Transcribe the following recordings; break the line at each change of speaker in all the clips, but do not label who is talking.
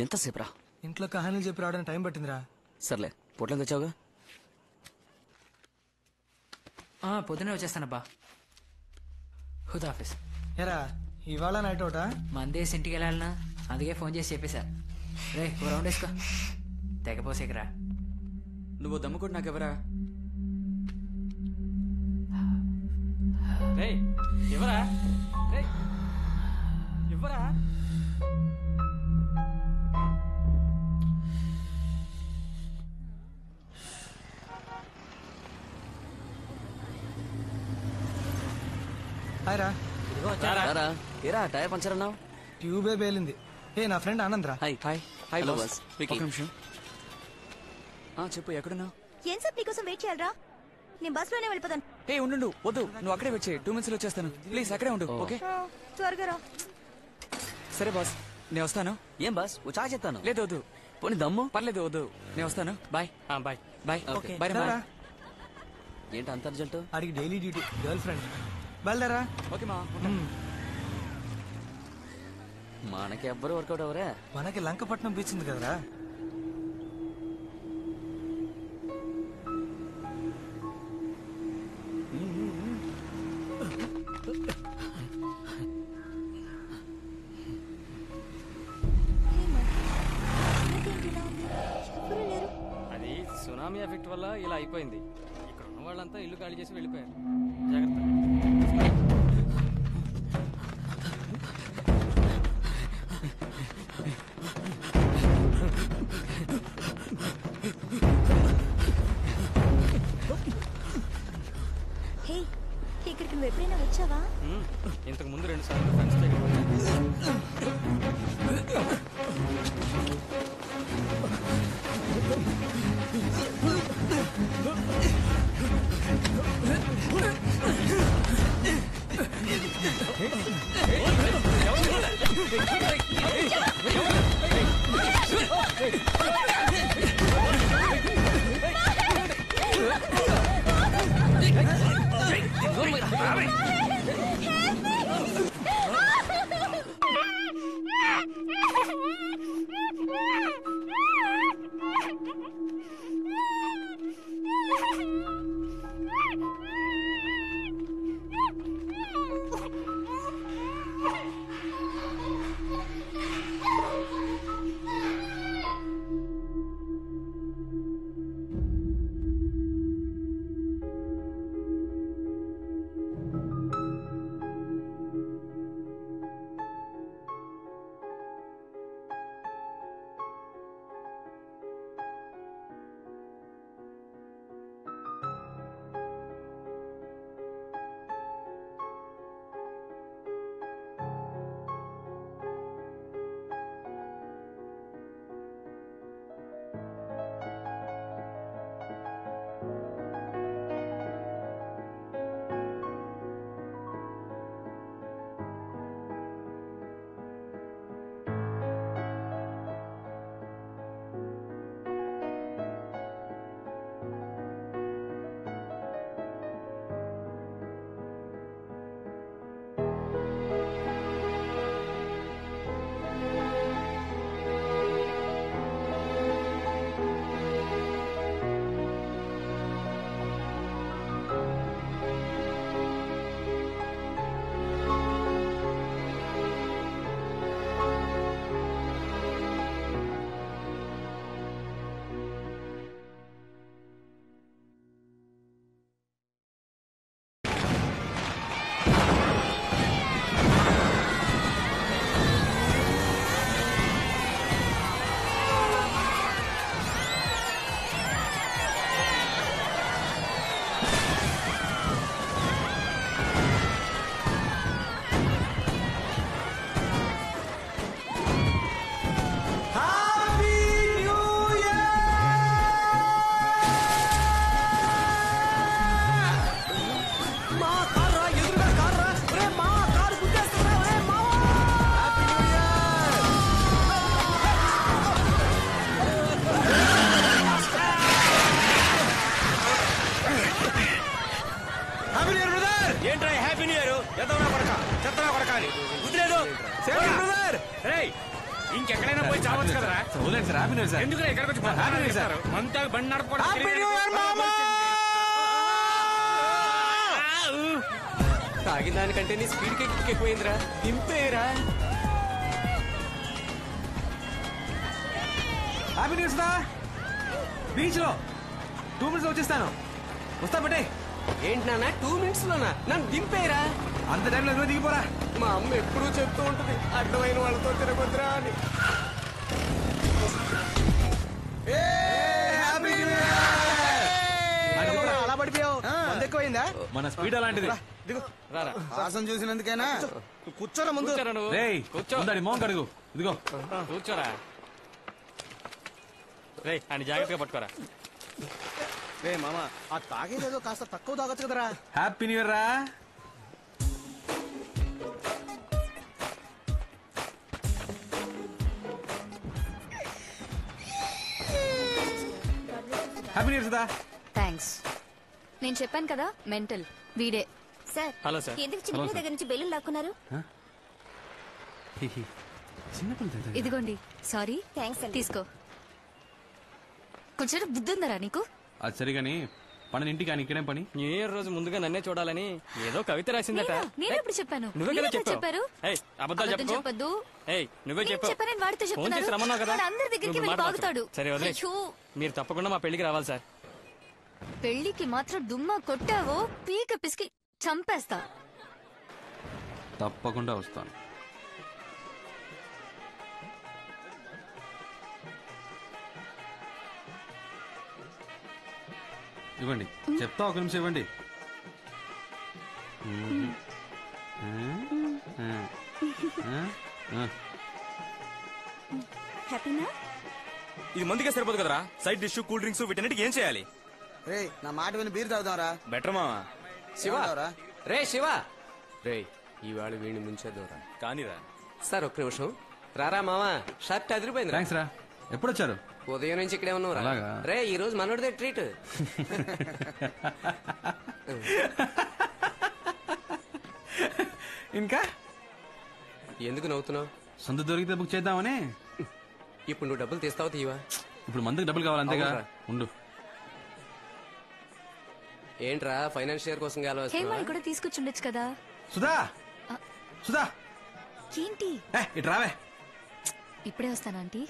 ఎంతసేపు రా?
ఇంట్లో కహానీలు చెప్పి రావడానికి టైం పట్టిందిరా.
సర్లే, పొట్లం తెచ్చావుగా?
పొద్దునే వచ్చేస్తానబ్బా. హుదాఫీస్.
ఎరా ఇవాళ నైట్ అవుటా?
మందేసి ఇంటికి వెళ్ళాలనా, అందుకే ఫోన్ చేసి చెప్పేశా. రే ఓ రౌండ్ వేసుకో, తెగపోసేకరా.
నువ్వు దమ్ముకుంటు నాకెవరా?
ఎవరా? ఎవరా?
ఏరా టైర్ పంచర్ అన్నావు?
ట్యూబే పేలింది. నా ఫ్రెండ్ ఆనంద్ రా.
Hi hi hi boss. ఒక నిమిషం. చెప్పు, ఎక్కడున్నావు?
ఏం సార్ నీకోసం వెయిట్ చేయాలరా? నేను బస్ లోనే వెళ్ళిపోతాను.
ఉండు, వద్దు, నువ్వు అక్కడే వెయిట్ చేయి. 2 minutes లో వచ్చేస్తాను. ప్లీజ్ అక్కడే ఉండు. ఓకే
త్వరగా రా.
సరే బాస్, నేను వస్తాను. ఏం బాస్, ఓ చాయ్ చెప్తాను. లేదు వద్దు, పోనీ దమ్ము. పర్లేదు వద్దు, నేను వస్తాను. Bye bye bye. Okay bye. ఏంటి అంత అర్జెంట్?
అడిగి డైలీ డ్యూటీ, గర్ల్ ఫ్రెండ్. బయలుదేరా.
ఓకే మా. మనకి ఎవ్వరు వర్కౌట్ అవరే.
మనకి లంకపట్నం బీచ్ ఉంది కదరా.
అది సునామీ ఎఫెక్ట్ వల్ల ఇలా అయిపోయింది. ఇక్కడ ఉన్న వాళ్ళంతా ఇల్లు ఖాళీ చేసి వెళ్ళిపోయారు. జాగ్రత్త.
ఇక్కడికి నువ్వు ఎప్పుడైనా వచ్చావా?
ఇంతకు ముందు 2 సార్లు ఫ్రెండ్స్ దగ్గర
ఏంట్రా హ్యాపీ న్యూ ఇయర్ ఎదవనా కొడక చెత్తనా కొడక అని కుదిలేదు ఇంకెక్కడైనా పోయి చావచ్చు కదరా ఎందుకు ఎక్కడికి వచ్చి మంతా బండి నడపకూడదు తాగిన దానికంటే నీ స్పీడ్ ఎక్కువైందిరా దింపేరా
హ్యాపీ న్యూస్ రా బీచ్ లో 2 minutes వచ్చేస్తాను వస్తా బట్టే
ఏంటి నాన్న 2 minutes లోనా నన్ను దింపేరా
అంత టైంలో నువ్వు దిగిపోరా
మా అమ్మ ఎప్పుడూ చెప్తూ ఉంటుంది అడ్డమైన వాళ్ళతో తిరగొద్దురా అని
అలా పడిపోయావు ఎక్కువైందా
మన స్పీడ్ అలాంటిది
వాసన చూసినందుకైనా కూర్చోరా ముందు
కూర్చో మోహన్ కడుగు ఇదిగో
కూర్చోరా రే అని జాగ్రత్తగా పట్టుకోరా
రే మామ ఆ తాగేదేదో కాస్త తక్కువ తాగొచ్చు కదరా
హ్యాపీ న్యూ ఇయర్ రా happy new year Sudha
thanks. నేను చెప్పాను కదా మెంటల్ వీడే. Sir
hello sir.
ఎందుకు చిన్నపిల్ల దగ్గర నుంచి బెలూన్ లాక్కున్నారు?
చిన్నపిల్ల
ఇదిగోండి. సారీ. థ్యాంక్స్. తీసుకో. కొంచెం బుద్ధి ఉందరా నీకు?
అది సరిగాని పని ఇంటికి అని ఇక్కడేం పని
న్యూ ఇయర్ రోజు ముందుగా నన్నే చూడాలని ఏదో కవిత రాసిందట.
నేను ఎప్పుడు చెప్పాను?
నువ్వే కదా
మీరే చెప్పారు.
ఏయ్, అబద్ధాలు
అబద్ధం
చెప్పకు.
చెప్పొద్దు.
ఏయ్, నువ్వే
నేను
చెప్పు.
చెప్పానని వాడితో
ఫోన్
చెప్తున్నారు.
చేసి రమ్మన్నావు కదా.
వాడు అందరి దగ్గరికి
నువ్వు
వెళ్ళి
మాట్లాడు.
బాగుతాడు.
సరే వదిలే.
అయ్యో.
మీరు తప్పకుండా మా పెళ్లికి రావాలి సార్.
పెళ్లికి మాత్రం దుమ్మా కొట్టావో పీక పిసికి చంపేస్తా.
తప్పకుండా వస్తాను. ఇవ్వండి చెప్తా, ఒక నిమిషం ఇవ్వండి.
హ్యాపీనా?
ఇది మందుకే సరిపోదు కదరా, సైడ్ డిష్ కూల్ డ్రింక్స్ వీటన్నిటికి ఏం చేయాలి?
రే నా మాట విని బీర్ తాగుదాంరా.
బెటర్ మావా.
శివ
రే శివ, రే ఈవాళ వీడిని ముంచేద్దాంరా. కానీరా సార్, ఒక్క నిమిషం రారా మావా, షర్ట్ అదిరిపోయింది.
థ్యాంక్స్ రా. ఎప్పుడు వచ్చారు?
ఉదయం నుంచి ఇక్కడే ఉన్నావు.
అలాగా?
రే ఈ రోజు మనోడిదే ట్రీట్.
ఇంకా
ఎందుకు నవ్వుతున్నావు?
సొంత దొరికితే బుక్ చేద్దామని.
ఇప్పుడు నువ్వు డబ్బులు తీస్తావు తీవా?
ఇప్పుడు మందుకు డబ్బులు కావాలి అంతేగా.
అవునురా.
ఉండు.
ఏంట్రా ఫైనాన్షియర్ కోసం
హేమాలి కూడా తీసుకొచ్చుండొచ్చు కదా.
సుధా, సుధా
ఏంటి?
ఇటు రావే.
ఇప్పుడే వస్తాను ఆంటీ.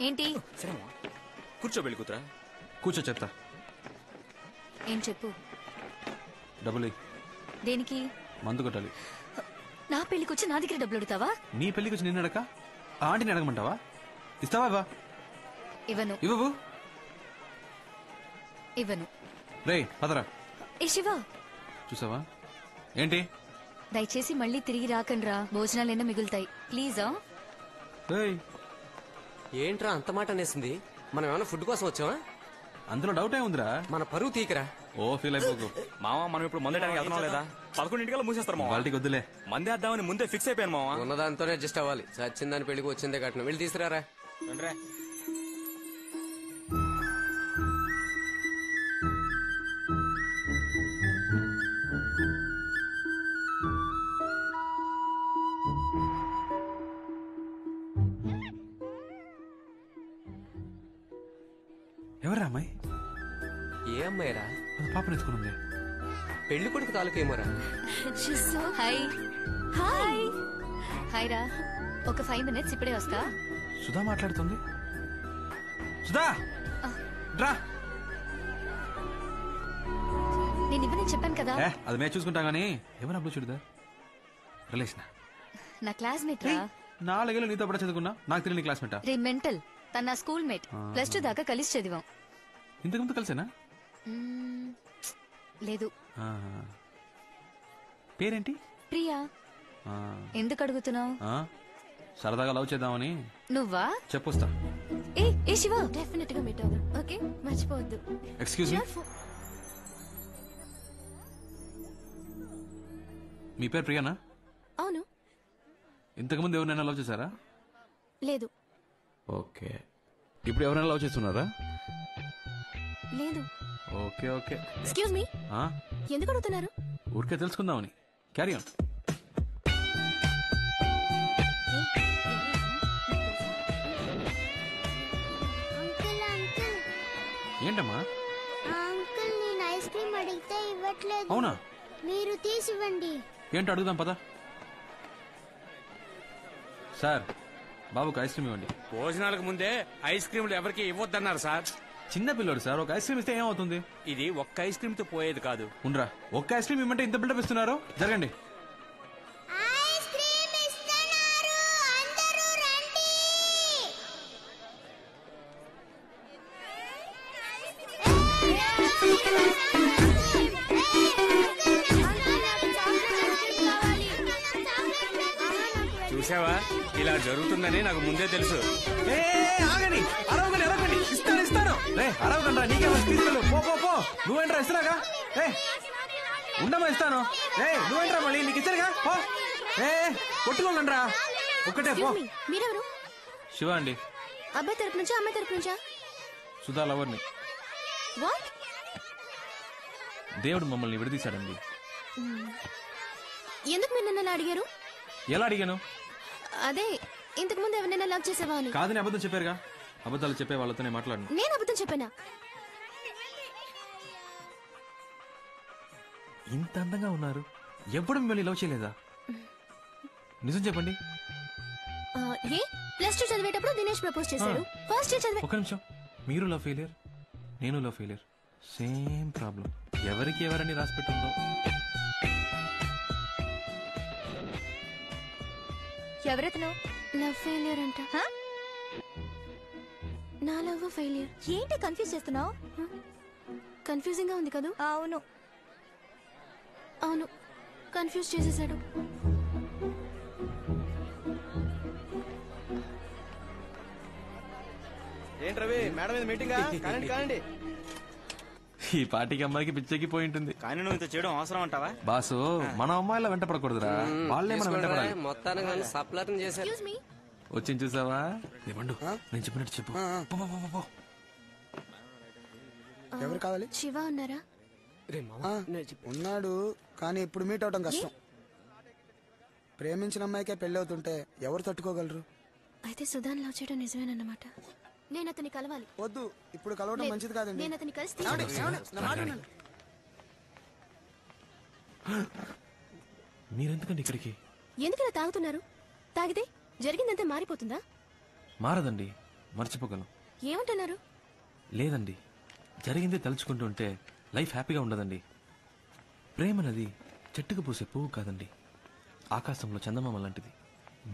ఏంటి?
కూర్చో వెళ్ళి కూతురా.
కూర్చో చెప్తా.
ఏం చెప్పు.
డబ్బులు ఇయ్యి.
దేనికి?
మందు కొట్టాలి.
నా పెళ్లికి వచ్చి నా దగ్గర డబ్బులు అడుగుతావా?
నీ పెళ్లికి వచ్చి నిన్ను అడక ఆ ఆంటీని అడగమంటావా? ఇస్తావా? ఇవ్వా?
ఇవ్వను.
ఇవ్వవు.
ఇవ్వను.
రే పదరా.
ఏ శివ,
చూసావా ఏంటి?
దయచేసి మళ్ళీ తిరిగి రాకండ్రా, భోజనాలైనా మిగులుతాయి ప్లీజా.
ఏంట్రా అంత మాట అనేసింది? మనం ఏమైనా ఫుడ్ కోసం వచ్చావా?
అందులో డౌట్ ఏముందిరా?
మన పరువు తీకరా.
ఓ ఫీల్ అయిపోకు.
మావా మనం ఇప్పుడు మందడానికి వెళ్తున్నాం లేదా? 11 మూసేస్తారు మావా.
వాళ్ళకి వద్దులే.
మంది వేద్దామని ముందే ఫిక్స్ అయిపోయాను మావా. ఉన్నదాంతోనే అడ్జస్ట్ అవ్వాలి. చచ్చిందని పెళ్లికి వచ్చిందే కట్నం. వెళ్ళి తీసుకురారా.
ఎవరా అమ్మాయి?
ఏ అమ్మాయిరా?
పాప నేర్చుకుని
పెళ్లి కొడుకు తాలూకు ఏమోరా?
హాయ్. హాయ్. హాయ్ రా. ఒక 5 minutes ఇప్పుడే వస్తా.
సుధా మాట్లాడుతుంది. సుధా రా.
నేను ఇవ్వని చెప్పాను కదా.
అది మేము చూసుకుంటాం గానీ ఎవరు అప్పుడు చూడదా? రిలేషన్
నా క్లాస్మేట్ రా.
4 ఏళ్ళు నీతో కూడా చదువుకున్నా, నాకు తెలియని క్లాస్మేటా?
రే మెంటల్, తన నా స్కూల్ మేట్. +2 దాకా కలిసి చదివాం.
ఇంతకుముందు కలిసేనా?
లేదు.
పేరేంటి?
ప్రియా. ఎందుకు అడుగుతున్నావు?
సరదాగా లవ్ చేద్దామని.
నువ్వా?
చెప్పొస్తా.
ఏ శివ, డెఫినెట్ గా మీట్ అవుదాం. ఓకే, మర్చిపోవద్దు.
Excuse me. మీ పేరు ప్రియానా?
అవును.
ఇంతకుముందు ఎవరినైనా లవ్ చేశారా?
లేదు.
ఓకే. ఇప్పుడు ఎవరైనా లవ్ చేస్తున్నారా?
లేదు.
Okay okay.
ఎక్స్క్యూజ్ మీ, ఎందుకు అడుగుతున్నారు?
ఊరికే తెలుసుకుందామని. Carry on. ఏంటమ్మా?
అంకుల్ నేను ఐస్ క్రీమ్ అడిగితే ఇవ్వట్లేదు.
అవునా?
మీరు తీసివ్వండి.
ఏంటో అడుగుదాం పదా. సార్, బాబుకి ఐస్ క్రీమ్ ఇవ్వండి.
భోజనాలకు ముందే ఐస్ క్రీమ్లు ఎవరికి ఇవ్వద్దన్నారు సార్.
చిన్న పిల్లోడు సార్, ఒక ఐస్ క్రీమ్ ఇస్తే ఏమవుతుంది?
ఇది ఒక్క ఐస్ క్రీమ్ తో పోయేది కాదు.
ఉండరా, ఒక్క ఐస్ క్రీమ్ ఇవ్వమంటే ఇంత బిల్డప్ ఇస్తున్నారు. జరగండి.
ఐస్ క్రీమ్ ఇస్తున్నారు, అందరూ రండి.
చూసావా, ఇలా జరుగుతుందని నాకు ముందే తెలుసు.
ఆగండి, అరవకండి, అరవకండి. ఇస్తాను ఇస్తాను. రే అరవకండి, నీకే తీసుకెళ్ళు. పో పో పో. నువ్వేంట్రా ఇస్తున్నాగా? ఉండమా ఇస్తాను. నువ్వేంట్రా మళ్ళీ నీకు ఇచ్చారుగా. పో. కొట్టుకోకండి రా. ఒక్కటే పో.
మీరెవరు?
శివ అండి.
అబ్బాయి తరపు నుంచా అమ్మాయి తరపు నుంచా?
సుధా లవర్ని.
వాట్?
దేవుడు మమ్మల్ని విడదీశాడండి.
ఎందుకు మీరు నన్ను అలా అడిగారు?
ఎలా అడిగాను?
అదే ఇంతకు ముందు ఎవరినైనా లవ్ చేసావా అని.
కాదని అబద్ధం చెప్పారుగా. అబద్ధాలు చెప్పే వాళ్ళతోనే మాట్లాడను.
నేను అబద్ధం చెప్పానా?
ఇంత అందంగా ఉన్నారు, ఎప్పుడు మిమ్మల్ని లవ్ చేయలేదా? నిజం చెప్పండి.
ఏ ప్లస్ 2 చదివేటప్పుడు దినేష్ ప్రపోజ్ చేశాడు. ఫస్ట్ ఇయర్ చదివే.
ఒక నిమిషం. మీరు లవ్ ఫెయిలియర్, నేను లవ్ ఫెయిలియర్. Same problem. ఎవరికి ఎవరని రాసి పెట్టుందో.
ఎవరెతను? లవ్ ఫెయిలియర్ అంట. నా లవ్ ఫెయిలియర్. ఏంటి కన్ఫ్యూజ్ చేస్తున్నావు? కన్ఫ్యూజింగ్ గా ఉంది కదా? అవును అవును, కన్ఫ్యూజ్ చేసేసాడు.
ఏంటి రవి, మేడం మీద మీటింగ్? కానండి.
ఈ పార్టీకి అమ్మాయికి పిచ్చెక్కి పోయి ఉంటుంది.
కానీ నువ్వు ఇంత చేయడం అవసరం అంటావా?
బాసు, మన అమ్మాయిల వెంట పడకూడదురా, వాళ్ళే మనం వెంట పడాలి.
మొత్తానికి సప్లర్ చేశారు.
Excuse me.
వచ్చింది చూసావా? ఏమండు, నేను చెప్పినట్టు చెప్పు. పో, పో, పో, పో.
ఎవరు కావాలి?
శివ ఉన్నారా?
ఉన్నాడు, కానీ ఇప్పుడు మీట్ అవడం కష్టం. ప్రేమించిన అమ్మాయికే పెళ్లి అవుతుంటే ఎవరు తట్టుకోగలరు?
అయితే సుధాన్ లవ్ చేయడం నిజమేనన్నమాట. నేను అతన్ని కలవాలి.
వద్దు, ఇప్పుడు కలవడం మంచిది కాదండి.
నేను అతన్ని కలిసి
మీరెందుకండి ఇక్కడికి?
ఎందుకలా తాగుతున్నారు? తాగితే జరిగిందంతే మారిపోతుందా?
మారదండి, మర్చిపోగలను.
ఏమంటున్నారు?
లేదండి, జరిగిందే తలుచుకుంటుంటే లైఫ్ హ్యాపీగా ఉండదండి. ప్రేమనది చెట్టుకు పూసే పువ్వు కాదండి, ఆకాశంలో చందమామ లాంటిది.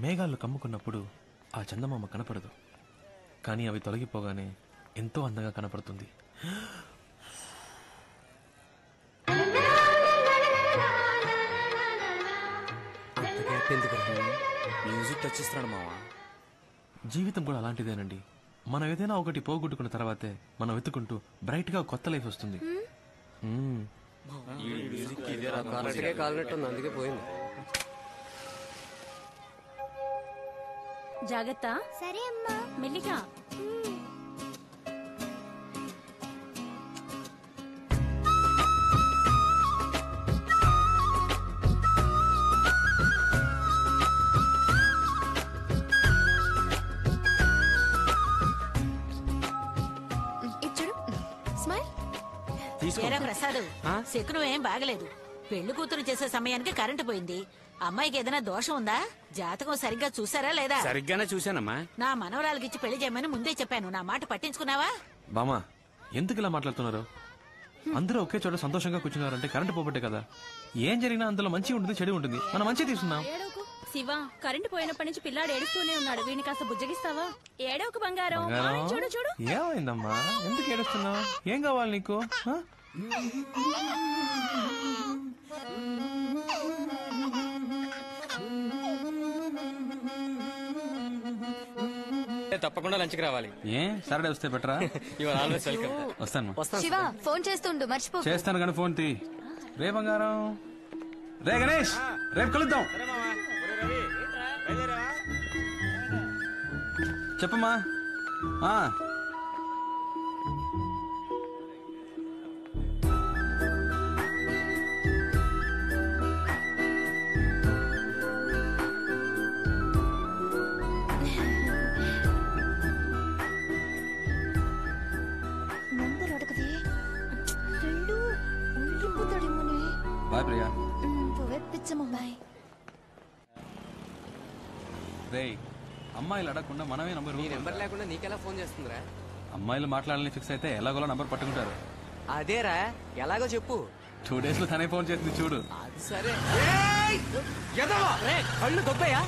మేఘాల్లో కమ్ముకున్నప్పుడు ఆ చందమామ కనపడదు, కానీ అవి తొలగిపోగానే ఎంతో అందంగా కనపడుతుంది.
మ్యూజిక్ టచ్ ఇస్తున్నాడు మావా.
జీవితం కూడా అలాంటిదేనండి. మనం ఏదైనా ఒకటి పోగొట్టుకున్న తర్వాతే మనం వెతుకుంటూ బ్రైట్ గా కొత్త లైఫ్ వస్తుంది.
కరెక్ట్గా కాలినట్టుంది, అందుకే పోయింది.
జాగ్రత్త.
సరే అమ్మా.
మెల్లిగా.
ఏరా ప్రసాద్, శకునం ఏం బాగలేదు. పెళ్లి కూతురు చేసే సమయానికి కరెంటు పోయింది. అమ్మాయికి ఏదైనా దోషం ఉందా? జాతకం సరిగ్గా చూసారా లేదా?
సరిగ్గానే చూశానమ్మా.
నా మనవరాలకి ఇచ్చి పెళ్లి చేయమని ముందే చెప్పాను. నా మాట పట్టించుకున్నావా?
బామా, ఎందుకు ఇలా మాట్లాడుతున్నారు? అందరూ ఒకే చోట సంతోషంగా కూర్చున్నారంటే కరెంటు పోబట్టే కదా. ఏం జరిగినా అందులో మంచి ఉంటుంది, చెడు ఉంటుంది. మనం మంచి తీసుకున్నాం.
శివ, కరెంటు పోయినప్పటి నుంచి పిల్లాడు ఏడుస్తూనే ఉన్నాడు. వీడిని కాస్త బుజ్జగిస్తావా? ఏడవకు బంగారం. చూడు చూడు.
ఏమైందమ్మా, ఎందుకు ఏడుస్తున్నావు? ఏం కావాలి నీకు?
తప్పకుండా లంచ్కి రావాలి.
సాటర్డే వస్తే బెటరా? వస్తాను.
శివ, ఫోన్ చేస్తుండు, మర్చిపో.
చేస్తాను కానీ ఫోన్ తీ. రే బంగారం, రే గణేష్, రేపు కలుద్దాం. చెప్పమ్మా.
నంబర్ అడగదే వెళ్ళు, ఉండిపోతాడేమోనే.
బాయ్ ప్రియా.
పిచ్చమ్మ బాయ్.
రేయ్, అమ్మాయిలు అడగకుండా మనమే నంబర్.
నీ నెంబర్ లేకుండా నీకెలా ఫోన్ చేస్తుందిరా?
అమ్మాయిలు మాట్లాడాలని ఫిక్స్ అయితే ఎలాగోలా నంబర్ పట్టుకుంటారు.
అదేరా, ఎలాగో చెప్పు.
2 days లో తనే ఫోన్ చేసింది చూడు.
అది సరే. కళ్ళు దొబ్బయ్యా.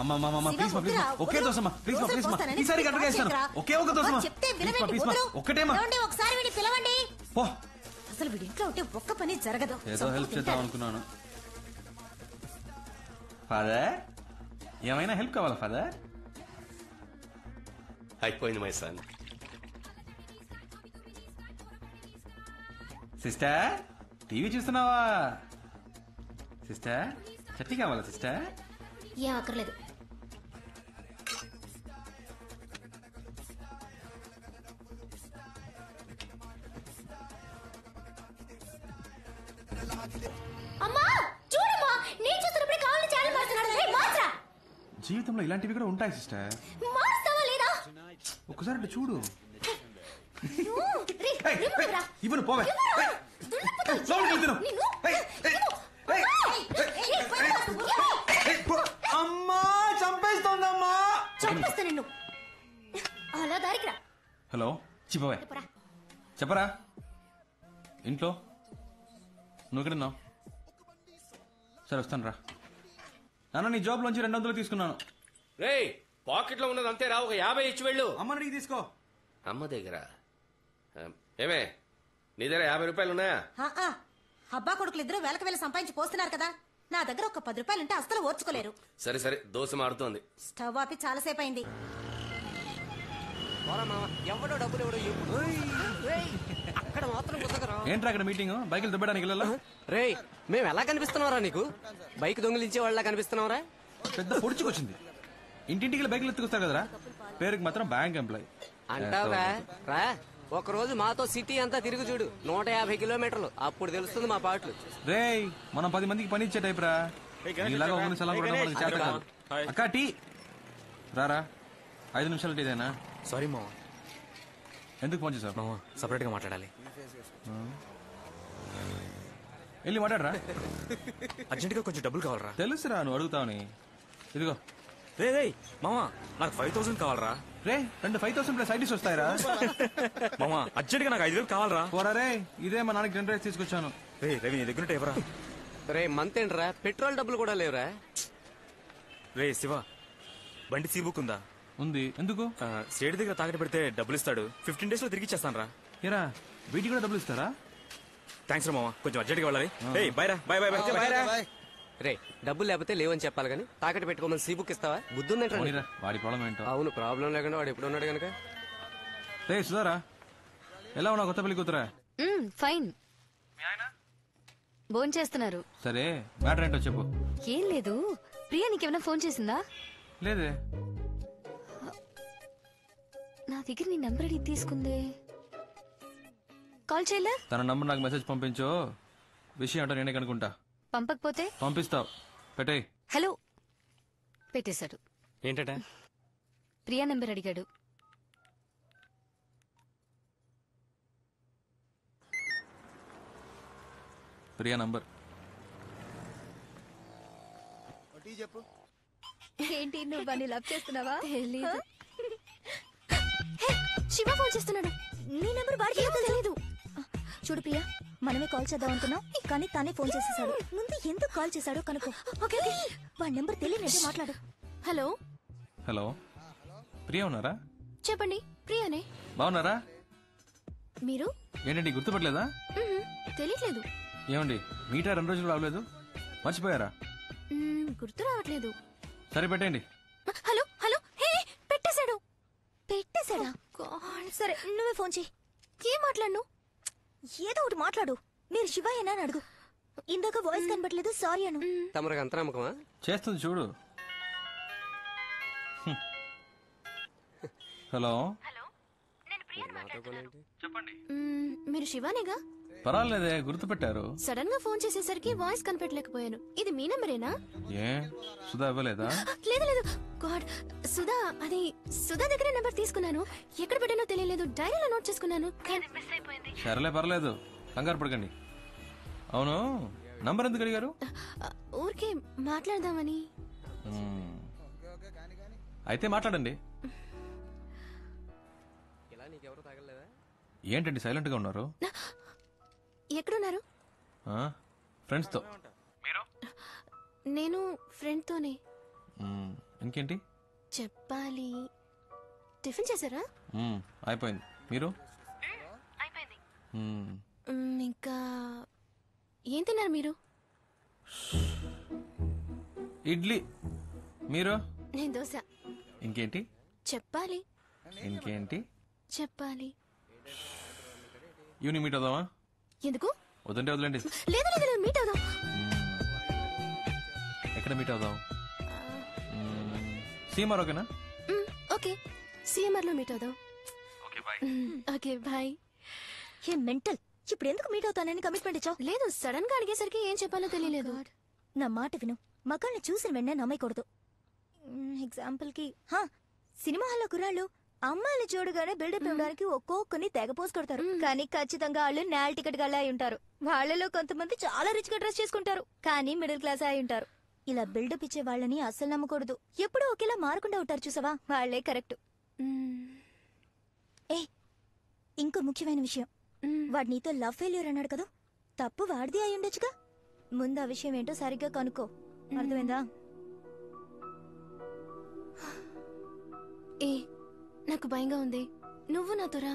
అమ్మా ప్లీజ్ మా ప్లీజ్ ఒకే దోసమ్మా ప్లీజ్ మా ప్లీజ్ మా ఈసారి గట్టిగా ఇస్తాను. ఒకే ఒక దోసమ్మా ప్లీజ్ మా ఒక్కటేమా.
ఒకసారి వీడిని పిలవండి.
పో.
అసలు వీడి ఇంట్లో ఉంటే ఒక్క పని జరగదు.
ఏదో హెల్ప్ చేద్దాం అనుకున్నాను. ఫాదర్, ఏమైనా హెల్ప్ కావాలా ఫాదర్?
అయిపోయింది మై సన్.
సిస్టర్, టీవీ చూస్తున్నావా? సిస్టర్, చట్నీ కావాలా సిస్టర్?
ఏం అక్కర్లేదు. అమ్మా చూడమ్మా, నేను చూస్తున్నప్పుడు కావాలని ఛానల్ మారుతున్నాడు.
జీవితంలో ఇలాంటివి కూడా ఉంటాయి సిస్టర్.
మారుస్తావా లేదా?
ఒకసారి అట్లా చూడు.
రిమోట్ రా.
ఇవ్వను పోవే.
అమ్మా చంపేస్తోందమ్మా.
చంపేస్తా నిన్ను. అలా దారికి రా.
హలో చిపోవే. చెప్పరా. ఇంట్లో నువ్వు ఎక్కడున్నావు? సరే వస్తాను రా. నాన్న నీ జాబ్ లోంచి 200 తీసుకున్నాను.
రే పాకెట్ లో ఉన్నది అంతే రా, ఒక 50 ఇచ్చి వెళ్ళు.
అమ్మ నీకు తీసుకో.
అమ్మ దగ్గర ఏమే, నీ దగ్గర 50 రూపాయలు ఉన్నాయా?
అబ్బా కొడుకులు ఇద్దరు వేలకు వేల సంపాదించి పోస్తున్నారు కదా, నా దగ్గర ఒక 10 రూపాయలుంటే అస్సలు ఓర్చుకోలేరు.
సరే సరే, దోశ మారుతోంది.
స్టవ్ ఆపి చాలాసేపు అయింది.
ఎవడో డబ్బులు ఎవడో అక్కడ మాత్రం కుదరరా.
ఏంట్రా అక్కడ మీటింగ్? బైకులు దుబ్బడానికి వెళ్ళాలా?
రే మేము ఎలా కనిపిస్తున్నావురా నీకు? బైక్ దొంగిలించే వాళ్ళ కనిపిస్తున్నావురా?
పెద్ద పొడుచుకొచ్చింది. ఇంటింటికి బైకులు ఎత్తుకొస్తారు కదరా. పేరుకి మాత్రం బ్యాంక్ ఎంప్లాయ్
అంటావురా. రా ఒక రోజు మాతో సిటీ అంతా తిరిగి చూడు, 150 కిలోమీటర్లు. అప్పుడు తెలుస్తుంది మా పాటలు.
రే మనం 10 మందికి పని ఇచ్చే టైప్ రా. ఇలాగా ఒక సలం కూడా మనకి చేత కాదు. అక్క టీ రారా. 5 నిమిషాలు టీదేనా?
సారీ మావా.
ఎందుకు ఫోన్ చేసావు?
మావా సపరేట్ గా మాట్లాడాలి.
వెళ్ళి మాట్లాడరా.
అర్జెంట్ గా కొంచెం డబ్బులు కావాలరా.
తెలుసురా నువ్వు అడుగుతావని. ఇదిగో.
రే రే మామా, నాకు 5000 కావాలరా.
రే 5,000 ప్లస్ ఐడీస్ వస్తాయిరా.
మామా అర్జెంట్ గా నాకు 5000 కావాలరా.
పోరా రే, ఇదే మా నాన్నకి 2 రైస్ తీసుకొచ్చాను.
రే రవి నీ దగ్గర ఎవరా?
రే మంత్ ఏంట్రా, పెట్రోల్ డబ్బులు కూడా లేవురా.
రే శివ, బండి సీ బుక్ ఉందా?
ఉంది. ఎందుకు?
స్టేట్ దగ్గర తాకట్టు పెడితే డబ్బులు ఇస్తాడు. 15 days లో తిరిగి ఇచ్చేస్తాను రా.
ఏరా వీటికి కూడా డబ్బులు ఇస్తారా?
థ్యాంక్స్ రా మామా, కొంచెం అర్జెంట్ గా వెళ్ళాలి. బై రా. By by by.
రే డబ్బులు లేకపోతే లేవని చెప్పాలి కానీ తాకట్టు పెట్టుకోమని సీ బుక్ ఇస్తావా? బుద్ధుందంటే
వాడి ప్రాబ్లం ఏంటో.
అవును, ప్రాబ్లం లేకుండా వాడు ఎప్పుడు ఉన్నాడు కనుక.
రే సుధారా, ఎలా ఉన్నావు కొత్త పెళ్లి కూతురా?
ఫైన్. భోంచేస్తున్నారు.
సరే మ్యాటర్ ఏంటో చెప్పు.
ఏం లేదు, ప్రియా నీకేమైనా ఫోన్ చేసిందా?
లేదే.
నా దగ్గర నీ నంబర్ అడిగి తీసుకుందే. కాల్ చేయలే?
తన నంబర్ నాకు మెసేజ్ పంపించో, విషయం ఏంటో నేనే కనుకుంటా.
పంపకపోతే
పంపిస్తావు. పెట్టే.
హలో పెట్టేశాడు.
ఏంటట?
ప్రియా నంబర్ అడిగాడు.
ప్రియా నంబర్
చెప్పు.
ఏంటి నువ్వు అని లవ్ చేస్తున్నావా? తెలీదు. శివ ఫోన్ చేస్తున్నాడు. నీ నెంబర్ వాడికి తెలీదు.
చూడు ప్రియా, మనమే కాల్ చేద్దాం అనుకున్నాం, కానీ తానే ఫోన్ చేసేసాడు. ముందు ఎందుకు కాల్ చేశాడో కనుక్కో. ఓకే వాడి నెంబర్ తెలియనంటే మాట్లాడు.
హలో
హలో, ప్రియా ఉన్నారా?
చెప్పండి. ప్రియానే.
బాగున్నారా?
మీరు
ఏంటండి గుర్తుపట్టలేదా?
తెలియట్లేదు.
ఏమండి మీటా 2 రోజులు రావలేదు, మర్చిపోయారా?
గుర్తు రావట్లేదు.
సరే పెట్టండి.
హలో హలో, హే పెట్టేశాడు.
పెట్టేశాడా? సరే నువ్వే ఫోన్ చేయి.
ఏం మాట్లాడు?
ఏదో ఒకటి మాట్లాడు. మీరు శివయ్యనా అని అడుగు. ఇందాక వాయిస్ కనబట్లేదు, సారీ అను.
తమరికి అంత నమ్మకమా?
చేస్తుంది చూడు. హలో,
మీరు శివానేగా?
పర్వాలేదే, గుర్తుపెట్టారు.
సడన్ గా ఫోన్ చేసేసరికి వాయిస్ కనిపెట్టలేకపోయాను. ఇది మీ నెంబరేనా?
ఏ సుధా ఇవ్వలేదా?
లేదు లేదు. గాడ్, సుధా, అది సుధా దగ్గర నెంబర్ తీసుకున్నాను. ఎక్కడ పెట్టానో తెలియలేదు. డైరీలో నోట్ చేసుకున్నాను, కానీ మిస్ అయిపోయింది.
సరేలే పర్లేదు, కంగారు పడకండి. అవును, నంబర్ ఎందుకు అడిగారు?
ఊరికే మాట్లాడదామని.
అయితే మాట్లాడండి. ఏంటండి సైలెంట్ గా ఉన్నారు?
ఎక్కడున్నారు?
ఫ్రెండ్స్ తో.
నేను ఫ్రెండ్ తోనే.
ఇంకేంటి
చెప్పాలి. టిఫిన్ చేశారా?
అయిపోయింది. మీరు?
ఇంకా ఏం తిన్నారు మీరు?
ఇడ్లీ. మీరు?
నేను దోశ.
ఇంకేంటి
చెప్పాలి.
ఇంకేంటి
చెప్పాలి.
ఈవినింగ్ మీట్ అవుదామా?
ఎందుకు?
వద్దంటే వదిలేండి.
లేదు లేదు, మీట్ అవుదాం.
ఎక్కడ మీట్ అవుదాం? సీఎంఆర్ ఓకేనా?
ఓకే, సిఎంఆర్ లో మీట్ అవుదాం. Okay bye.
ఏ మెంటల్, ఇప్పుడు ఎందుకు మీట్ అవుతానని కమిట్మెంట్ ఇచ్చావు?
లేదు, సడన్ గా అడిగేసరికి ఏం చెప్పాలో తెలియలేదు.
నా మాట విను, మగాళ్ళని చూసిన వెంటనే నమ్మకూడదు. ఎగ్జాంపుల్ కి సినిమా హాల్లో కుర్రాళ్ళు అమ్మాయిలు చూడగానే బిల్డప్ ఇవ్వడానికి ఒక్కొక్కని తెగ పోసి కొడతారు. కానీ ఖచ్చితంగా వాళ్ళు నేల్ టికెట్ గల్లా అయి ఉంటారు. వాళ్ళలో కొంతమంది చాలా రిచ్ గా డ్రెస్ చేసుకుంటారు, కానీ మిడిల్ క్లాస్ అయి ఉంటారు. ఇలా బిల్డప్ ఇచ్చే వాళ్ళని అస్సలు నమ్మకూడదు. ఎప్పుడూ ఒకేలా మారకుండా ఉంటారు చూసావా, వాళ్లే కరెక్ట్. ఏ ఇంకో ముఖ్యమైన విషయం, వాడు నీతో లవ్ ఫెయిల్యూర్ అన్నాడు కదా, తప్పు వాడిది అయి ఉండొచ్చుగా. ముందు ఆ విషయం ఏంటో సరిగ్గా కనుక్కో, అర్థమైందా?
ఏ నాకు భయంగా ఉంది. నువ్వు నాతో రా.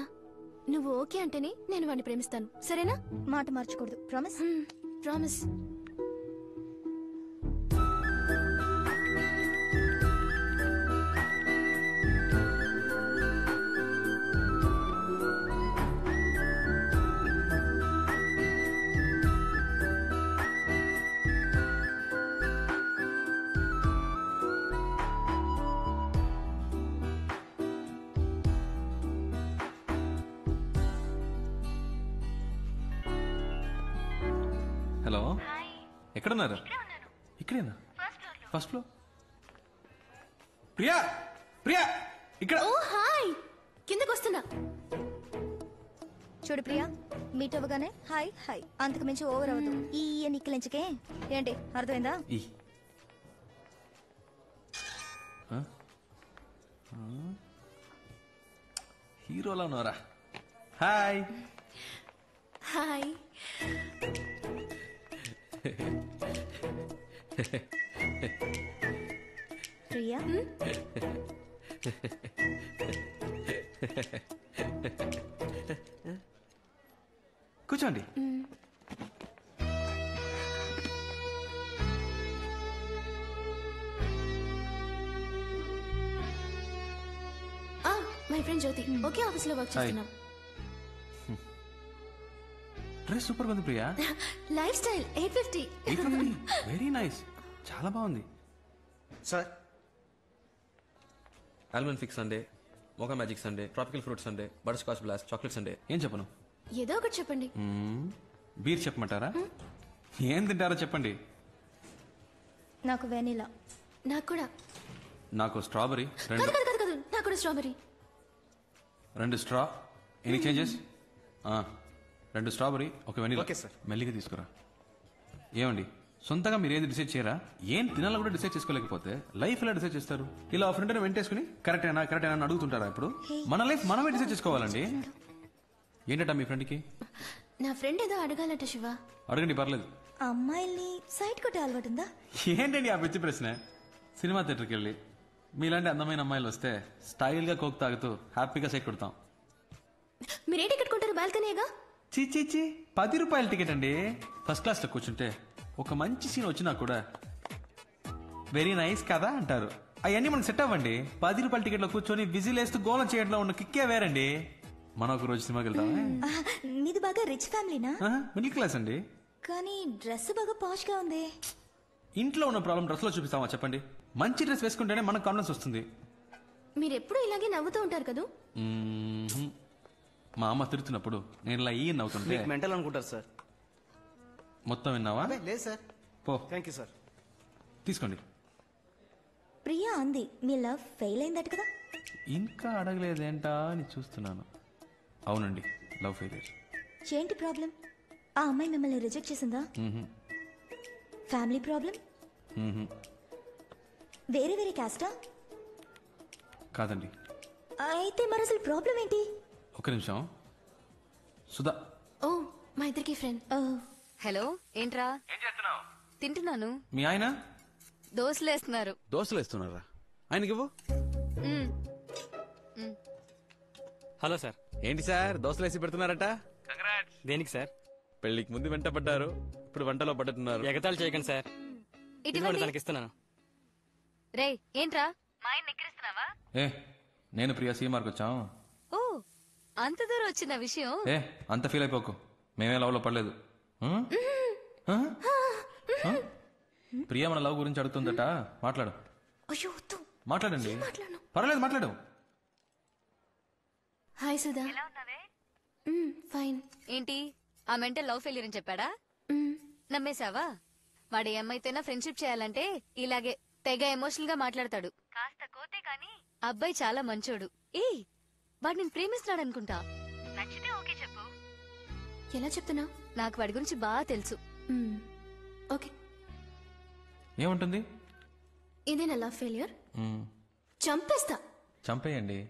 నువ్వు ఓకే అంటేనే నేను వాడిని ప్రేమిస్తాను, సరేనా?
మాట మార్చకూడదు, ప్రామిస్?
ప్రామిస్.
హలో, ఎక్కడున్నారు? ఇక్కడేనా? First floor. ప్రియా, ప్రియా ఇక్కడ.
ఓ హాయ్, కిందకు వస్తున్నా.
చూడు ప్రియా, మీట్ అవ్వగానే హాయ్ హాయ్, అంతకు మించి ఓవర్ అవ్వదు. ఈ నిక్కలించకే ఏంటి, అర్థమైందా?
హీరోలా ఉన్నారా? Hi
hi.
ప్రియా,
కూర్చోండి.
మై ఫ్రెండ్ జ్యోతి, ఒకే ఆఫీస్ లో వర్క్ చేస్తున్నాం.
డ్రెస్ సూపర్ ఉంది Priya.
Lifestyle 850.
Very nice, చాలా బాగుంది.
Sir
almond fix sundae, mocha magic sundae, tropical fruit sundae, butterscotch blast, chocolate sundae. ఏం చెప్పను?
ఏదో ఒకటి చెప్పండి.
బీర్ చెప్పమంటారా? ఏం తింటారో చెప్పండి.
నాకు వెనిలా.
నాకు కూడా.
నాకు స్ట్రాబెరీ.
కాదు, నాకు కూడా strawberry.
2 straw. Any changes? 2 strawberry, 1 vanilla.
Okay sir.
మెల్లిగా తీసుకురా. ఏమండి, సొంతగా మీరు ఏది డిసైడ్ చేయరా? ఏం తినాలో కూడా డిసైడ్ చేసుకోలేకపోతే లైఫ్ ఎలా డిసైడ్ చేస్తారు? ఇలా ఫ్రెండ్ వెంటేసుకుని కరెక్ట్ అయినా అని అడుగుతుంటారా? ఇప్పుడు మన లైఫ్ మనమే డిసైడ్ చేసుకోవాలండి. ఏంటట మీ ఫ్రెండ్కి?
నా ఫ్రెండ్ ఏదో అడగాలట శివ.
అడగండి, పర్లేదు.
అమ్మాయిల్ని సైట్ కొట్టే అలవాటు ఉందా?
ఏంటండి ఆ పిచ్చి ప్రశ్న? సినిమా థియేటర్కి వెళ్ళి మీలాంటి అందమైన అమ్మాయిలు వస్తే స్టైల్గా కోక్ తాగుతూ హ్యాపీగా సైట్ కొడతాం.
మీరే టికెట్ కొంటారు? బాల్కనీగా?
చీ 10 రూపాయల టికెట్ అండి. ఫస్ట్ క్లాస్లో కూర్చుంటే ఒక మంచి సీన్ వచ్చినా కూడా వెరీ నైస్ కదా అంటారు. అవన్నీ మనకు సెట్ అవ్వండి. 10 రూపాయల టికెట్లో కూర్చొని విజిల్ వేస్తూ గోలం చేయడంలో ఉన్న కిక్కే వేరండి. మనం ఒక రోజు సినిమాకి వెళ్తామా?
మీది బాగా రిచ్ ఫ్యామిలీనా?
మిడిల్ క్లాస్ అండి.
కానీ డ్రెస్ బాగా పాష్ గా ఉంది.
ఇంట్లో ఉన్న ప్రాబ్లం డ్రెస్ లో చూపిస్తామా చెప్పండి? మంచి డ్రెస్ వేసుకుంటేనే మనకు కాన్ఫిడెన్స్ వస్తుంది.
మీరు ఎప్పుడు ఇలాగే నవ్వుతూ ఉంటారు కదా?
మా అమ్మ తిడుతున్నప్పుడు నేను ఇలా ఈ నవ్వుతుంటే
మెంటల్ అనుకుంటారు సార్.
మొత్తం విన్నావా?
లేదు సార్.
పో.
Thank you sir.
తీసుకోండి.
ప్రియా అంది మీ లవ్ ఫెయిల్ అయిందట కదా?
ఇంకా అడగలేదేంటా అని చూస్తున్నాను. అవునండి, లవ్ ఫెయిలియర్.
ఏంటి ప్రాబ్లం? ఆ అమ్మాయి మిమ్మల్ని రిజెక్ట్ చేసిందా? Family problem? వేరే వేరే క్యాస్టా?
కాదండి.
అయితే మరి అసలు ప్రాబ్లం ఏంటి?
ఒక నిమిషం. సుధా.
ఓ, మా ఇద్దరికి ఫ్రెండ్.
హలో, ఏంట్రా?
ఏం చేస్తున్నావు?
తింటున్నాను.
మీ ఆయన
దోశలు వేస్తున్నారు.
దోశలు వేస్తున్నారా? ఆయనకి ఇవ్వు.
Hello sir.
ఏంటి సార్ దోశలు వేసి పెడుతున్నారట?
దేనికి సార్?
పెళ్లికి ముందు వెంట పడ్డారు, ఇప్పుడు వంటలో పడ్డట్టున్నారు.
ఎగతాళి చేయకండి సార్. ఇదిగోండి, తనకి ఇస్తున్నాను.
రే, ఏంట్రా మా ఆయన ఎక్కిరిస్తున్నావా?
ఏ, నేను ప్రియా సీమార్కి వచ్చాం.
ఓ, అంత దూరం వచ్చిన విషయం.
ఏ, అంత ఫీల్ అయిపోకు, మేమే లవ్ లో పడలేదు. ప్రియా మన లవ్ గురించి అడుగుతుందట, మాట్లాడు. మాట్లాడండి. పర్వాలేదు, మాట్లాడు.
హాయ్ సుధా. ఫైన్.
ఏంటి ఆ మెంటల్ లవ్ ఫెయిలియర్ అని చెప్పాడా? నమ్మేశావా? వాడు ఏ అమ్మాయితోనా ఫ్రెండ్షిప్ చేయాలంటే ఇలాగే తెగ ఎమోషనల్ గా మాట్లాడతాడు. కాస్త కోతే కాని అబ్బాయి చాలా మంచోడు. వాడు నేను ప్రేమిస్తున్నాడు అనుకుంటా. నచ్చితే ఓకే చెప్పు.
ఎలా చెప్తున్నా?
నాకు వాడి గురించి బాగా తెలుసు.
ఓకే.
ఏముంటుంది?
ఇదేనా లవ్ ఫెయిలియర్? చంపేస్తా.
చంపేయండి.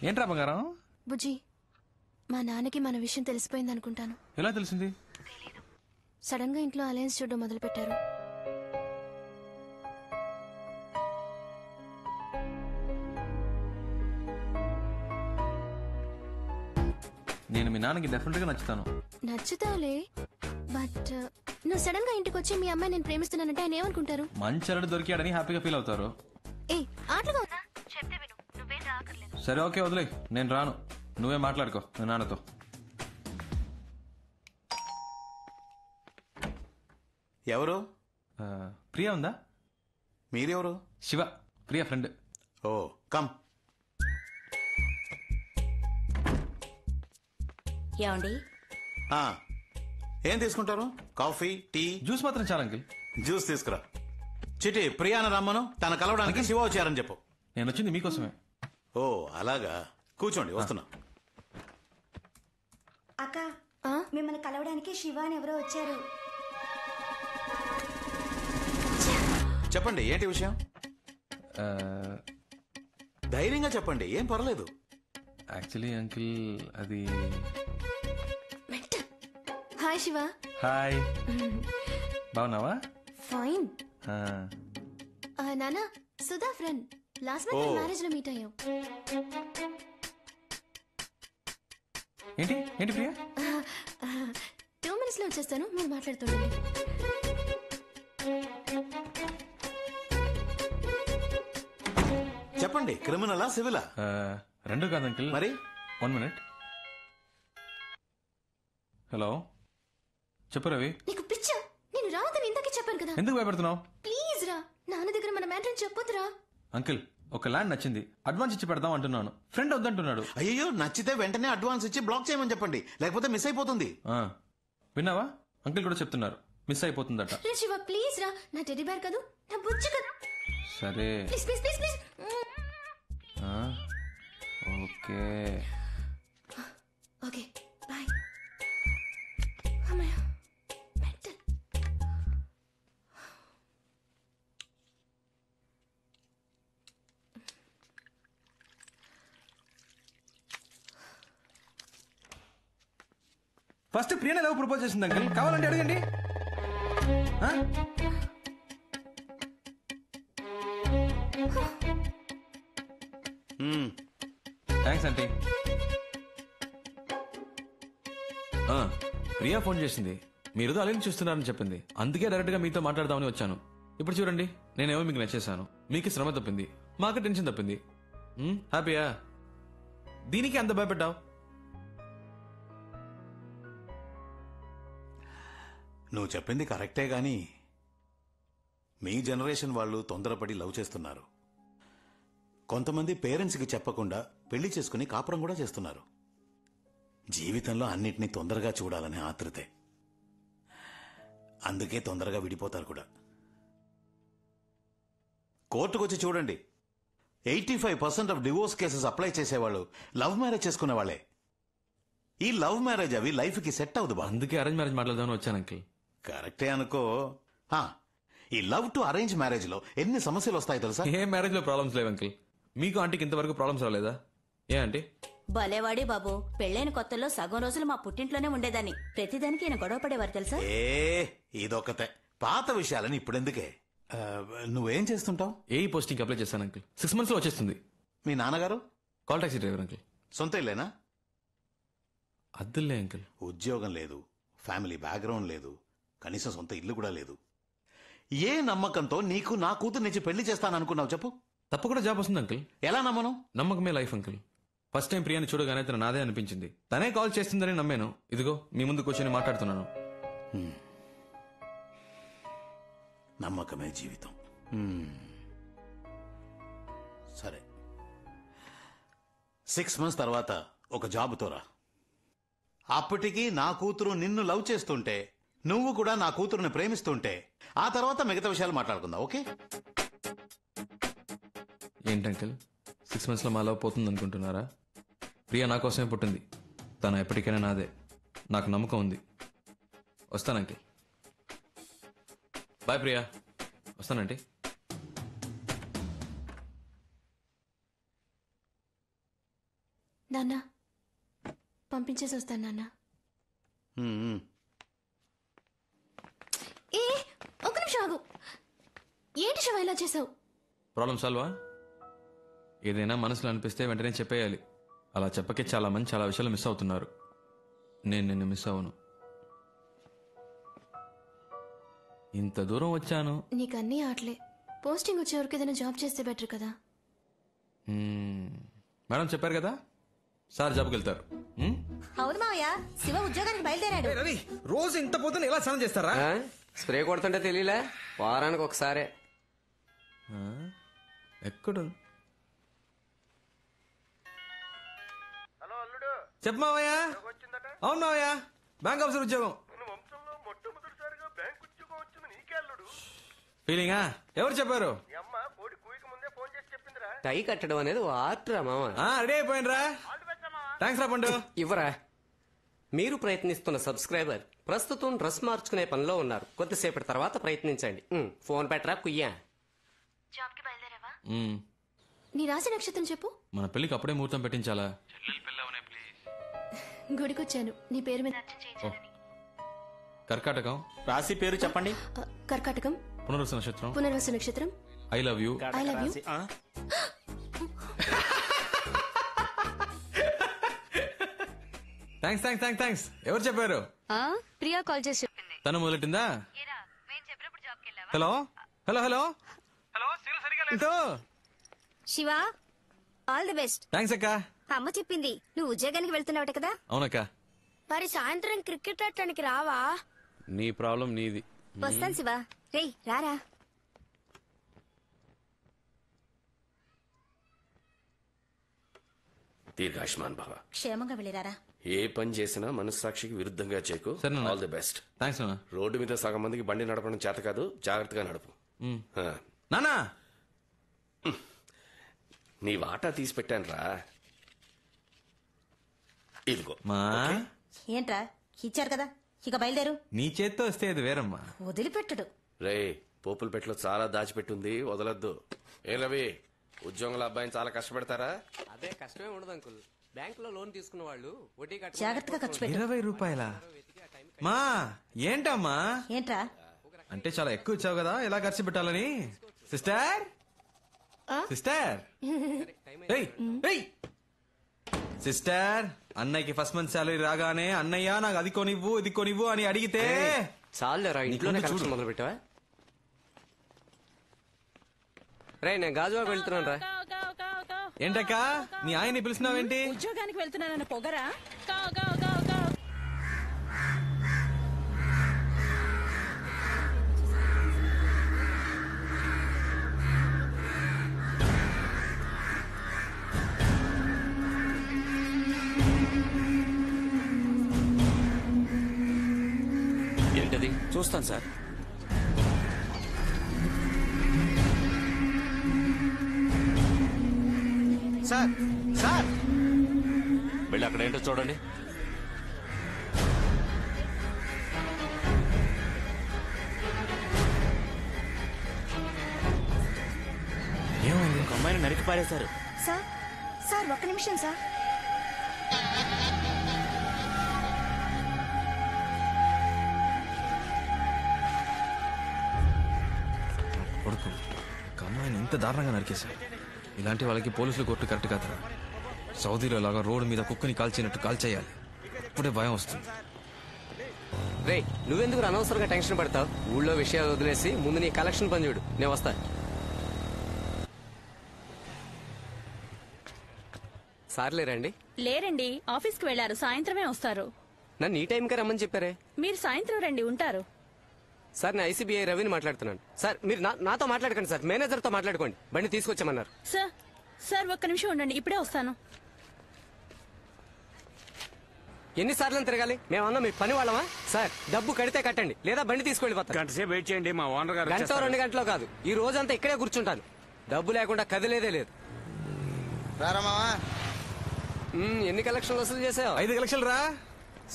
ఏంట్రా బంగారం?
బుజ్జి, మా నాన్నకి మన విషయం తెలిసిపోయింది అనుకుంటాను.
ఎలా తెలిసింది?
సడన్ గా ఇంట్లో అలయన్స్ చూడడం మొదలు పెట్టారు.
నేను మీ నాన్నకి డెఫినెట్ గా నచ్చుతాను.
నచ్చుతావులే, బట్ నువ్వు సడన్ గా ఇంటికి వచ్చి మీ అమ్మాయి నేను ప్రేమిస్తున్నానంటే ఆయన ఏమనుకుంటారు?
మంచి అల్లుడు దొరికాడని హ్యాపీగా ఫీల్ అవుతారు.
ఆటలుగా
చెప్తే విను, నువ్వే రాకర్లేదు.
సరే, ఓకే, వదిలే, నేను రాను. నువ్వే మాట్లాడుకో మీ నాన్నతో.
ఎవరు?
ప్రియా ఉందా?
మీరెవరు?
శివ, ప్రియా ఫ్రెండ్.
ఓ, కమ్.
ఏమండి?
ఏం తీసుకుంటారు? Coffee, tea?
జ్యూస్ మాత్రం చాలా అంకిల్.
జ్యూస్ తీసుకురా. చిటి, ప్రియాను రమ్మను, తన కలవడానికి శివ వచ్చారని చెప్పు.
నేను వచ్చింది మీకోసమే.
ఓ, అలాగా. కూర్చోండి, వస్తున్నా.
అక్క, మిమ్మల్ని కలవడానికి శివ అని ఎవరో వచ్చారు.
చెప్పండి, ఏంటి విషయం? ధైర్యంగా చెప్పండి, ఏం పర్లేదు.
యాక్చువల్లీ అంకిల్, అది...
హాయ్ శివ.
హాయ్, బాగున్నావా?
ఫైన్.
ఆ.
నానా, Sudha friend. Last month marriage లో మీట్ అయ్యాం.
ఏంటి ఏంటి ప్రియా?
2 minutes లో వచ్చేస్తాను, మీరు మాట్లాడుతుండండి.
చెప్పండి, క్రిమినలా సివిలా?
రెండు కాదు అంకిల్.
మరి
1 minute. హలో, చెప్పు రవి.
నీకు పిచ్చా? నేను రావద్దని ఇందాకే చెప్పాను కదా.
ఎందుకు భయపడుతున్నావు?
ప్లీజ్ రా, నాన్న దగ్గర మన మ్యాటర్ చెప్పొద్దురా.
అంకిల్, ఒక ల్యాండ్ నచ్చింది, అడ్వాన్స్ ఇచ్చి పెడదాం అంటున్నాను. ఫ్రెండ్ వద్దంటున్నాడు.
అయ్యో, నచ్చితే వెంటనే అడ్వాన్స్ ఇచ్చి బ్లాక్ చేయమని చెప్పండి, లేకపోతే మిస్ అయిపోతుంది.
విన్నావా? అంకిల్ కూడా చెప్తున్నారు, మిస్ అయిపోతుందట.
రే శివ, ప్లీజ్ రా, నా టెడ్డీ బేర్ కదా, నా బుజ్జి కదా.
సరే
please please please please.
Okay
okay, bye. అమ్మయ్య, మెంటల్.
ఫస్ట్ ప్రియా ఎలా ప్రపోజ్ చేసింది అంకిల్, కావాలంటే అడగండి. Thanks aunty. ప్రియా ఫోన్ చేసింది, మీరు అలెన్ చూస్తున్నారని చెప్పింది. అందుకే డైరెక్ట్ గా మీతో మాట్లాడదామని వచ్చాను. ఇప్పుడు చూడండి, నేనేమో మీకు నచ్చేసాను, మీకు శ్రమ తప్పింది, మాకు టెన్షన్ తప్పింది. హ్యాపీయా? దీనికి అంత భయపెట్టావు?
నువ్వు చెప్పింది కరెక్టే గాని మీ జనరేషన్ వాళ్ళు తొందరపడి లవ్ చేస్తున్నారు. కొంతమంది పేరెంట్స్కి చెప్పకుండా పెళ్లి చేసుకుని కాపురం కూడా చేస్తున్నారు. జీవితంలో అన్నిటినీ తొందరగా చూడాలనే ఆతృతే. అందుకే తొందరగా విడిపోతారు కూడా. కోర్టుకొచ్చి చూడండి, 85% ఆఫ్ డివోర్స్ కేసెస్ అప్లై చేసేవాళ్ళు లవ్ మ్యారేజ్ చేసుకునే వాళ్ళే. ఈ లవ్ మ్యారేజ్ అవి లైఫ్ కి సెట్ అవ్వదు బా.
అందుకే అరేంజ్ మ్యారేజ్ మాట్లాడదామని వచ్చాను అంకిల్.
కరెక్టే అనుకో. ఈ లవ్ టు అరేంజ్ మ్యారేజ్ లో ఎన్ని సమస్యలు వస్తాయి తెలుసా?
ఏ మ్యారేజ్ లో ప్రాబ్లమ్స్ లేవు అంకిల్. మీకు ఆంటీకి ఇంతవరకు ప్రాబ్లమ్స్ రాలేదా? ఏ ఆంటీ?
భలేవాడి బాబు, పెళ్ళైన కొత్తల్లో సగం రోజులు మా పుట్టింట్లోనే ఉండేదాన్ని. ప్రతిదానికి ఈయన గొడవ పడేవారు తెలుసా?
ఇదొకతే. పాత విషయాలని ఇప్పుడెందుకే. నువ్వేం చేస్తుంటావు?
ఏ పోస్టింగ్ అప్లై చేశాను అంకిల్. 6 months లో వచ్చేస్తుంది.
మీ నాన్నగారు?
Call taxi driver uncle.
సొంత ఇల్లేనా?
అద్దులే అంకిల్.
ఉద్యోగం లేదు, ఫ్యామిలీ బ్యాక్గ్రౌండ్ లేదు, కనీసం సొంత ఇల్లు కూడా లేదు. ఏ నమ్మకంతో నీకు నా కూతురు నుంచి పెళ్లి చేస్తాననుకున్నావు చెప్పు?
తప్పకుండా జాబ్ వస్తుంది అంకిల్.
ఎలా నమ్మను?
నమ్మకమే లైఫ్ అంకిల్. ఫస్ట్ టైం ప్రియాని చూడగానే తన నాదే అనిపించింది. తనే కాల్ చేస్తుందని నమ్మాను. ఇదిగో మీ ముందు కూర్చొని మాట్లాడుతున్నాను.
నమ్మకమే జీవితం. సరే, 6 months తర్వాత ఒక జాబుతో రా. అప్పటికి నా కూతురు నిన్ను లవ్ చేస్తుంటే, నువ్వు కూడా నా కూతురుని ప్రేమిస్తుంటే, ఆ తర్వాత మిగతా విషయాలు మాట్లాడుకుందాం. ఓకే?
ఏంటి అంకిల్, 6 months లో మా లవ్ పోతుంది అనుకుంటున్నారా? ప్రియా నా కోసమే పుట్టింది. తను ఎప్పటికైనా నాదే. నాకు నమ్మకం ఉంది. వస్తాను అంకిల్. బాయ్ ప్రియా. వస్తానంటీ.
నాన్న, పంపించేసి వస్తాను నాన్న. ఏ, ఒక్క నిమిషం ఆగు. ఏంటి శివ ఇలా చేసావు?
ప్రాబ్లం సాల్వా? ఏదైనా మనసులో అనిపిస్తే వెంటనే చెప్పేయాలి. అలా చెప్పకే చాలా మంది చాలా విషయాలు మిస్ అవుతున్నారు. నేను నిన్ను మిస్ అవ్వను. ఇంత దూరం వచ్చాను.
నీకు అన్నీ ఆటలే. పోస్టింగ్ వచ్చేవరకు ఏదైనా జాబ్ చేస్తే బెటర్ కదా.
మేడం చెప్పారు కదా, సార్ జాబ్కి వెళ్తారు.
అవును మావయ్య, శివ ఉద్యోగానికి బయలుదేరాడు.
రవి, రోజు ఇంత పొద్దున ఎలా స్నానం చేస్తారా?
స్ప్రే కొడుతుంటే తెలియలే, వారానికి ఒకసారే.
ఎక్కడ? చెప్పు మావయ్య. అవును మావయ్య, బ్యాంక్ ఆఫీసర్ ఉద్యోగం. ఫీలింగా? ఎవరు చెప్పారు?
టై కట్టడం అనేది ఆర్ట్ రా మామ.
రెడీ అయిపోయినరా? థ్యాంక్స్ రా పండు.
ఇవ్వరా. మీరు ప్రయత్నిస్తున్న సబ్స్క్రైబర్ ప్రస్తుతం డ్రెస్ మార్చుకునే పనిలో ఉన్నారు. కొద్దిసేపటి తర్వాత ప్రయత్నించండి. ఫోన్ పెట్టరా కుయ్యా.
నీ రాశి నక్షత్రం చెప్పు.
మన పెళ్లికి అప్పుడే ముహూర్తం పెట్టించాలా?
గుడికొచ్చాను, నీ పేరు మీద.
కర్కాటకం.
రాశి పేరు చెప్పండి.
కర్కాటకం.
పునర్వసు నక్షత్రం.
పునర్వసు నక్షత్రం.
I love you.
I love you.
Thanks. ఎవరు చెప్పారు?
ప్రియా కాల్ చేసి చెప్పింది.
తను మొదలెట్టిందా? Hello hello hello hello.
Shiva, all the best.
Thanks అక్క.
అమ్మ చెప్పింది నువ్వు ఉద్యోగానికి వెళ్తున్నావట కదా?
అవునక్క.
మరి సాయంత్రం క్రికెట్ ఆడటానికి రావా?
నీ ప్రాబ్లం నీది.
వస్తాను శివ. రేయ్ రారా.
దీర్ఘాయుష్మాన్ భవ.
క్షేమంగా వెళ్ళిరారా.
ఏ పని చేసినా మనస్సాక్షికి విరుద్ధంగా చేయకు. All the best.
థ్యాంక్స్ నాన్న.
రోడ్డు మీద సగం మందికి బండి నడపడం చేత కాదు, జాగ్రత్తగా నడుపు.
నానా,
నీ వాటా తీసి పెట్టాను రా. ఇదిగో.
మా
ఏంట్రా ఇచ్చారు కదా, ఇక బయలుదేరు.
నీ చేత్తో వస్తే అది వేరమ్మా.
వదిలిపెట్టడు.
రే, పోపుల పెట్టలో చాలా దాచిపెట్టుంది, వదలొద్దు. ఏ రవి, ఉద్యోగుల అబ్బాయిని చాలా కష్టపెడతారా? అదే కష్టమే ఉండదు అంకుల్. బ్యాంక్ లో లోన్ తీసుకున్న వాళ్ళు వడ్డీ
జాగ్రత్తగా ఖర్చు పెట్టు.
20 రూపాయల మా ఏంటమ్మా?
ఏంట్రా
అంటే చాలా ఎక్కువ ఇచ్చావు కదా, ఎలా ఖర్చు పెట్టాలని. సిస్టర్ సిస్టర్, అన్నయ్యకి ఫస్ట్ మంత్ శాలరీ రాగానే అన్నయ్య నాకు అది కొనివ్వు ఇది కొనివ్వు అని అడిగితే
చాలేరా, ఇంట్లోనే కలెక్షన్ మొదలు పెట్టావా? రే, నేను గాజువాకు వెళ్తున్నాను రా.
ఏంటక్క నీ ఆయన్ని పిలుస్తున్నావేంటి?
ఉద్యోగానికి వెళ్తున్నానన్న పొగరా?
ఏంటది?
చూస్తాను సార్.
సార్ వెళ్ళి అక్కడ ఏంటో చూడండి.
ఏమైంది?
ఒక అమ్మాయిని నరికి పారేశారు.
సార్ ఒక్క నిమిషం సార్.
కొడుకు ఒక అమ్మాయిని ఇంత దారుణంగా నరికేశారు. ఇలాంటి వాళ్ళకి పోలీసులు కొట్టు కరెక్ట్ కాదురా. సౌదీలో లాగా రోడ్డు మీద కుక్కని కాల్చినట్టు కాల్చేయాలి, అప్పుడే భయం వస్తుంది.
రే, నువ్వెందుకు అనవసరంగా టెన్షన్ పడతావు? ఊళ్ళో విషయాలు వదిలేసి ముందు నీ కలెక్షన్ పని చూడు, నేను వస్తా. సార్లేరండి?
లేరండి, ఆఫీస్కి వెళ్లారు, సాయంత్రమే వస్తారు.
నన్ను ఈ టైంకే రమ్మని చెప్పారే.
మీరు సాయంత్రం రండి, ఉంటారు.
సార్, నేను ఐసీబీఐ రవిని మాట్లాడుతున్నాను. సార్, మీరు నాతో మాట్లాడకండి సార్, మేనేజర్తో మాట్లాడుకోండి. బండి తీసుకొచ్చామన్నారు.
సార్ ఒక్క నిమిషం ఉండండి, ఇప్పుడే వస్తాను.
ఎన్నిసార్లు తిరగాలి? మేమన్నా మీ పని వాళ్ళమా? సార్, డబ్బు కడితే కట్టండి, లేదా బండి తీసుకెళ్ళిపోతాను.
గంటసేపు వెయిట్ చేయండి, మా ఓనర్ గారు.
గంట 2 గంటలో కాదు, ఈ రోజంతా ఇక్కడే కూర్చుంటాను. డబ్బు లేకుండా కదిలేదే లేదు. ఎన్ని కలెక్షన్లు వసూలు చేసావు?
5 లక్షలు రా.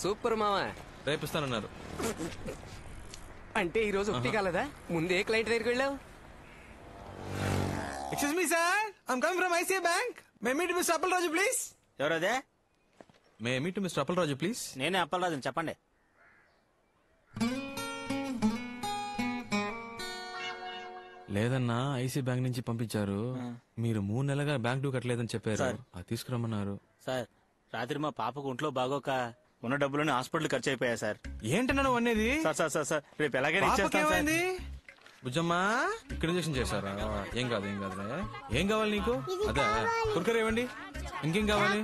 సూపర్ మావా.
రేపిస్తానన్నారు.
అంటే ఈ రోజు ఒకటి కాలేదా? ముందే క్లయింట్ దగ్గరికి వెళ్ళావు.
Excuse me sir, I'm coming from ICI bank. May meet Mr Appalaraju please.
ఎవరదే?
May meet Mr Appalaraju please.
నేనే అప్పలరాజుని, చెప్పండి.
లేదన్నా, ఐసీ బ్యాంక్ నుంచి పంపించారు. మీరు 3 నెలలుగా బ్యాంక్ డ్యూ కట్టలేదని చెప్పారు, అది తీసుకురమ్మన్నారు.
సార్, రాత్రి మా పాపకు ఒంట్లో బాగోక ఉన్న డబ్బులని హాస్పిటల్ ఖర్చు అయిపోయా సార్.
ఏంటన్నా నువ్వు అనేది?
సార్ రేపు ఎలాగైనా ఇచ్చేస్తాను సార్.
బుజ్జమ్మా, ఇక్కడ ఇంజక్షన్ చేశారా? ఏం కాదులే. ఏం కావాలి నీకు? అదే కుర్కర్ ఇవ్వండి. ఇంకేం కావాలి?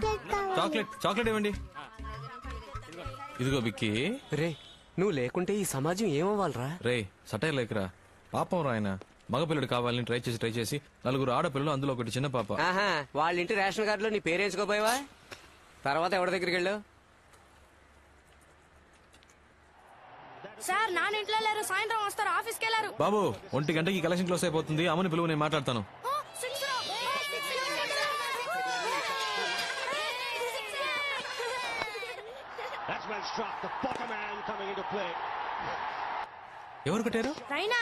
చాక్లెట్ ఇవ్వండి. ఇదిగో బిక్కి.
రే, నువ్వు లేకుంటే ఈ సమాజం ఏమవ్వాలరా?
రే, సటైర్ లేకరా. పాపం రాయన మగపిల్లడు కావాలని ట్రై చేసి 4 ఆడపిల్లలు, అందులో ఒకటి చిన్న పాప.
వాళ్ళ ఇంటి రేషన్ కార్డులో నీ పేరేంచుకోపోయావా? తర్వాత ఎవరి దగ్గరికి వెళ్ళావు?
సార్, నాన్న ఇంట్లో లేరు, సాయంత్రం వస్తారు, ఆఫీస్కి వెళ్ళారు.
బాబు, 1 గంటకి కలెక్షన్ క్లోజ్ అయిపోతుంది. అమ్మని పిలువు, నేను మాట్లాడతాను. ఎవరు కొట్టారు?
రైనా,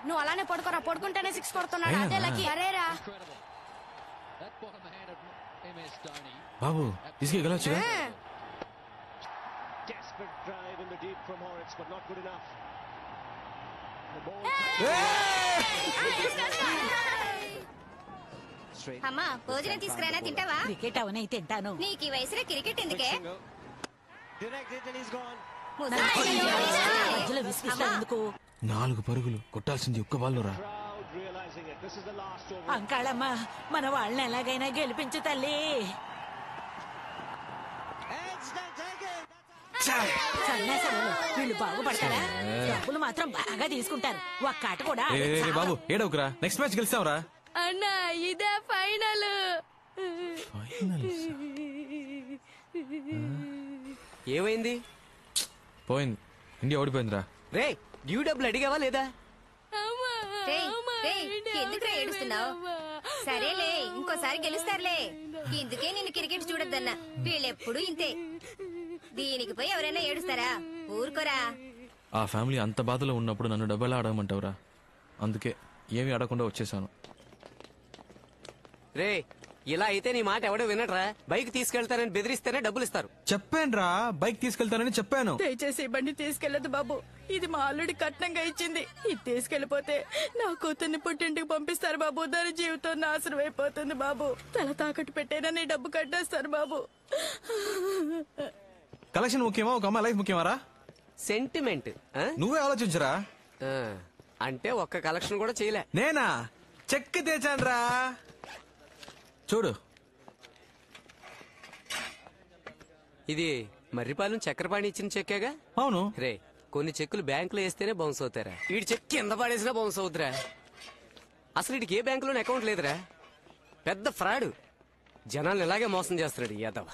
నువ్వు అలానే పడుకోరా, పడుకుంటేనే 6 కొడుతున్నాడు. అదే లక్కీ. అరేరా
బాబు, తీసుకెళ్ళొచ్చుగా.
అమ్మా భోజనం తీసుకురానా, తింటావా?
క్రికెట్ అవనే తింటాను.
నీకు ఈ వయసులో క్రికెట్ ఎందుకే?
మధ్యలో విసిగిస్తావు ఎందుకు?
4 పరుగులు కొట్టాల్సింది ఒక్క బాల్లోరా.
అంకాళమ్మ, మన వాళ్ళని ఎలాగైనా గెలిపించు తల్లి. సన్యాసాలు వీళ్ళు బాగుపడతారా? డబ్బులు మాత్రం బాగా తీసుకుంటారు. ఒక్క ఆట కూడా
బాబు ఏడవకురా, నెక్స్ట్ మ్యాచ్ గెలిస్తావురా.
అన్నా ఇదే ఫైనల్.
ఏమైంది?
పోయింది, ఇండియా ఓడిపోయిందిరా.
రే డ్యూ డబ్బులు అడిగావా లేదా?
ఎందుకు ఏడుస్తున్నావు? సరేలే, ఇంకోసారి గెలుస్తారులే. ఇందుకే నేను క్రికెట్ చూడొద్దన్నా. వీళ్ళెప్పుడు ఇంతే. దీనికి పోయి ఎవరైనా ఏడుస్తారా? ఊరుకోరా.
ఆ ఫ్యామిలీ అంత బాధలో ఉన్నప్పుడు నన్ను డబ్బులా అడగమంటావురా? అందుకే ఏమీ అడగకుండా వచ్చేసాను.
రే ఇలా అయితే నీ మాట ఎవడో వినట్రా. బైక్ తీసుకెళ్తానని బెదిరిస్తేనే డబ్బులు ఇస్తారు.
చెప్పానురా, బైక్ తీసుకెళ్తానని చెప్పాను.
దయచేసి బండి తీసుకెళ్లదు బాబు. ఇది మా అల్లుడి కట్నంగా ఇచ్చింది. ఇది తీసుకెళ్లిపోతే నా కూతుర్ని పుట్టింటికి పంపిస్తారు బాబు. దాని జీవితం నాశనం అయిపోతుంది బాబు. తల తాకట్టు పెట్టేనా నీ డబ్బు కట్టేస్తారు బాబు.
కలెక్షన్ ముఖ్యమా, ఒక అమ్మాయి లైఫ్ ముఖ్యమారా?
సెంటిమెంట్
నువ్వే ఆలోచించరా.
అంటే ఒక్క కలెక్షన్ కూడా చేయలే.
నేనా చెక్ తెచ్చానురా, చూడు.
ఇది మర్రిపాలెం చక్రపాణి ఇచ్చిన చెక్కేగా?
అవును.
రే కొన్ని చెక్కులు బ్యాంకులో వేస్తేనే బౌన్స్ అవుతారా? వీడి చెక్ కింద పడేసినా బౌన్స్ అవుతురా. అసలు వీడికి ఏ బ్యాంకులోనే అకౌంట్ లేదురా. పెద్ద ఫ్రాడ్. జనాలు ఇలాగే మోసం చేస్తున్నాడు యాదవ్.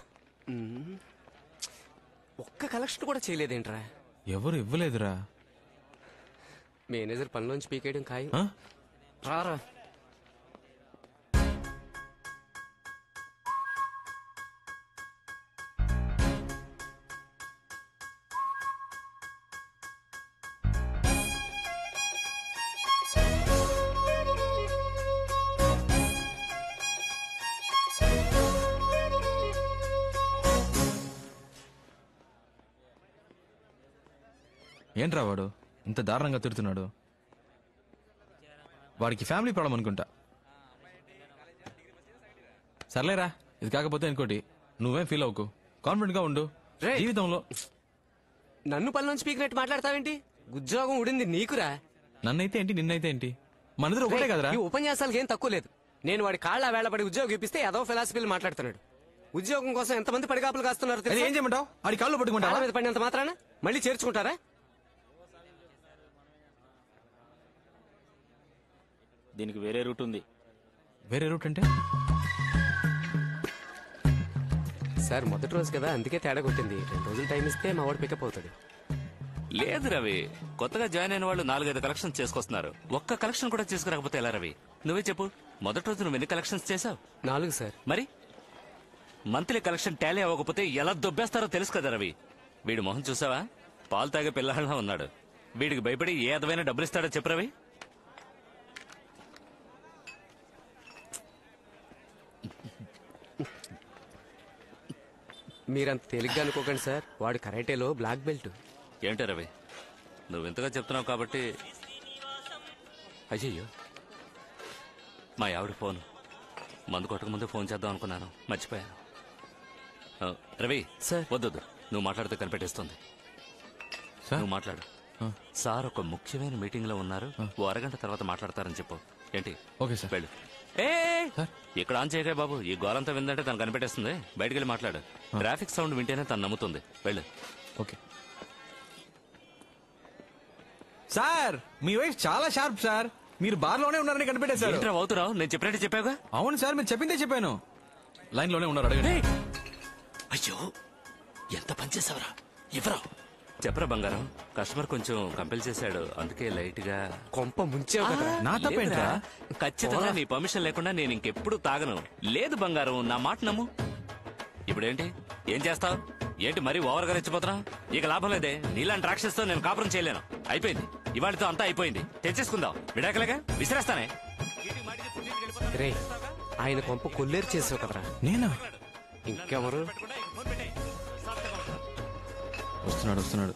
ఒక్క కలెక్షన్ కూడా చేయలేదేంట్రా?
ఎవరు ఇవ్వలేదురా.
మేనేజర్ పనిలోంచి పీకేయడం ఖాయం. రారా.
ఏంట్రా వాడు ఇంత దారుణంగా తిడుతున్నాడు? వాడికి ఫ్యామిలీ ప్రాబ్లం అనుకుంటా. సర్లేరా, ఇది కాకపోతే ఇంకోటి. నువ్వేం ఫీల్ అవ్వకు, కాన్ఫిడెంట్ గా ఉండు. జీవితంలో
నన్ను పనిలోంచి పీకినట్టు మాట్లాడతావేంటి? ఉద్యోగం ఉడింది నీకురా.
నన్నైతే ఏంటి, నిన్నైతే ఏంటి, మనదిలో ఒకటే కదరా.
ఈ ఉపన్యాసాలకి ఏం తక్కువ లేదు. నేను వాడి కాళ్ళ వేళపడి ఉద్యోగం ఇప్పిస్తే ఏదో ఫిలాసఫీలు మాట్లాడుతున్నాడు. ఉద్యోగం కోసం ఎంతమంది పడిగాపులు కాస్తున్నారు తెలుసా?
ఏం చేయమంటావు? ఆడి కాళ్ళు పట్టుకుంటా
మీద పడినంత మాత్రాన మళ్ళీ చేర్చుకుంటారా?
దీనికి వేరే రూట్ ఉంది.
వేరే రూట్ అంటే?
సార్ మొదటి రోజు కదా, అందుకే తేడా కొట్టింది. 2 రోజులు టైం ఇస్తే మా వాడు పికప్ అవుతాడు.
లేదు రవి, కొత్తగా జాయిన్ అయిన వాళ్ళు 4-5 కలెక్షన్స్ చేసుకొస్తున్నారు. ఒక్క కలెక్షన్ కూడా చేసుకురాకపోతే ఎలా రవి? నువ్వే చెప్పు, మొదటి రోజు నువ్వు ఎన్ని కలెక్షన్స్ చేసావు?
4 సార్.
మరి మంత్లీ కలెక్షన్ టాలీ అవ్వకపోతే ఎలా దొబ్బేస్తారో తెలుసు కదా రవి. వీడి మొహం చూసావా? పాలు తాగే పిల్లలా ఉన్నాడు. వీడికి భయపడి ఏ అదమైన డబ్బులు ఇస్తాడో చెప్పు రవి.
మీరంత తేలిగ్గా అనుకోకండి సార్. వాడు కరాటేలో బ్లాక్ బెల్ట్.
ఏంటో రవి, నువ్వు ఇంతగా చెప్తున్నావు కాబట్టి. అయ్యయ్యో, మా ఆవిడ ఫోన్. మందు కొట్టక ముందు ఫోన్ చేద్దాం అనుకున్నాను, మర్చిపోయాను. రవి
సార్.
వద్దు, నువ్వు మాట్లాడితే కనిపెట్టేస్తుంది. నువ్వు మాట్లాడు. సార్ ఒక ముఖ్యమైన మీటింగ్ లో ఉన్నారు, ఓ అరగంట తర్వాత మాట్లాడతారని చెప్పు. ఏంటి?
Okay sir.
వెళ్ళు. ఇక్కడ ఆన్ చేయగా బాబు, ఈ గోలంతా విందంటే తను కనిపెట్టేస్తుంది. బయటికి వెళ్ళి మాట్లాడు. ట్రాఫిక్ సౌండ్ వింటేనే తను నమ్ముతుంది. వెళ్ళు.
ఓకే సార్, మీ వైఫ్ చాలా షార్ప్ సార్. మీరు బార్ లోనే ఉన్నారని కనిపెట్టేశారు.
అవుతురావు, నేను చెప్పినట్టు చెప్పావుగా.
అవును సార్, మీరు చెప్పిందే చెప్పాను. లైన్ లోనే ఉన్నారు, అడగండి.
అయ్యో, ఎంత పనిచేసావరా? ఇవ్వరా? చెప్పరా బంగారం. కస్టమర్ కొంచెం కంపెల్ చేశాడు, అందుకే లైట్ గా
కొంప ముంచావు కదా.
నా తప్పేంట్రా?
ఖచ్చితంగా నీ పర్మిషన్ లేకుండా నేను ఇంకెప్పుడు తాగను. లేదు బంగారం, నా మాట నమ్ము. ఇప్పుడేంటి, ఏం చేస్తావు? ఏంటి మరీ ఓవర్ గా రెచ్చిపోతున్నా? ఇక లాభం లేదే. నీలాంటి రాక్షసుతో నేను కాపురం చేయలేను. అయిపోయింది, ఇవాళతో అంతా అయిపోయింది. తెచ్చేసుకుందాం. విడాకలేగా, విసిరేస్తానే.
రే, ఆయన కొంప కొల్లేరు చేసావు కదరా.
నేనా?
ఇంకెవరు?
వస్తున్నాడు.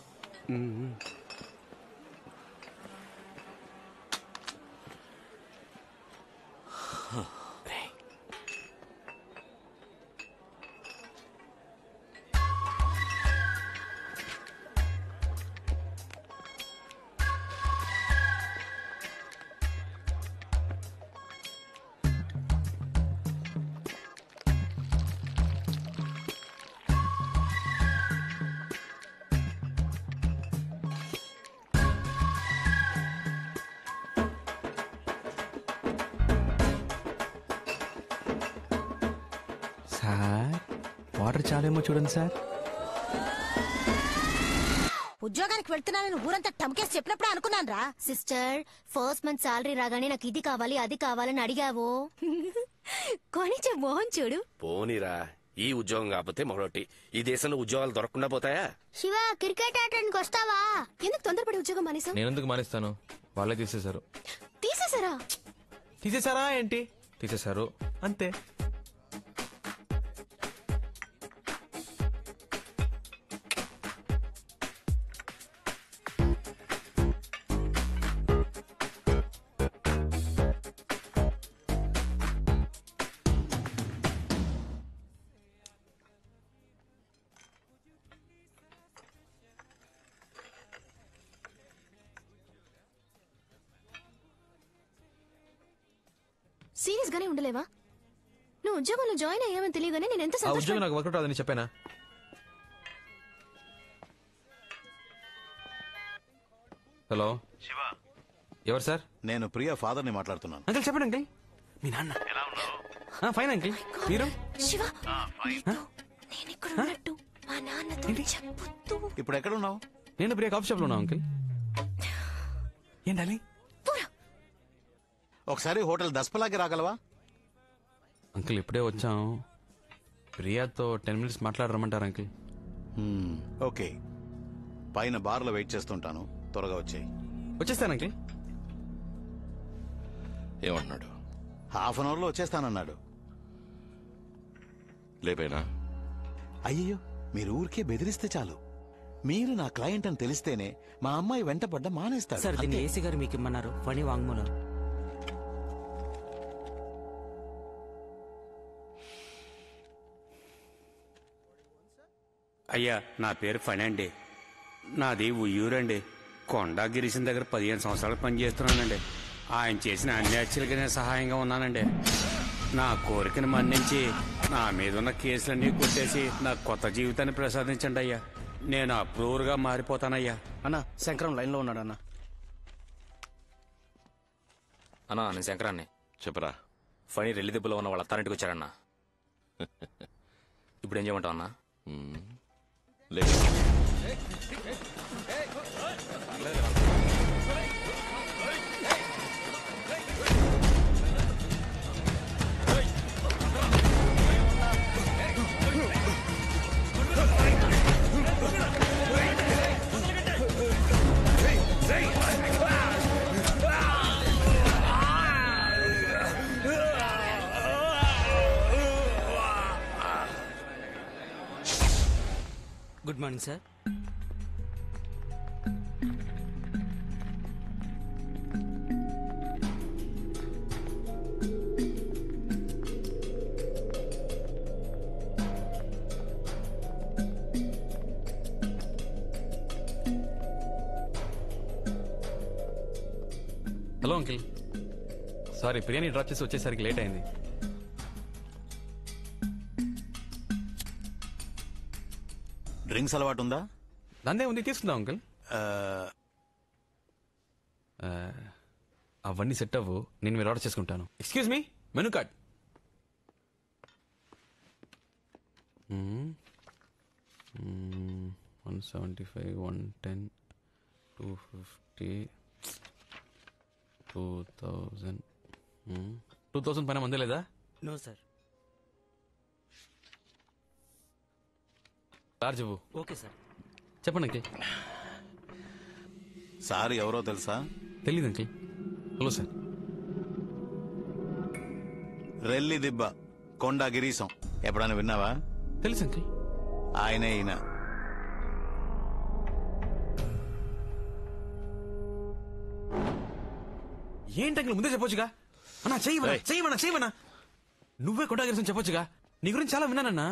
సార్ వాటర్ చాలేమో చూడండి సార్.
ఉద్యోగానికి వెళ్తున్నానని ఊరంతా టమ్కేసి చెప్పినప్పుడే అనుకున్నాను రా.
సిస్టర్, ఫస్ట్ మంత్ సాలరీ రాగానే నాకు ఇది కావాలి అది కావాలని అడిగావు. కొనిచ్చే మోహన్ చూడు.
పోనీరా, ఈ ఉద్యోగం కాకపోతే మరొకటి. ఈ దేశంలో ఉద్యోగాలు దొరకకుండా పోతాయా?
శివ, క్రికెట్ ఆడడానికి వస్తావా? ఎందుకు తొందరపడి ఉద్యోగం మానేసావు?
నేను ఎందుకు మానేస్తాను? వాళ్ళే తీసేశారు.
తీసేసారా?
తీసేశారా ఏంటి? తీసేశారు అంతే.
సీరియస్ గానే ఉండలేవా? నువ్వు ఉద్యోగంలో జాయిన్ అయ్యావని తెలియగానే నేను ఎంత
ఆ ఉద్యోగం నాకు వర్కౌట్ అవ్వదని చెప్పానా? హలో
శివ,
ఎవరు సార్?
నేను ప్రియా ఫాదర్ ని మాట్లాడుతున్నాను.
అంకుల్ చెప్పండి అంకుల్. మీ నాన్న ఫైన్ అంకుల్. మీరు?
శివ, నేను ఇక్కడ ఉన్నట్టు మా నాన్నతో చెప్పొద్దు.
ఇప్పుడు ఎక్కడ ఉన్నావు?
నేను ప్రియా కాఫీ షాప్ లో ఉన్నా అంకుల్. ఏంటని?
ఒకసారి హోటల్ దస్పలాకి రాగలవా?
అంకుల్ ఇప్పుడే వచ్చాం. ప్రియాతో 10 minutes మాట్లాడరమ్మంటారు అంకుల్.
ఓకే, పైన బార్లో వెయిట్ చేస్తుంటాను, త్వరగా వచ్చాయి.
వచ్చేస్తాను అంకుల్.
ఏమంటున్నాడు?
హాఫ్ అన్ అవర్ లో వచ్చేస్తానన్నాడు.
లేపేనా?
అయ్యో, మీరు ఊరికే బెదిరిస్తే చాలు. మీరు నా క్లయింట్ అని తెలిస్తేనే మా అమ్మాయి వెంటపడ్డ మానేస్తాడు.
సార్, దీన్ని ఏసీ గారు మీకు ఇమ్మన్నారు. ఫణి వాంగ్మూలం.
అయ్యా, నా పేరు ఫణి అండి. నాది ఉయ్యూరండి. కొండా గిరీశం దగ్గర 15 సంవత్సరాలు పనిచేస్తున్నానండి. ఆయన చేసిన అన్ని హత్యలకి నేను సహాయంగా ఉన్నానండి. నా కోరికను మన్నించి నా మీద ఉన్న కేసులన్నీ కొట్టేసి నాకు కొత్త జీవితాన్ని ప్రసాదించండి అయ్యా. నేను అప్రూవర్గా మారిపోతానయ్యా.
అన్నా, శంకరం లైన్ లో ఉన్నాడు అన్న.
అన్నా, నేను శంకరాన్ని.
చెప్పరా.
ఫణి రెల్లి దెబ్బలో ఉన్న వాళ్ళ అత్తారింటికి వచ్చాడన్నా. ఇప్పుడు ఏం చేయమంటావు అన్నా?
లేదు,
good morning sir.
Hello uncle, sorry ప్రియాని డ్రాప్ చేసి వచ్చేసరికి లేట్ అయింది.
డ్రింక్స్ అలవాటు ఉందా?
దాన్నే ఉంది, తీసుకుందాం అంకిల్. అవన్నీ సెట్ అవ్వు, నేను మీరు ఆర్డర్ చేసుకుంటాను. Excuse me, menu card. 175, 110, 250, 2000. 2000 పైన మందే లేదా?
No sir.
చార్జ్ ఇవ్వు.
Okay sir.
చెప్పండి అంకిల్.
సార్ ఎవరో తెలుసా?
తెలీదు అంకిల్. Hello sir.
రెల్లి దిబ్బ, కొండా గిరీశం ఎప్పుడైనా విన్నావా?
తెలుసు అంకిల్.
ఆయనే ఈయన.
ఏంటి అంకిల్ ముందే చెప్పొచ్చుగా? అన్నా చెయ్యమన్నా. నువ్వే కొండా గిరీశం చెప్పొచ్చుగా. నీ గురించి చాలా విన్నానన్నా.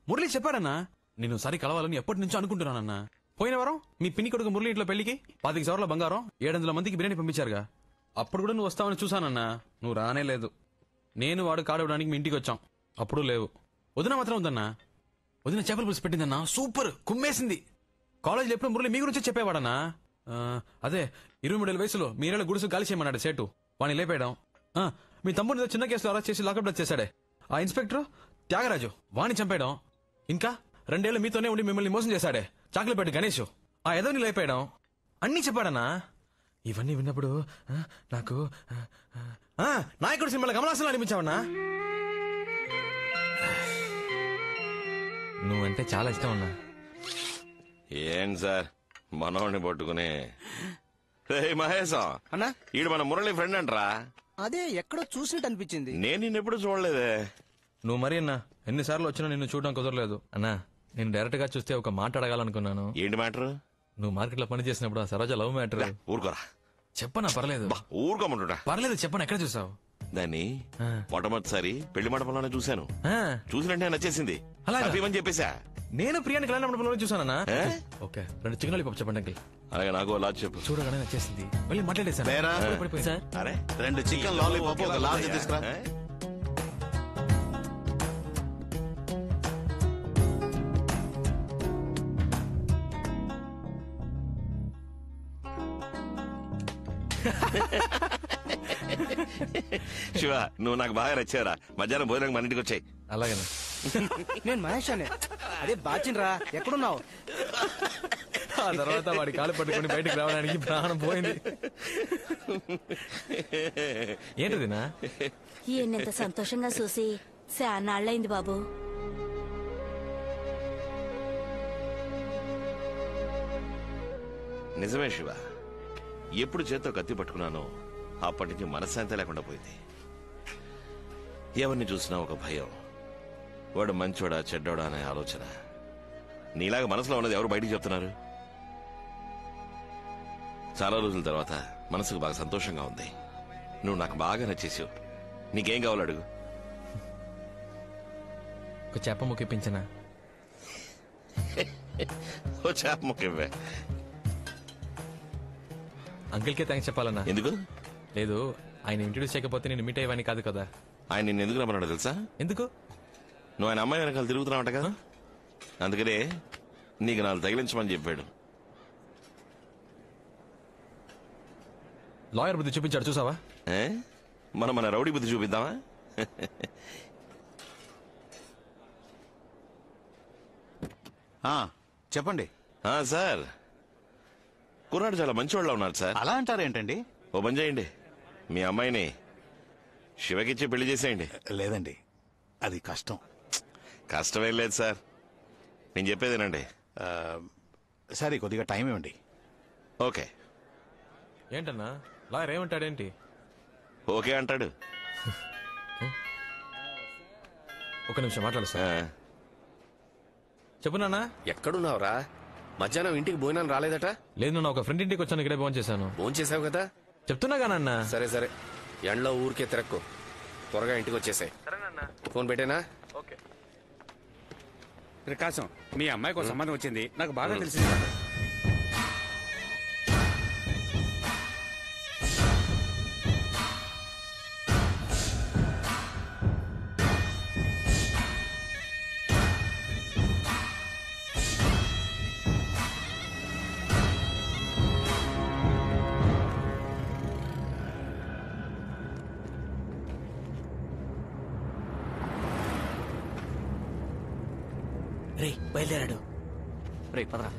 మురళి చెప్పాడన్నా. నేను సరి కలవాలని ఎప్పటి నుంచో అనుకుంటున్నానన్నా. పోయిన వారం మీ పిన్ని కొడుకు మురళి ఇంట్లో పెళ్లికి 25 సవర్ల బంగారం 700 మందికి బిర్యానీ పంపించారుగా. అప్పుడు కూడా నువ్వు వస్తావని చూసానన్నా. నువ్వు రానే లేదు. నేను వాడు కాడవడానికి మీ ఇంటికి వచ్చాం, అప్పుడు లేవు. వదిన మాత్రం ఉందన్నా. వదిన చేపల పులుసు పెట్టిందన్నా, సూపర్ కుమ్మేసింది. కాలేజీలో ఎప్పుడు మురళి మీ గురించే చెప్పేవాడన్నా. అదే 23 వయసులో మీరేళ్ళ గుడుసు గాలి చేయమన్నాడు సేటు. వాడిని లేపేయడం. మీ తమ్ముడిని చిన్న కేసులో అరెస్ట్ చేసి లాకప్ డెత్ చేశాడే ఆ ఇన్స్పెక్టర్ త్యాగరాజు వాణ్ణి చంపేయడం, ఇంకా 2 ఏళ్ళు మీతోనే ఉండి మిమ్మల్ని మోసం చేశాడే చాకలిపేట గణేష్, ఆ ఎదవని లేపేయడం అన్నీ చెప్పాడన్నా. ఇవన్నీ విన్నప్పుడు నాకు నాయకుడు సినిమాలో కమలాసన్ అనిపించావన్నా. నువ్వంటే చాలా ఇష్టం అన్నా.
ఏం సార్ మనోడిని పట్టుకుని మహేశం అన్నా, ఈడు మన మురళి ఫ్రెండ్ అంటరా?
అదే ఎక్కడో చూసినట్టు అనిపించింది.
నేను నిన్నెప్పుడు చూడలేదే.
నువ్వు మరి అన్నా ఎన్నిసార్లు వచ్చినా నిన్ను చూడడం కుదరలేదు అన్నా. నేను డైరెక్ట్ గా చూస్తే ఒక మాట అడగాలనుకున్నాను.
ఏంటి మ్యాటర్?
నువ్వు మార్కెట్ లో పని చేసినప్పుడు ఆ సరోజ లవ్ మ్యాటర్.
ఊరుకోరా.
చెప్పనా? పర్లేదు.
ఊరుకోమంటున్నా.
పర్లేదు చెప్పను. ఎక్కడ చూసావు
దాన్ని? మొట్టమొదటిసారి పెళ్లి మండపంలోనే చూశాను. చూసినట్టే నచ్చేసింది. అని చెప్పేశా.
నేను ప్రియాని కళ్యాణ మండపంలో చూసానన్నా. ఓకే 2 చికెన్ లాలీపాప్ చెప్పండి అంకిల్.
అలాగే నాకు లాజ్ చెప్పు.
చూడగానే నచ్చేసింది. వెళ్ళి మాట్లాడేశాను.
అరే
2 చికెన్ లాలీపాప్ ఒక లార్జ్ తీసుకురా.
శివ నువ్వు నాకు బాగా నచ్చారా. మధ్యాహ్నం భోజనం మన ఇంటికి వచ్చాయి.
అలాగేనా?
నేను మహేష్ అనే. అదే బాచిన్రా, ఎక్కడున్నావు?
ఆ తర్వాత వాడి కాలు పట్టుకుని బయటకు రావడానికి ప్రాణం పోయింది. ఏంటిదినా?
ఈయనంత సంతోషంగా చూసి శానాళ్ళైంది బాబు.
నిజమే శివ, ఎప్పుడు చేత్తో కత్తి పట్టుకున్నానో అప్పటి నుంచి మనశ్శాంతి లేకుండా పోయింది. ఎవరిని చూసినా ఒక భయం, వాడు మంచోడా చెడ్డోడా అనే ఆలోచన. నీలాగా మనసులో ఉన్నది ఎవరు బయటికి చెప్తున్నారు? చాలా రోజుల తర్వాత మనసుకు బాగా సంతోషంగా ఉంది. నువ్వు నాకు బాగా నచ్చేసావు. నీకేం కావాలి అడుగు.
ఒక చేప ముక్కిపించనా?
ఓ చేప ముక్కివ్వే.
అంకిల్కే థ్యాంక్స్ చెప్పాలన్నా.
ఎందుకు?
లేదు, ఆయన ఇంట్రడ్యూస్ చేయకపోతే నేను మీట్ అయ్యేవాని కాదు కదా.
ఆయన నిన్ను ఎందుకు రమ్మన్నాడు తెలుసా?
ఎందుకు?
నువ్వు ఆయన అమ్మాయి వెనకాల తిరుగుతున్నావంట కదా, అందుకనే నీకు 4 తగిలించమని చెప్పాడు.
లాయర్ బుద్ధి చూపించాడు చూసావా?
మనం మన రౌడీ బుద్ధి చూపిద్దామా?
చెప్పండి
సార్. కుర్రాడు చాలా మంచివాళ్ళ ఉన్నాడు సార్.
అలా అంటారేంటండి?
ఓ పని చేయండి, మీ అమ్మాయిని శివకిచ్చి పెళ్లి చేసేయండి.
లేదండి, అది కష్టం.
కష్టమేం లేదు సార్, నేను చెప్పేదేనండి.
సరే కొద్దిగా టైం ఇవ్వండి.
ఓకే.
ఏంటన్నా లాయర్ ఏమంటాడేంటి?
ఓకే అంటాడు.
ఒక నిమిషం మాట్లాడు సార్. చెప్పు నాన్న.
ఎక్కడున్నావురా? మధ్యాహ్నం ఇంటికి భోజనం రాలేదట?
లేదు నాన్న, ఒక ఫ్రెండ్ ఇంటికి వచ్చాను, ఇక్కడే ఫోన్ చేశాను.
ఫోన్ చేసావు కదా?
చెప్తున్నా కానన్న.
సరే సరే, ఎండలో ఊరికే తిరక్కు, త్వరగా ఇంటికి వచ్చేసాయి. ఫోన్ పెట్టేనా?
ఓకే. ప్రకాశం, మీ అమ్మాయికి ఒక సంబంధం వచ్చింది, నాకు బాగా తెలిసింది.
రే బయలుదేరాడు.
రే పదరా.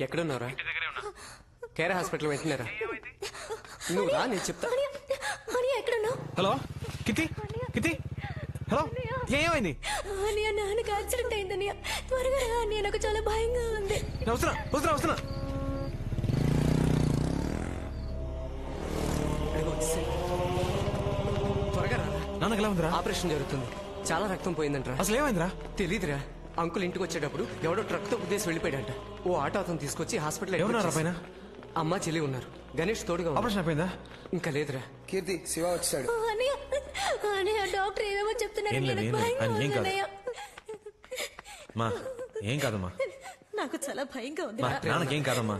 ఎక్కడున్నారా? కేర్ హాస్పిటల్ వెంటనేరా. నువ్వు రా, నేను చెప్తా.
హలో కితి, కితి, హలో ఏమైంది?
నాన్నకి యాక్సిడెంట్ అయిందన్నయ్య, త్వరగా రా అన్నయ్య, నాకు చాలా భయంగా ఉంది.
వస్తున్నా వస్తున్నా వస్తున్నా.
త్వరగా రా.
నాన్నకి ఎలా ఉందిరా?
ఆపరేషన్ జరుగుతుంది. చాలా రక్తం పోయిందంటరా.
అసలు ఏమైందిరా?
తెలీదురా. అంకుల్ ఇంటికి వచ్చేటప్పుడు ఎవడో ట్రక్ తో ఉద్దేశం వెళ్ళిపోయాడంట. ఓ ఆటో అతను తీసుకొచ్చి హాస్పిటల్
ఎవరున్నారా పైన?
అమ్మ చెల్లి ఉన్నారు. గణేష్ తోడుగా ఉన్నారు.
ఆపరేషన్ అయిపోయిందా?
ఇంకా లేదురా.
కీర్తి శివ వచ్చాడు.
డాక్టర్ ఏమేమో
ఏం లేదు, ఏం లేదు. ఆయన ఏం కాదు. మా ఏం కాదమ్మా.
నాకు చాలా భయంగా ఉంది.
మా నాన్నకేం కాదమ్మా.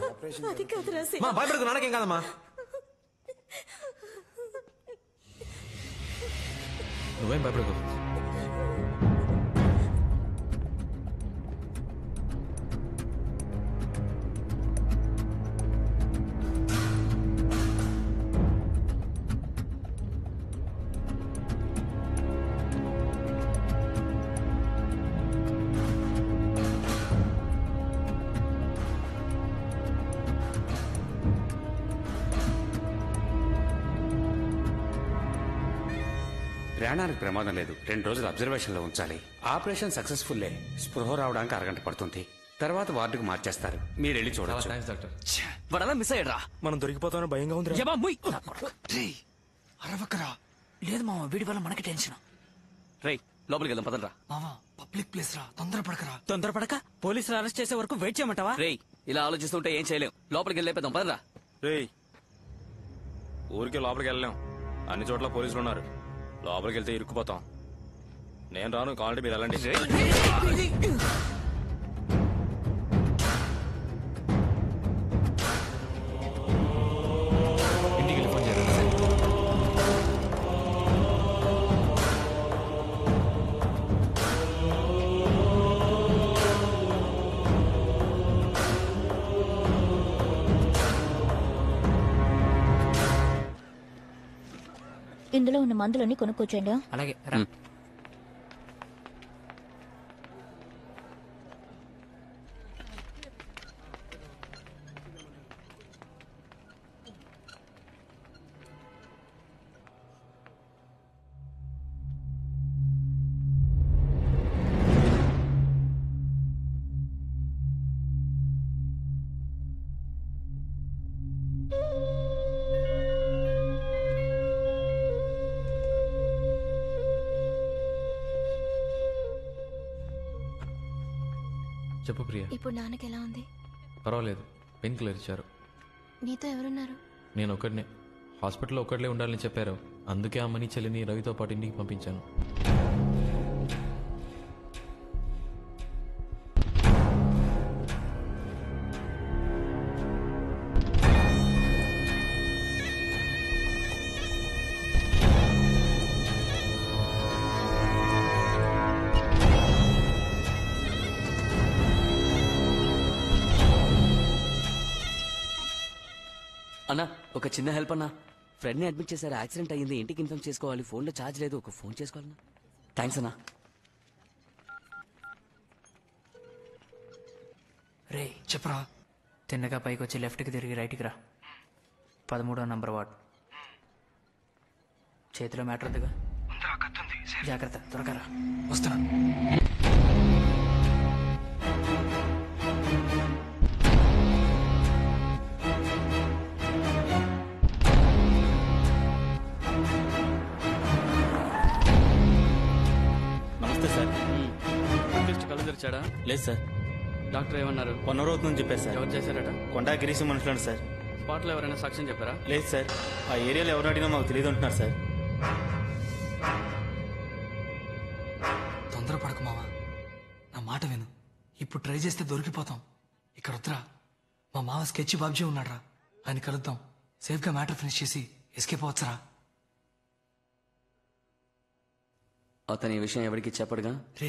అది కాదురా
మా భయపడకు, నాన్నకేం కాదమ్మా. నువ్వేం భయపడకు.
ప్రాణానికి ప్రమాదం లేదు. 2 రోజులు అబ్జర్వేషన్ లో ఉంచాలి. ఆపరేషన్ సక్సెస్ఫుల్లే. స్పృహ రావడానికి అరగంట పడుతుంది. తర్వాత వార్డుకు మార్చేస్తారు. మీరు వెళ్ళి చూడవచ్చు.
వాడలా మిస్ అయ్యాడ్రా.
మనం దొరికిపోతామని భయంగా ఉంది.
అరవకరా. లేదు మామ, వీడి వల్ల మనకి టెన్షన్. రేయ్ లోపలికి వెళ్దాం పదరా.
మామ పబ్లిక్ ప్లేస్ రా, తొందరపడకరా.
తొందరపడక పోలీసులు అరెస్ట్ చేసే వరకు వెయిట్ చేయమంటావా? రేయ్ ఇలా ఆలోచిస్తుంటే ఏం చేయలేం. లోపలికి వెళ్ళేద్దాం పదరా.
రేయ్ ఊరికే లోపలికి వెళ్ళలేం. అన్ని చోట్ల పోలీసులు ఉన్నారు. లోపలికి వెళ్తే ఇరుక్కుపోతాం. నేను రాను, కావాలంటే మీరు వెళ్ళండి.
ఇంటికి వెళ్ళి ఫోన్ చేయాలి.
ఇందులో ఉన్న మందులన్నీ కొనుక్కొచ్చేయండి.
అలాగే.
చెప్పు ప్రియా.
ఇప్పుడు నాన్నకి ఎలా ఉంది?
పర్వాలేదు, పెయిన్ కిల్లర్ ఇచ్చారు.
నీతో ఎవరున్నారు?
నేను ఒక్కడినే. హాస్పిటల్లో ఒక్కడలే ఉండాలని చెప్పారు. అందుకే అమ్మని చెల్లిని రవితో పాటు ఇంటికి పంపించాను.
అన్నా ఒక చిన్న హెల్ప్ అన్నా. ఫ్రెండ్ ని అడ్మిట్ చేశారు, యాక్సిడెంట్ అయ్యింది, ఇంటికి ఇన్ఫార్మ్ చేసుకోవాలి. ఫోన్ లో ఛార్జ్ లేదు, ఒక ఫోన్ చేసుకోవాలన్నా. థ్యాంక్స్ అన్నా.
రే చెప్పరా. తిన్నగా పైకి వచ్చి లెఫ్ట్కి తిరిగి రైట్కి రా. 13వ నంబర్ వార్డ్. చేతిలో మ్యాటర్ ఉందిగా. జాగ్రత్త, త్వరగా రా.
వస్తున్నా.
నమస్తే సార్.
కళ్ళు తెరిచాడా?
లేదు సార్.
డాక్టర్ ఏమన్నారు?
1 అవర్ అవుతుందని చెప్పారు సార్.
ఎవరు చేశారట?
కొండా గిరీశం మనుషులు సార్.
స్పాట్ లో ఎవరైనా సాక్ష్యం చెప్పారా?
లేదు సార్. ఆ ఏరియాలో ఎవరు అడిగినా మాకు తెలియదు అంటున్నారు సార్.
తొందరపడకు మావా, నా మాట విను. ఇప్పుడు ట్రై చేస్తే దొరికిపోతాం. ఇక్కడ వద్దురా. మా మావ స్కెచ్ బాబ్జీ ఉన్నాడ్రా, ఆయన కలుద్దాం. సేఫ్ గా మ్యాటర్ ఫినిష్ చేసి ఎస్కేప్ అవచ్చురా.
అతని ఈ విషయం ఎవరికి చెప్పడుగా.
రే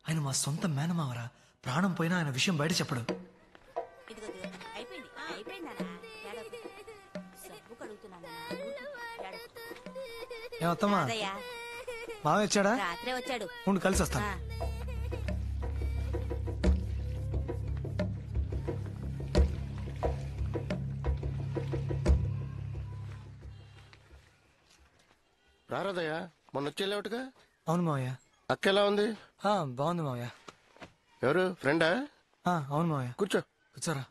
ఆయన మా సొంత మేనమావరా. ప్రాణం పోయినా ఆయన విషయం బయట చెప్పడు. ఏమత్తమ్మా, మావ వచ్చాడా?
రాత్రే వచ్చాడు.
ఉండు కలిసి వస్తాను.
రారాదయ్యా, మొన్న వచ్చేలేవుగా.
అవును మావయ్య.
అక్క ఎలా ఉంది?
బాగుంది మావయ్య.
ఎవరు ఫ్రెండా?
అవును మావయ్య.
కూర్చో.
కూర్చోరా.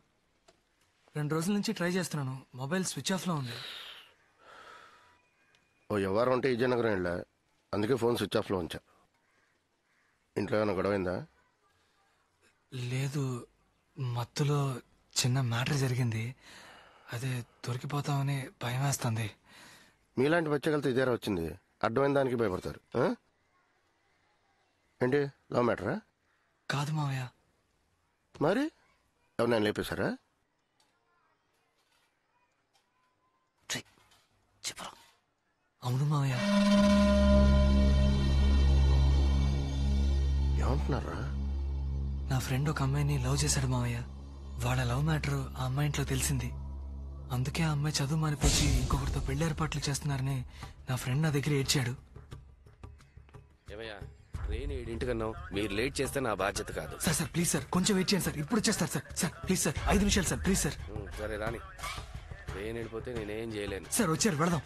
2 రోజుల నుంచి ట్రై చేస్తున్నాను, మొబైల్ స్విచ్ ఆఫ్ లో ఉంది.
ఓ వ్యవహారం ఉంటే విజయనగరం వెళ్ళా, అందుకే ఫోన్ స్విచ్ ఆఫ్లో ఉంచా. ఇంట్లో ఏమైనా గొడవైందా?
లేదు, మత్తులో చిన్న మ్యాటర్ జరిగింది. అదే దొరికిపోతామని భయం వేస్తుంది.
మీలాంటి బచ్చగలతో ఇదేరా వచ్చింది. అడ్డమైన దానికి భయపడతారు. ఏంటి లవ్ మ్యాటరా?
కాదు మావయ్య.
మరి ఎవరు లేపేశారా?
అవును మావయ్య.
ఏమంటున్నారా?
నా ఫ్రెండ్ ఒక అమ్మాయిని లవ్ చేశాడు మావయ్య. వాళ్ళ లవ్ మ్యాటర్ ఆ అమ్మాయి ఇంట్లో తెలిసింది. అందుకే ఆ అమ్మాయి చదువు మానిపించి ఇంకొకరితో పెళ్లి ఏర్పాట్లు చేస్తున్నారని నా ఫ్రెండ్ నా దగ్గర ఏడ్చాడు.
ఏమయ్యా, ట్రైన్ 7 మీరు లేట్ చేస్తే నా బాధ్యత కాదు.
సార్ సార్ ప్లీజ్ సార్, కొంచెం వెయిట్ చేయండి సార్. ఇప్పుడు వచ్చేస్తారు సార్. సార్ ప్లీజ్ సార్, 5 నిమిషాలు సార్, ప్లీజ్ సార్.
సరే రాని, ట్రైన్ వెళ్ళిపోతే నేనేం చేయలేను.
సార్ వచ్చారు, వెళదాం.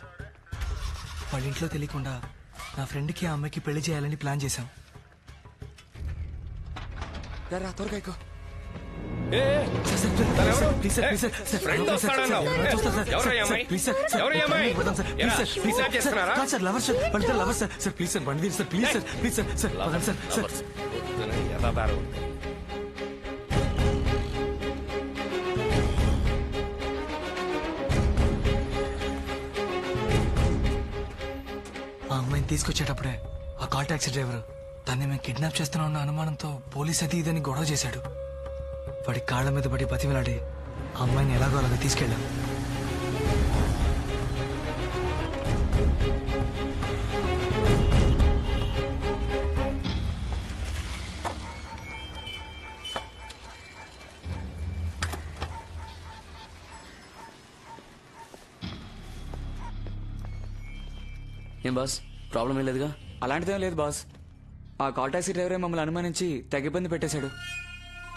వాళ్ళ ఇంట్లో తెలియకుండా నా ఫ్రెండ్కి ఆ అమ్మాయికి పెళ్లి చేయాలని ప్లాన్ చేశాం. త్వరగా ఎక్కువ. ఆ అమ్మాయిని తీసుకొచ్చేటప్పుడే ఆ కాల్ టాక్సీ డ్రైవర్ దాన్ని మేము కిడ్నాప్ చేస్తున్నామన్న అనుమానంతో పోలీస్ అది ఇదని గొడవ చేశాడు. వాడి కాళ్ళ మీద పడి బతిమలాడి ఆ అమ్మాయిని ఎలాగో అలాగా తీసుకెళ్ళాం.
ఏం బాస్, ప్రాబ్లం ఏం లేదుగా?
అలాంటిదేం లేదు బాస్. ఆ కాల్ టాక్సీ డ్రైవరే మమ్మల్ని అనుమానించి తెగ ఇబ్బంది పెట్టేశాడు.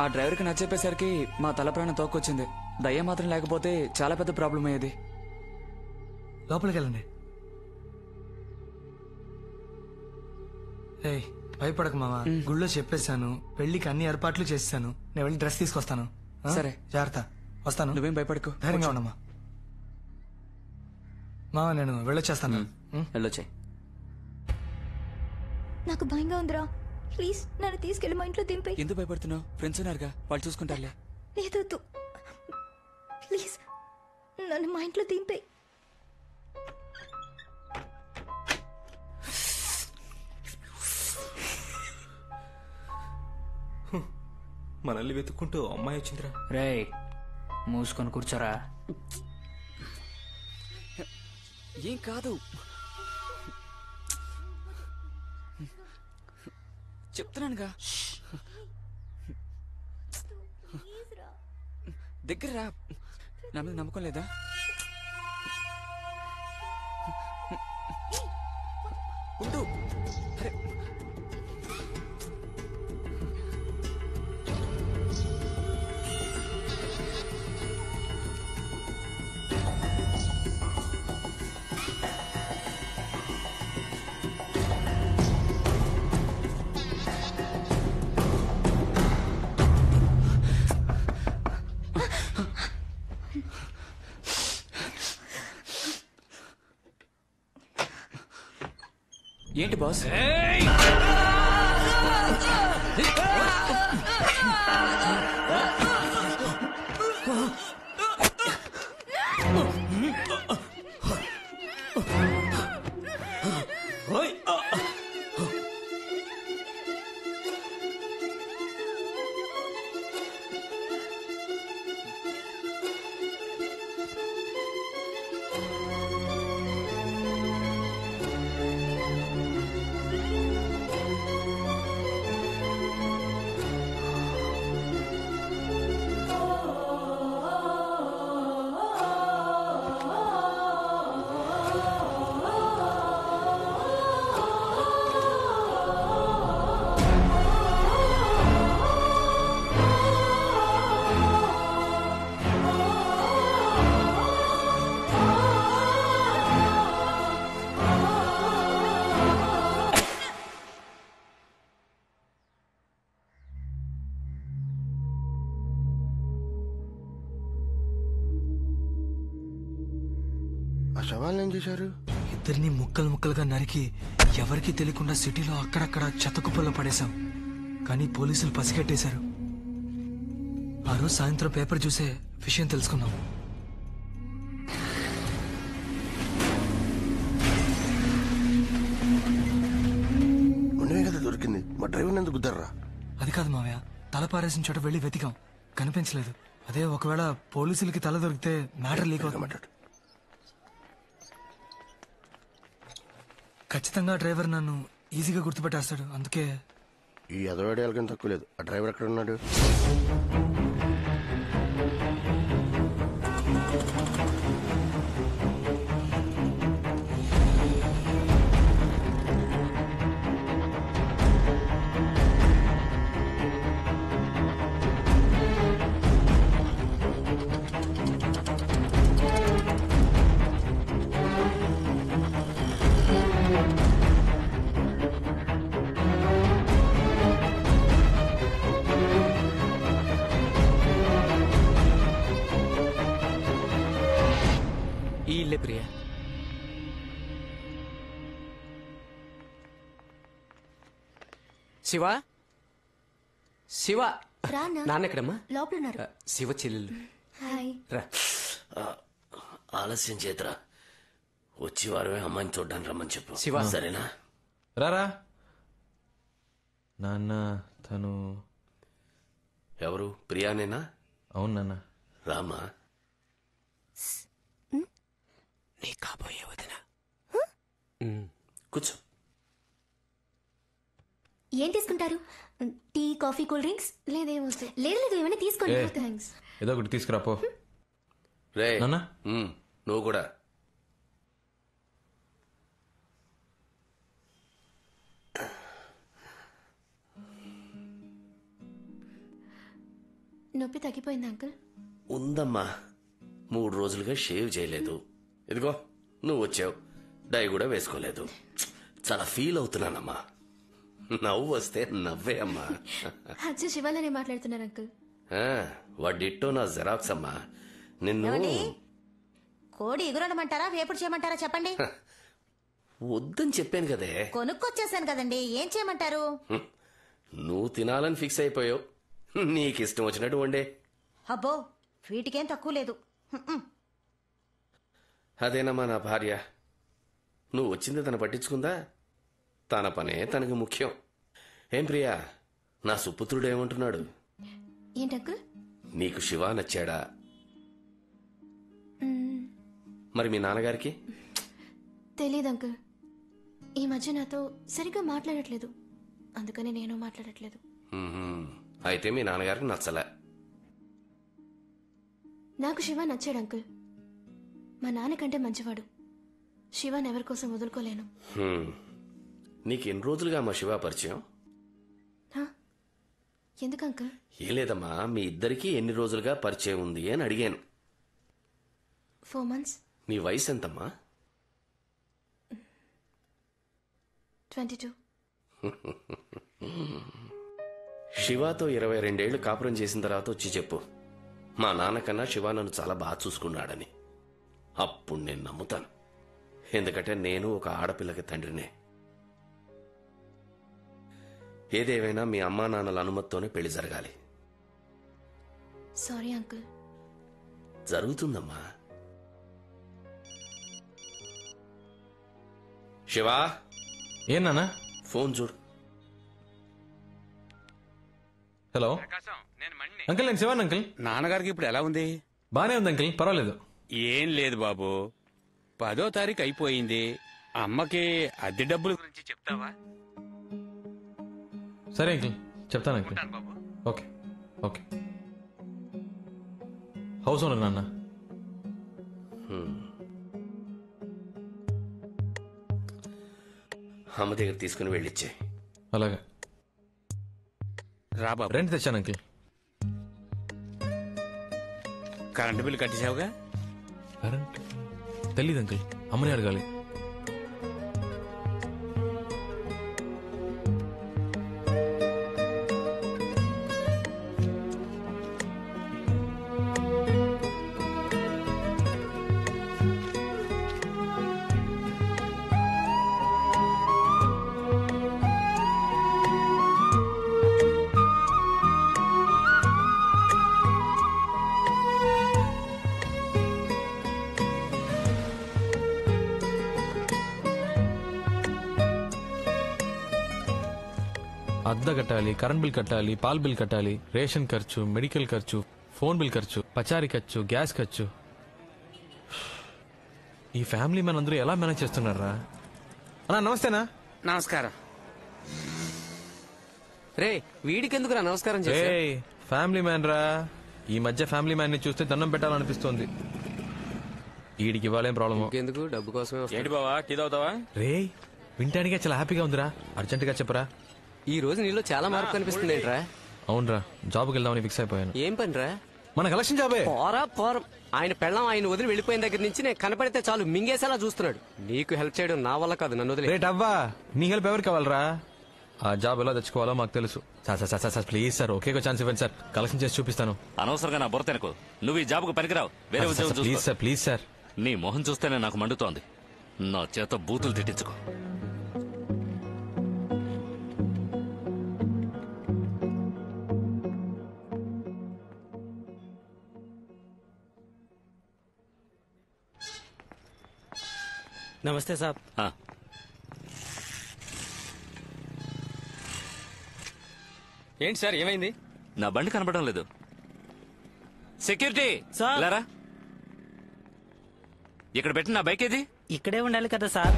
ఆ డ్రైవర్కి నచ్చేపేసరికి మా తల ప్రాణం తోక్కొచ్చింది. దయ్యం మాత్రం లేకపోతే చాలా పెద్ద ప్రాబ్లం అయ్యేది.
లోపలికి వెళ్ళండి. ఏయ్ భయపడక మామ, గుళ్ళో చెప్పేశాను, పెళ్లికి అన్ని ఏర్పాట్లు చేశాను. నేను వెళ్ళి డ్రెస్ తీసుకొస్తాను.
సరే
జాగ్రత్త, వస్తాను.
నువ్వేం భయపడకు,
ధైర్యంగా ఉండమ్మా. మామ నేను వెళ్ళొచ్చేస్తాను.
వెళ్ళొచ్చాయి.
నాకు భయంగా ఉందిరా, ప్లీజ్ నన్ను తీసుకెళ్ళి మా ఇంట్లో దింపే.
ఎందుకు భయపడుతున్నావు? ఫ్రెండ్స్ ఉన్నారుగా, వాళ్ళు చూసుకుంటారులే.
లేదు ప్లీజ్ నన్ను మా ఇంట్లో దింపే.
మనల్ని వెతుక్కుంటూ అమ్మాయి వచ్చిందిరా.
రే మూసుకొని కూర్చోరా.
ఏం కాదు, చెప్తున్నానుగా. దగ్గర రా. నా మీద నమ్మకం లేదా? ఉండు. అరే ఏంటి బాస్?
ఆ శవాలను ఏం చేశారు?
ఇద్దరిని ముక్కలు ముక్కలుగా నరికి ఎవరికీ తెలియకుండా సిటీలో అక్కడక్కడ చెత్తకుప్పల్లో పడేశాం. కానీ పోలీసులు పసిగట్టేశారు. ఆ రోజు సాయంత్రం పేపర్ చూసే విషయం తెలుసుకున్నాం.
దొరికింది. మా డ్రైవర్ ఎందుకు గుద్దారా?
అది కాదు మావయ్య, తల పారేసిన చోట వెళ్ళి వెతికాం, కనిపించలేదు. అదే ఒకవేళ పోలీసులకి తల దొరికితే మ్యాటర్ లీక్ అవుతుంది. ఖచ్చితంగా డ్రైవర్ నన్ను ఈజీగా గుర్తుపెట్టేస్తాడు. అందుకే
ఈ అదవాడేళ్ళకం తక్కువ లేదు. ఆ డ్రైవర్ ఎక్కడ ఉన్నాడు?
ఈ ఇల్లే ప్రియా. శివ శివ నాన్న ఎక్కడమ్మా?
లోపల ఉన్నారు.
శివ చెల్లెలు
హాయ్.
రా.
ఆలస్యం చేతరా, వచ్చి వారమే అమ్మాయిని చూడ్డానికి రమ్మని చెప్పు.
శివ.
సరేనా?
రారా. నాన్న తను
ఎవరు? ప్రియానేనా?
అవును నాన్న.
రామా.
నీ కాబోయే వదిన.
కూర్చో.
ఏం తీసుకుంటారు? Tea, coffee, cool drinks? లేదు లేదు, ఏమైనా తీసుకోండి. థ్యాంక్స్.
ఏదో ఒకటి తీసుకురాపో.
రే
నాన్న
నువ్వు కూడా.
నొప్పి తగ్గిపోయింది అంకుల్?
ఉందమ్మా, 3 రోజులుగా షేవ్ చేయలేదు. ఇదిగో నువ్వు వచ్చావు, డై కూడా వేసుకోలేదు. చాలా ఫీల్ అవుతున్నానమ్మా. నవ్వు వస్తే నవ్వే అమ్మా.
అచ్చా, శివాలనే మాట్లాడుతున్నారు అంకుల్.
వాడిట్టో నా జెరాక్స్ అమ్మా. నిన్ను
కోడి ఎగురడమంటారా, వేపుడు చేయమంటారా చెప్పండి.
వద్దని చెప్పాను కదే.
కొనుక్కొచ్చేసాను కదండి, ఏం చేయమంటారు?
నువ్వు తినాలని ఫిక్స్ అయిపోయావు. నీకిష్టం వచ్చినట్టు వండే.
అబ్బో, వీటికేం తక్కువ లేదు.
అదేనమ్మా నా భార్య. నువ్వు వచ్చింది తను పట్టించుకుందా? తన పనే తనకు ముఖ్యం. ఏం ప్రియా, నా సుపుత్రుడు ఏమంటున్నాడు?
ఏంటంకుల్?
నీకు శివ నచ్చాడా? మరి మీ నాన్నగారికి?
తెలీదు అంకుల్. ఈ మధ్య నాతో సరిగ్గా మాట్లాడట్లేదు, అందుకని నేను మాట్లాడట్లేదు.
అయితే మీ నాన్నగారికి నచ్చలే.
నాకు శివ నచ్చాడు అంకుల్. మా నాన్నకంటే మంచివాడు. శివాన్ ఎవరి కోసం వదులుకోలేను.
నీకు ఎన్ని రోజులుగా మా శివ పరిచయం?
ఎందుకు అంకుల్?
ఏం లేదమ్మా, మీ ఇద్దరికి ఎన్ని రోజులుగా పరిచయం ఉంది అని అడిగాను.
4 months.
నీ వయసు ఎంతమ్మా?
22.
శివాతో 22 ఏళ్లు కాపురం చేసిన తర్వాత వచ్చి చెప్పు, మా నాన్నకన్నా శివ నన్ను చాలా బాగా చూసుకున్నాడని. అప్పుడు నేను నమ్ముతాను. ఎందుకంటే నేను ఒక ఆడపిల్లకి తండ్రినే. ఏదేమైనా మీ అమ్మా నాన్నల అనుమతితోనే పెళ్లి జరగాలి.
Sorry uncle.
జరుగుతుందమ్మా. శివా.
ఏం నాన్న?
ఫోన్ చూడు.
హలో అంకుల్, నేను శివాన్ అంకుల్.
నాన్నగారికి ఇప్పుడు ఎలా ఉంది?
బానే ఉంది అంకుల్, పర్వాలేదు.
ఏం లేదు బాబు, 10వ తారీఖు అయిపోయింది. అమ్మకి అద్దె డబ్బుల గురించి చెప్తావా?
సరే అంకుల్, చెప్తాను uncle. Okay okay. House owner నాన్న.
అమ్మ దగ్గర తీసుకుని వెళ్ళిచ్చే.
అలాగే.
రా బాబు.
రెంట్ తెచ్చాను అంకుల్.
కరెంటు బిల్లు కట్టేసావుగా?
కరెంట్ తెలీదు అంకుల్, అమ్మని అడగాలి. అద్దె కట్టాలి, కరెంట్ బిల్ కట్టాలి, పాల్ బిల్ కట్టాలి, రేషన్ ఖర్చు, మెడికల్ ఖర్చు, ఫోన్ బిల్ ఖర్చు, పచారీ ఖర్చు, గ్యాస్ ఖర్చు. ఈ ఫ్యామిలీ మ్యాన్ అందరూ ఎలా మేనేజ్ చేస్తున్నారా? అన్నా నమస్తేనా.
నమస్కారం.
రే వీడికెందుకురా నమస్కారం చేసే?
ఫ్యామిలీ మ్యాన్ రా. ఈ మధ్య ఫ్యామిలీ మ్యాన్ ని చూస్తే దండం పెట్టాలనిపిస్తోంది. వీడికి ఇవ్వాలేం ప్రాబ్లమ్
ఎందుకు? డబ్బు కోసమే.
ఏంటి బావా టీ తాగుతావా?
రే వింటానికే చాలా హ్యాపీగా ఉందిరా. అర్జెంట్ గా చెప్పరా.
ఈ రోజు నీలో చాలా మార్పు కనిపిస్తుంది ఏంట్రా?
అవునరా, జాబ్కి వెళ్దామని ఫిక్స్ అయిపోయాను.
ఏం పనిరా?
మన కలెక్షన్ జాబే.
పోరం. ఆయన పెళ్ళం ఆయన వదిలి వెళ్ళిపోయిన దగ్గర నుంచి నేను కనపడితే చాలు మింగేసేలా చూస్తున్నాడు. నీకు హెల్ప్ చేయడం నా వల్ల కాదు, నన్ను వదిలే.
రేట్ అవ్వా, నీ హెల్ప్ ఎవరికి కావాలరా? ఆ జాబ్ ఎలా తెచ్చుకోవాలో మాకు తెలుసు. Sir please sir, okay chance ఇవ్వండి సార్, కలెక్షన్ చేసి చూపిస్తాను.
అనవసరంగా నా బుర్ర తినకు. నువ్వు ఈ జాబ్కు పనికిరావు. వేరే ఉద్యోగం చూసుకో.
Please sir, please sir.
నీ మొహం చూస్తేనే నాకు మండుతోంది. నా చేత బూతులు తిట్టించుకో.
నమస్తే సాబ్.
ఏంటి సార్ ఏమైంది?
నా బండి కనపడడం లేదు. సెక్యూరిటీ లారా, ఇక్కడ పెట్టి నా బైక్ ఏది?
ఇక్కడే ఉండాలి కదా సార్.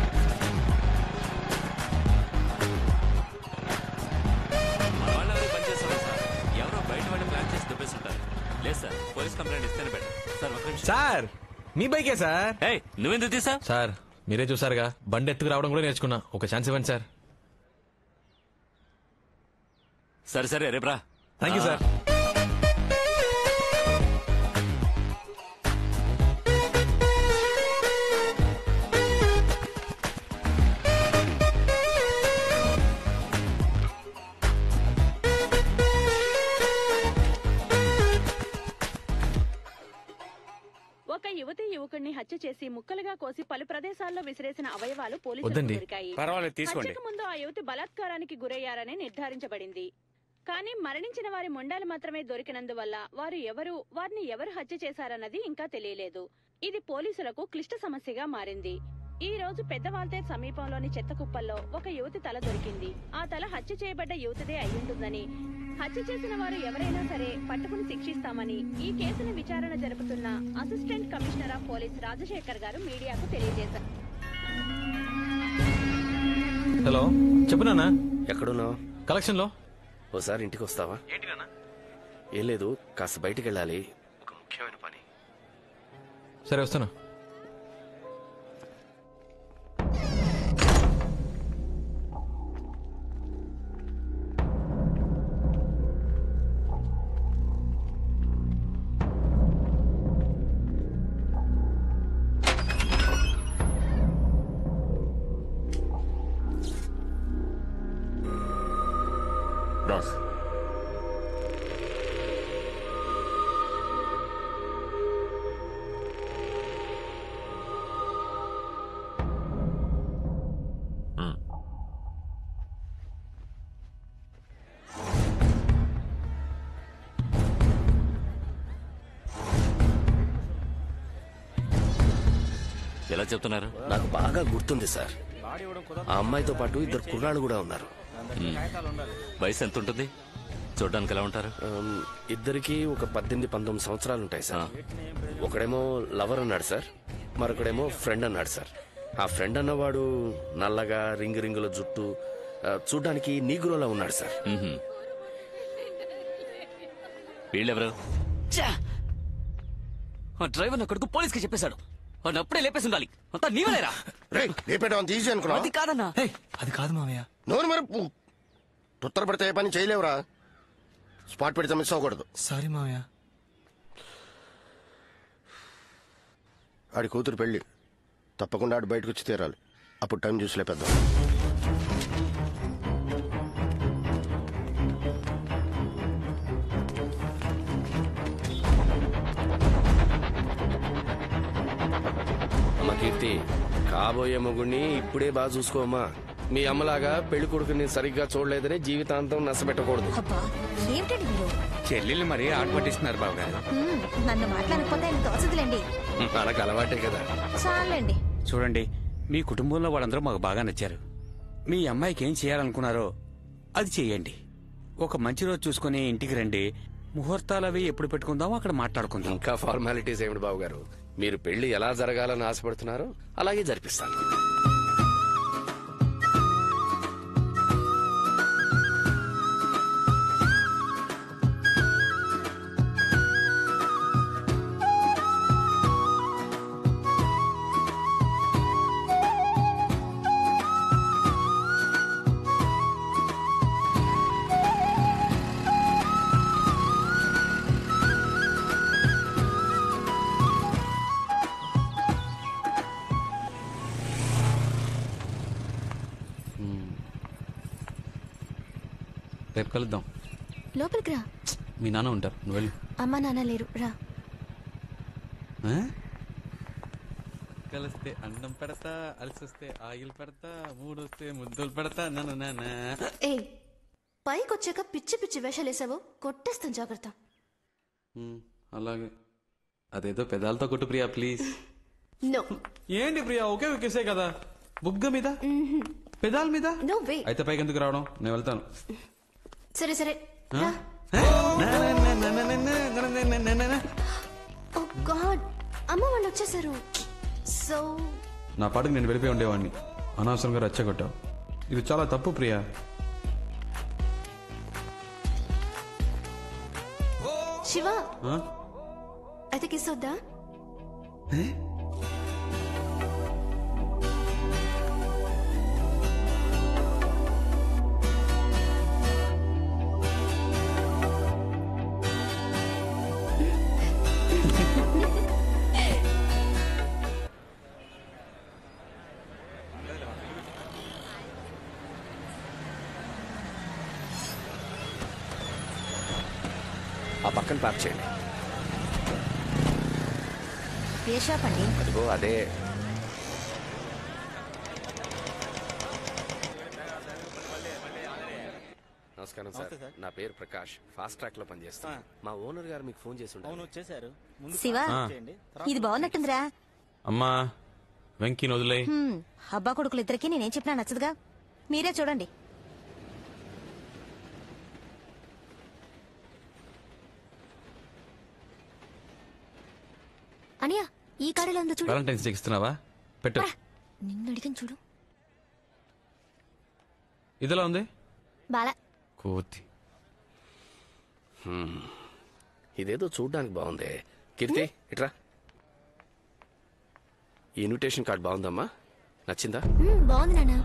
వాళ్ళెవరో పనిచేస్తారు సార్. ఎవరో బయట వాళ్ళు ప్లాన్ చేసి దుబ్బేస్తుంటారు. లేదు సార్, పోలీస్ కంప్లైంట్ ఇస్తేనే బెటర్. సార్ ఒక నిమిషం.
సార్ మీ బైకే సార్.
నువ్వెందుకు తీసావు?
సార్ మీరే చూసారుగా, బండి ఎత్తుకు రావడం కూడా నేర్చుకున్నా. ఒక ఛాన్స్ ఇవ్వండి సార్.
సరే రేపురా.
Thank you sir.
ఒక యువతి యువకుడిని హత్య చేసి ముక్కలుగా కోసి పలు ప్రదేశాల్లో విసిరేసిన అవయవాలు పోలీసులకు
వద్దండి.
దొరికాయి.
పర్వాలేదు, తీసుకోండి.
హత్యకు ముందు ఆ యువతి బలాత్కారానికి గురయ్యారని నిర్ధారించబడింది. కానీ మరణించిన వారి మొండాలు మాత్రమే దొరికినందువల్ల వారిని ఎవరు హత్య చేశారన్నది ఇంకా తెలియలేదు. ఇది పోలీసులకు క్లిష్ట సమస్యగా మారింది. ఈ రోజు పెద్దవాల్తేర్ సమీపంలోని చెత్త కుప్పల్లో ఒక యువతి తల దొరికింది. ఆ తల హత్య చేయబడ్డ యువతిదే అయ్యుంటుందని, హత్య చేసిన వారు ఎవరైనా సరే పట్టుకుని శిక్షిస్తామని ఈ కేసును విచారణ జరుపుతున్న assistant commissioner of police Rajasekhar గారు మీడియాకు తెలియజేశారు.
హలో చెప్పు నాన్న.
ఎక్కడున్నావు?
కలెక్షన్ లో.
ఓసారి ఇంటికి వస్తావా? ఏం లేదు, కాస్త బయటికి వెళ్ళాలి, ఒక ముఖ్యమైన పని.
సరే వస్తాను.
రాస్.
ఎలా చెప్తున్నారు?
నాకు బాగా గుర్తుంది సార్. ఆ అమ్మాయితో పాటు ఇద్దరు కుర్రాళ్ళు కూడా ఉన్నారు.
వయసు ఎంత ఉంటుంది? చూడడానికి ఎలా ఉంటారు?
ఇద్దరికి ఒక 18-19 సంవత్సరాలు ఉంటాయి సార్. ఒకడేమో లవర్ అన్నాడు సార్, మరొకడేమో ఫ్రెండ్ అన్నాడు సార్. ఆ ఫ్రెండ్ అన్నవాడు నల్లగా రింగుల జుట్టు, చూడ్డానికి నీగ్రోలా ఉన్నాడు సార్.
వీళ్ళెవరు?
డ్రైవర్ నా కొడుకు పోలీస్కి చెప్పేశాడు. వాడిని అప్పుడే లేపేసి ఉండాలి. అంతా నీవలేరా?
అది
కాదన్నా.
అది కాదు మామయ్య.
నోరు మరి తుత్తర పెడితే ఏ పని చేయలేవురా. స్పాట్ పెడితే మిస్ అవ్వకూడదు.
సారీ మామయ్య.
ఆడి కూతురు పెళ్లి, తప్పకుండా ఆడు బయటకు వచ్చి తీరాలి. అప్పుడు టైం చూసి లేపేద్దాం.
అమ్మ కీర్తి, కాబోయే మొగుడిని ఇప్పుడే బాగా చూసుకోమ్మా. మీ అమ్మలాగా పెళ్లి కొడుకుని సరిగ్గా చూడలేదని జీవితాంతం నష్టపెట్టకూడదు.
ఏమిటండి మీరు?
చెల్లెళ్ళు మరీ ఆట పట్టిస్తున్నారు బాబు గారు.
నన్ను మాట్లాడకపోతే ఆయన తోచదులేండి.
మనకు అలవాటే కదా.
చాలండి.
చూడండి, మీ కుటుంబంలో వాళ్ళందరూ మాకు బాగా నచ్చారు. మీ అమ్మాయికి ఏం చేయాలనుకున్నారో అది చెయ్యండి. ఒక మంచి రోజు చూసుకుని ఇంటికి రండి. ముహూర్తాలు అవి ఎప్పుడు పెట్టుకుందామో అక్కడ మాట్లాడుకుందాం.
ఇంకా ఫార్మాలిటీస్ ఏమిటి బాబు గారు? మీరు పెళ్లి ఎలా జరగాలని ఆశపడుతున్నారో అలాగే జరిపిస్తాను.
రేపు కలుద్దాం.
లోపలికి రా.
మీ నాన్న ఉంటారు, నువ్వు వెళ్ళు.
అమ్మా నాన్న లేరు, రా.
కలిస్తే అన్నం పెడతా, అలసిస్తే ఆయిల్ పెడతా, మూడొస్తే ముద్దులు పెడతా.
ఏ పైకి వచ్చాక పిచ్చి పిచ్చి వేషాలు వేసావు, కొట్టేస్తాను, జాగ్రత్త.
అలాగే. అదేదో పెదాలతో కొట్టు ప్రియా, ప్లీజ్.
నో.
ఏంటి ప్రియా, ఒకే ఒకేసే కదా. బుగ్గ మీద, పెదాల మీద.
No way.
అయితే పైకి ఎందుకు రావడం, నేను వెళ్తాను.
సరే సరే. ఓ గాడ్, అమ్మ వాళ్ళు వచ్చేసారు. సో
నా పాటకు నేను వెళ్ళిపోయి ఉండేవాడిని, అనవసరంగా రెచ్చగొట్టావు. ఇది చాలా తప్పు ప్రియా.
శివ, అయితే కిస్ వద్దా?
ఆ పక్కన పార్క్ చేయండి.
ఏ షాప్ అండి?
అదిగో అదే. నమస్కారం సార్, నా పేరు ప్రకాష్, ఫాస్ట్ ట్రాక్ లో పనిచేస్తాను. మా ఓనర్ గారు మీకు ఫోన్ చేసి ఉంటారు.
శివ, ఇది బాగున్నట్టుందిరా.
అమ్మా వెంకీని వదిలే.
అబ్బా కొడుకులు ఇద్దరికి నేనేం చెప్పినా నచ్చదుగా, మీరే చూడండి.
అనియా, ఈ కాడలో ఉందో చూడు.
వాలంటైన్స్ డే ఇస్తున్నావా? పెట్టు.
నిన్ను అడిగాను చూడు.
ఇదిలా ఉంది
బాలా.
కోతి.
ఇదేదో చూడ్డానికి బాగుంది. కీర్తి ఇట్రా. ఈ ఇన్విటేషన్ కార్డ్ బాగుందమ్మా, నచ్చిందా?
బాగుంది నాన్న.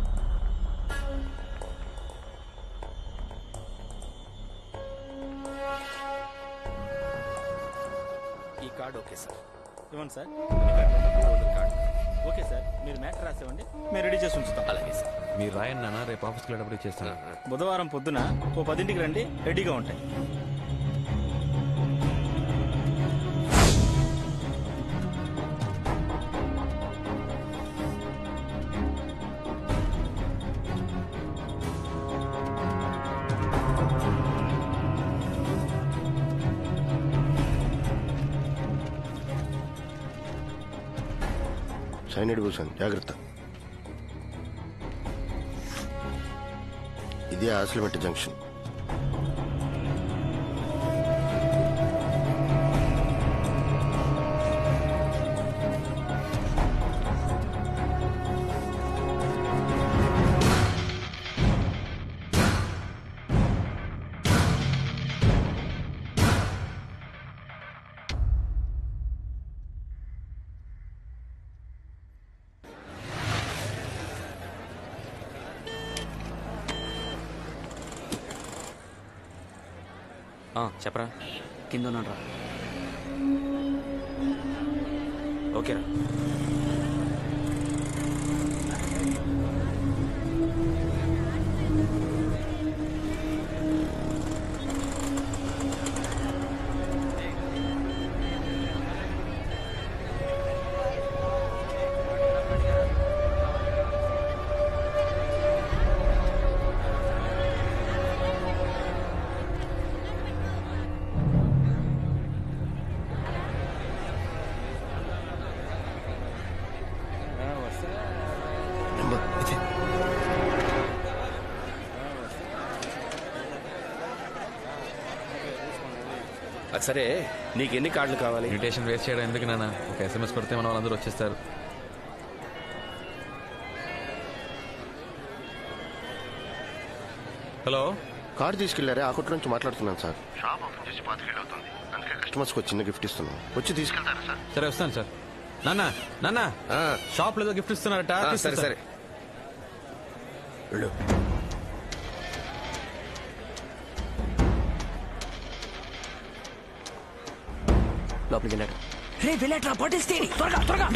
ఈ కార్డ్ ఓకే సార్.
ఇవ్వండి సార్. ఓకే సార్, మీరు మ్యాటర్ రాసేవండి, మేము రెడీ చేసి ఉంచుతాం.
అలాగే సార్.
మీరు రాయండి నాన్న, రేపు ఆఫీస్కి వెళ్ళేటప్పుడు ఇచ్చేస్తాను.
బుధవారం పొద్దున 10ంటికి రండి, రెడీగా ఉంటాయి.
సైనడ్ భూషణ్, జాగ్రత్త. ఇదే ఆసిలిమెట్ జంక్షన్.
చెప్పరా. కింద ఉన్నాను రా.
ఓకేరా.
అది సరే, నీకెన్ని కార్డులు కావాలి?
ఇన్విటేషన్ వేస్ట్ చేయడం ఎందుకు నాన్న? ఒక SMS కొడితే మన వాళ్ళందరూ వచ్చేస్తారు. హలో,
కార్ తీసుకెళ్లారే, ఆ కొట్టు నుంచి మాట్లాడుతున్నాను సార్. షాప్ ఓపెన్ చేసి 5 ఏళ్ళు అవుతుంది. అందుకే కస్టమర్స్ కి చిన్న గిఫ్ట్ ఇస్తున్నాం. వచ్చి తీసుకెళ్తారా సార్?
సరే వస్తాను సార్. నాన్న నాన్న షాప్ లో గిఫ్ట్ ఇస్తున్నారట.
సరే సరే
వెళ్ళు.
లోపలికి వెళ్ళాడు.
రే వెళ్ళట్రా, పట్టేస్తే త్వరగా త్వరగా.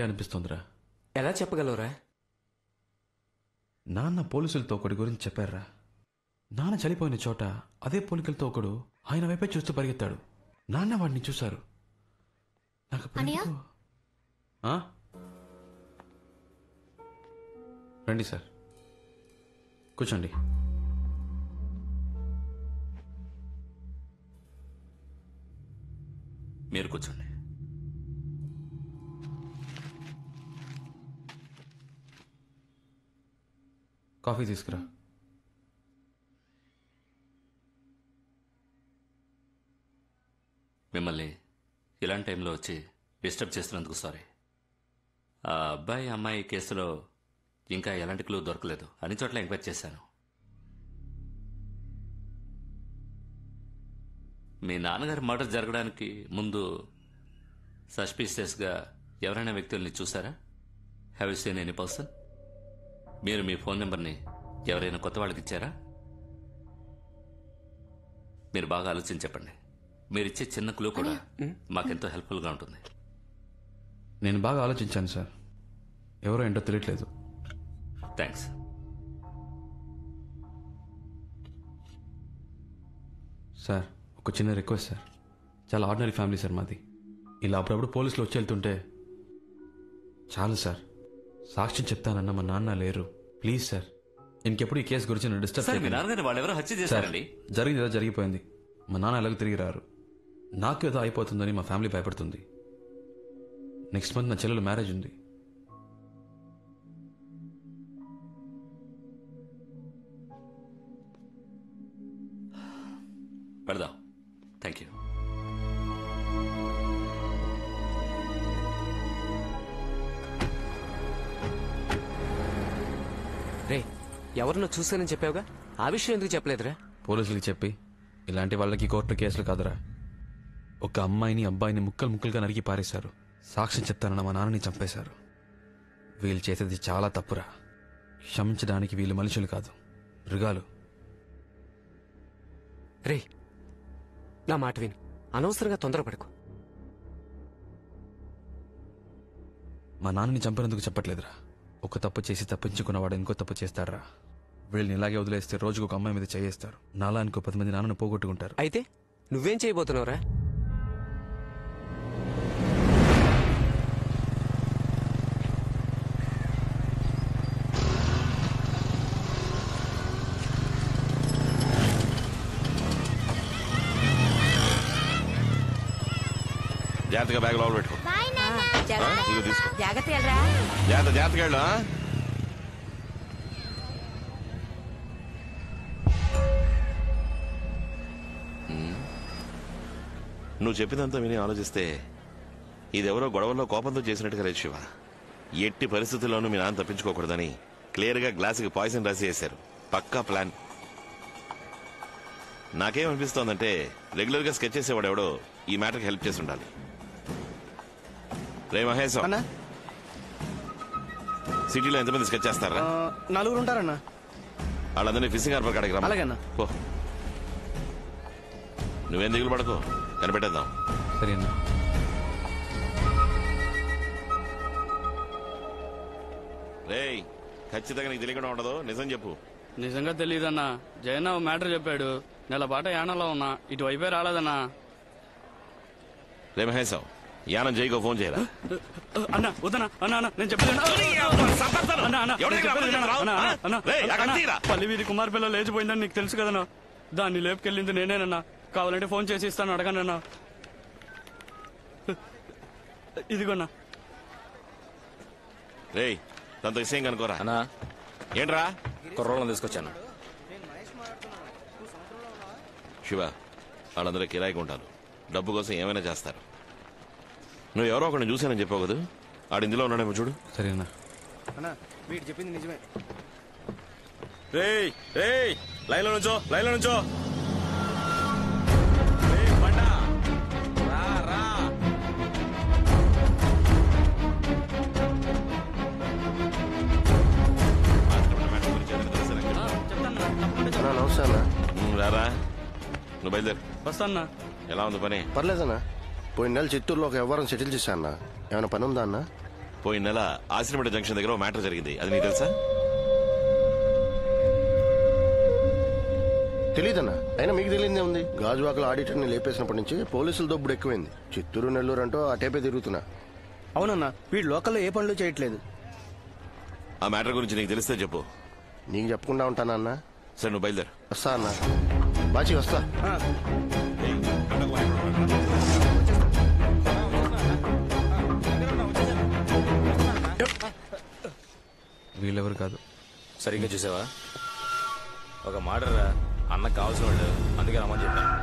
అనిపిస్తుందిరా.
ఎలా చెప్పగలవురా?
నాన్న పోలీసులతో ఒకటి గురించి చెప్పారా. నాన్న చనిపోయిన చోట అదే పోలికలతో ఒకడు ఆయన వైపే చూస్తూ పరిగెత్తాడు. నాన్న వాడిని చూశారు. నాకు రండి సార్, కూర్చోండి.
మీరు కూర్చోండి.
కాఫీ తీసుకురా.
మిమ్మల్ని ఇలాంటి టైంలో వచ్చి డిస్టర్బ్ చేస్తున్నందుకు సారీ. ఆ అబ్బాయి అమ్మాయి కేసులో ఇంకా ఎలాంటి క్లూ దొరకలేదు. అన్ని చోట్ల ఎంక్వైరీ చేశాను. మీ నాన్నగారి మర్డర్ జరగడానికి ముందు సస్పీషియస్గా ఎవరైనా వ్యక్తుల్ని చూసారా? Have you seen any person? మీరు మీ ఫోన్ నెంబర్ని ఎవరైనా కొత్త వాళ్ళకి ఇచ్చారా? మీరు బాగా ఆలోచించి చెప్పండి. మీరిచ్చే చిన్న క్లూ కూడా మాకెంతో హెల్ప్ఫుల్గా ఉంటుంది.
నేను బాగా ఆలోచించాను సార్, ఎవరో ఏంటో తెలియట్లేదు.
థ్యాంక్స్.
సార్ ఒక చిన్న రిక్వెస్ట్ సార్. చాలా ఆర్డినరీ ఫ్యామిలీ సార్ మాది. ఇలా అప్పుడప్పుడు పోలీసులు వచ్చి వెళ్తుంటే చాలు సార్. సాక్ష్యం చెప్తానన్న మా నాన్న లేరు. ప్లీజ్ సార్, ఇంకెప్పుడు ఈ కేసు గురించి డిస్టర్బ్ చేయండి. జరిగింది జరిగిపోయింది. మా నాన్న ఎలాగో తిరిగి రారు. నాకు ఏదో అయిపోతుందని మా ఫ్యామిలీ భయపడుతుంది. నెక్స్ట్ మంత్ నా చెల్లెలు మ్యారేజ్ ఉంది.
పెడదాం. Thank you.
రే, ఎవరినో చూసానని చెప్పావుగా, ఆ విషయం ఎందుకు చెప్పలేదురా?
పోలీసులకి చెప్పి ఇలాంటి వాళ్ళకి కోర్టు కేసులు కాదురా. ఒక అమ్మాయిని అబ్బాయిని ముక్కలు ముక్కలుగా నరికి పారేశారు. సాక్ష్యం చెప్తానన్న మా నాన్నని చంపేశారు. వీళ్ళు చేసేది చాలా తప్పురా. క్షమించడానికి వీళ్ళు మనుషులు కాదు, మృగాలు.
రే, నా మాట విను, అనవసరంగా తొందరపడకు.
మా నాన్నని చంపినందుకు చెప్పట్లేదురా. ఒక తప్పు చేసి తప్పించుకున్నవాడు ఇంకో తప్పు చేస్తాడరా. వీళ్ళని ఇలాగే వదిలేస్తే రోజుకు ఒక అమ్మాయి మీద చేయేస్తారు. నాలా ఇంకో 10 మంది నాన్నను పోగొట్టుకుంటారు.
అయితే నువ్వేం చేయబోతున్నావురా?
జాగ్రత్తగా బ్యాగ్ లోపల పెట్టుకో. తీసుకో. జాగ్రత్తగా వెళ్ళు. నువ్వు చెప్పినంతా విని ఆలోచిస్తే ఇదెవరో గొడవల్లో కోపంతో చేసినట్టుగా లేదు శివ. ఎట్టి పరిస్థితుల్లోనూ మీ నాన్న తప్పించుకోకూడదని క్లియర్గా గ్లాసుకి పాయిజన్ రాసి వేశారు. పక్కా ప్లాన్. నాకేమనిపిస్తోందంటే రెగ్యులర్గా స్కెచ్ చేసేవాడు ఎవడో ఈ మ్యాటర్కి హెల్ప్ చేసి ఉండాలి. రే మహేశ్, సిటీలో ఎంతమంది స్కెచ్ చేస్తారా?
4 ఉంటారన్నా.
వాళ్ళందరినీ ఫిషింగ్ హార్బర్ కాడికి రమ్మను.
అలాగేనా.
పో. నువ్వేం దిగులు పడకు, కనిపెట్టేద్దాం.
సరేనా.
రేయ్, ఖచ్చితంగా నీకు తెలియకుండా ఉండదు, నిజం చెప్పు.
నిజంగా తెలియదన్నా. జయన్న మ్యాటర్ చెప్పాడు. నెల పాట యానంలో ఉన్నా, ఇటువైపే రాలేదన్నా.
రే మహేశం, యానం జైకో ఫోన్ చేయరా.
అన్నా వద్దనా అన్నా, నేను చెప్పాను. పల్లి వీధి కుమార్ పిల్ల లేచిపోయిందని నీకు తెలుసు కదన్నా. దాన్ని లేపుకెళ్ళింది నేనేనన్నా. కావాలంటే ఫోన్ చేసి ఇస్తాను, అడగనన్నా. ఇదిగోన్నా.
రేయ్, తనతో విషయం కనుకోరా.
అన్నా
ఏంట్రా?
కుర్రోళ్ళని తీసుకొచ్చాను.
శివ, వాళ్ళందరూ కిరాయికి ఉంటారు, డబ్బు కోసం ఏమైనా చేస్తారు. నువ్వు ఎవరో ఒకరిని చూశానని చెప్పావు కదా, ఆడు ఇందులో ఉన్నాడేమో చూడు.
సరేనా.
అన్నా వీడు చెప్పింది నిజమే.
రేయ్ రేయ్, లైన్లో నుంచో, లైన్లో నుంచో.
నమస్తే అన్న.
రారా, నువ్వు బయలుదేరు.
వస్తాన్నా.
ఎలా ఉంది పని?
పర్లేదన్నా. పోయిన నెల చిత్తూరులో ఒక వ్యవహారం సెటిల్ చేశా అన్న. ఏమైనా పని ఉందా అన్న?
పోయిన నెల ఆశ్రమేట జంక్షన్ దగ్గర మ్యాటర్ జరిగింది, అది నీకు తెలుసా?
తెలీదన్నా. అయినా మీకు తెలియదే ఉంది. గాజువాకల ఆడిటర్ని లేపేసినప్పటి నుంచి పోలీసుల దొబ్బుడు ఎక్కువైంది. చిత్తూరు నెల్లూరు అంటూ అటేపే తిరుగుతున్నా.
అవునన్నా, వీడు లోకల్లో ఏ పనులు చేయట్లేదు.
ఆ మ్యాటర్ గురించి నీకు తెలిస్తే చెప్పు.
నీకు చెప్పకుండా ఉంటానా అన్న?
సరే, నువ్వు బయలుదేరు.
వస్తా అన్న. బాచి వస్తా.
వీళ్ళెవరు కాదు.
సరిగ్గా చూసావా? ఒక మాటరా, అన్నకు కావాల్సిన వాళ్ళు, అందుకే రమ్మని చెప్పాను.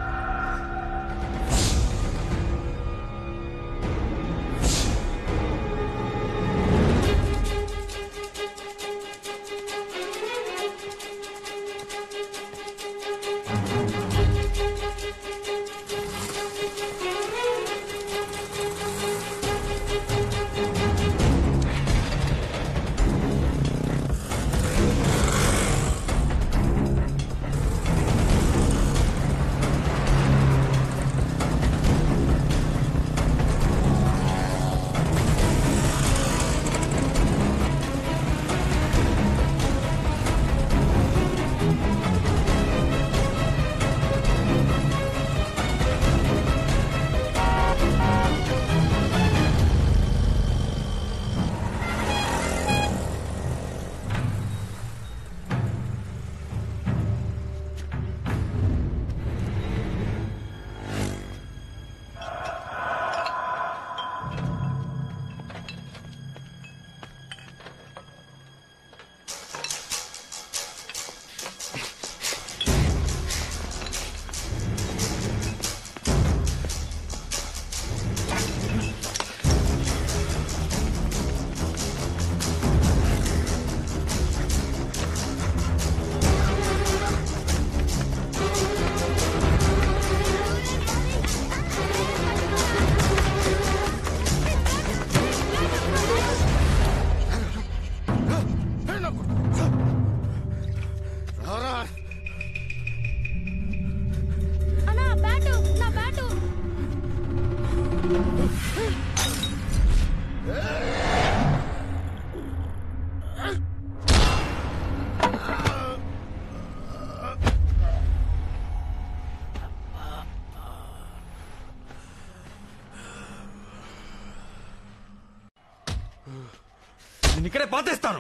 నేను ఇక్కడే పాతేస్తాను.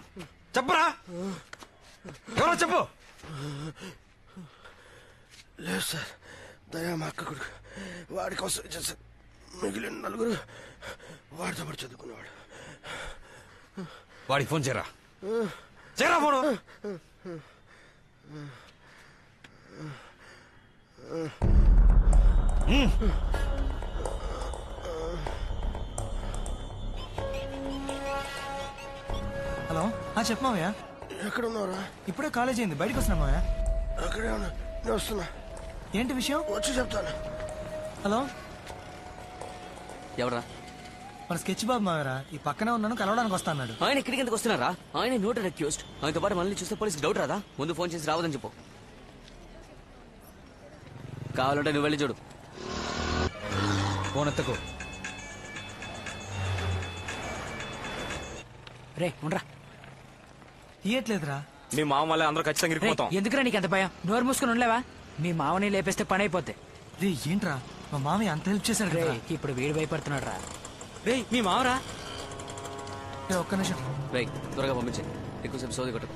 చెప్పరా, ఎవరో చెప్పు.
లేదు సార్, దయా మా అక్క కొడుకు. వాడి కోసం చేశారు. మిగిలిన 4 వాడితో పాటు చదువుకునేవాడు.
వాడికి ఫోన్ చేయరా, చేయరా ఫోను.
హలో, చెప్పు మావయ్య.
ఎక్కడ ఉన్నావురా?
ఇప్పుడే కాలేజ్ అయింది, బయటకు వస్తున్నా మావయ్య.
అక్కడే ఉన్నా, నేను వస్తున్నా.
ఏంటి విషయం?
వచ్చి చెప్తాను.
హలో,
ఎవరా?
మన స్కెచ్ బాబు మావరా ఈ పక్కనే ఉన్నాను కలవడానికి వస్తా అన్నాడు.
ఆయన ఇక్కడికి ఎందుకు వస్తున్నారా? ఆయన నోటెడ్ అక్యూస్డ్. ఆయనతో పాటు మనల్ని చూస్తే పోలీసుకి డౌట్ రాదా? ముందు ఫోన్ చేసి రావద్దని చెప్పు. కావాలంటే నువ్వు వెళ్ళి చూడు.
ఫోన్ ఎత్తకు.
రే ఉండరా.
తీయట్లేదురా.
మీ మామ వల్ల అందరూ ఖచ్చితంగా ఇరికిపోతాం.
ఎందుకురా నీకు ఎంత భయం? నోరు మూసుకుని ఉండలేవా? మీ మామని లేపేస్తే పని అయిపోద్ది.
రే ఏంట్రా మా మామయ్య అంత హెల్ప్ చేశాడు కదా.
ఇప్పుడు వీడు భయపడుతున్నాడు రా.
రే మీ మామరా.
ఒక్క నిమిషం.
రేయ్ త్వరగా పంపించే. ఎక్కువసేపు సోది కొట్టకు.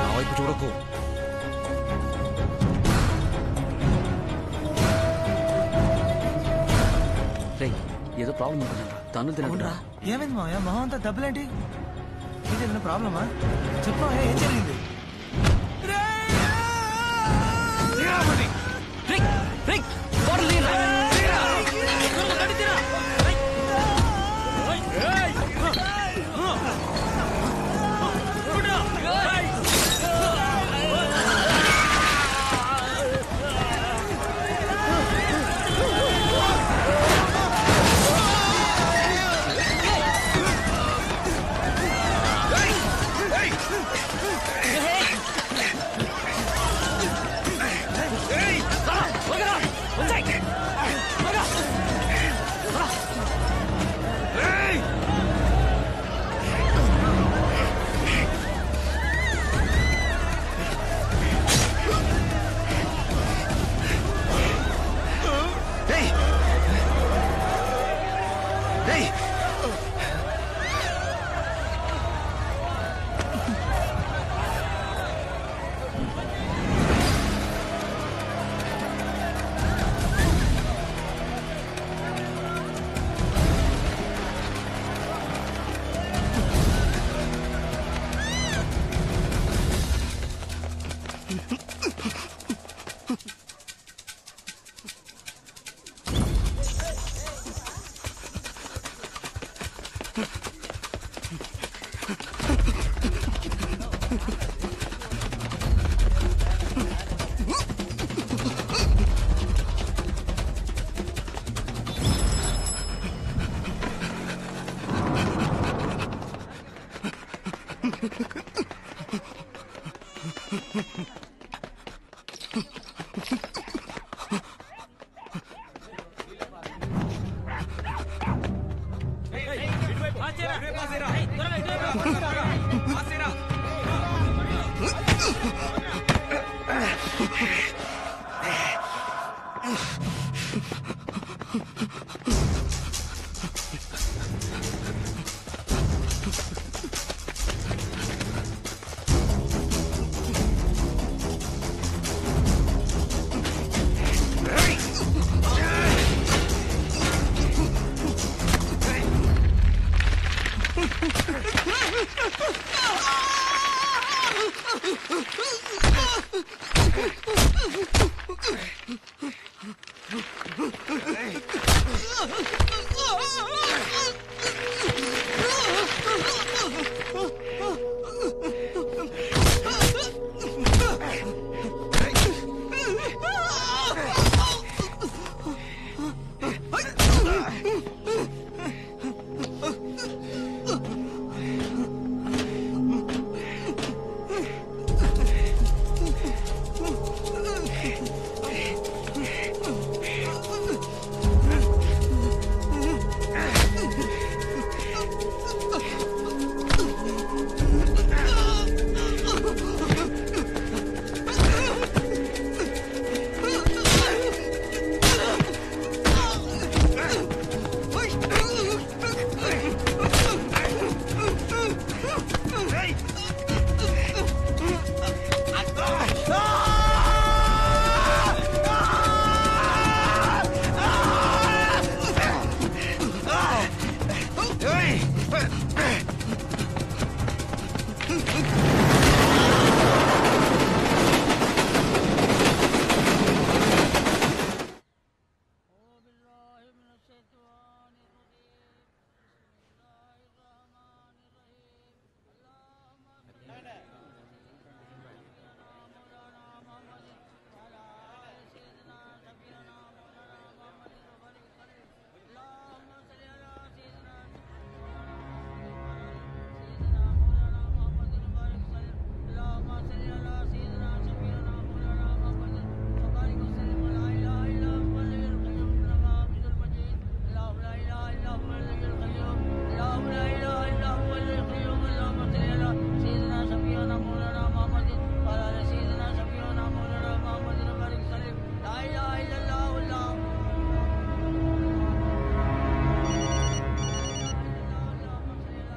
నా వైపు చూడకు.
రేయ్ ఏదో ప్రాబ్లం అనుకున్నాను. తను తినరా.
ఏమైంది మామయ్య? మొహం అంతా దెబ్బలేంటి? ఏదైనా ప్రాబ్లమా? చెప్పు ఏం జరిగింది?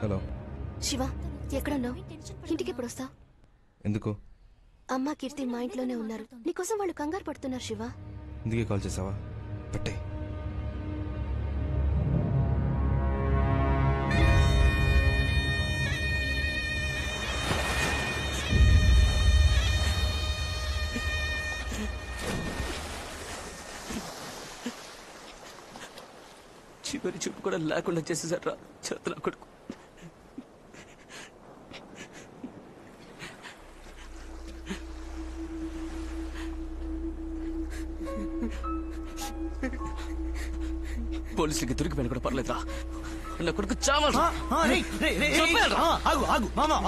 హలో
శివ ఎక్కడున్నావు? ఇంటికి ఎప్పుడు వస్తావు?
ఎందుకు?
అమ్మ కీర్తి మా ఇంట్లోనే ఉన్నారు. నీకోసం వాళ్ళు కంగారు పడుతున్నారు శివ.
ఇందుకే కాల్ చేసావా? పెట్టే.
చివరి చూపు కూడా లేకుండా చేసేసారా చేతుల కొడుకు. పోలీసులకి దొరికిపోయిన కూడా పర్లేదురా. నా కొడుకు చావాలి.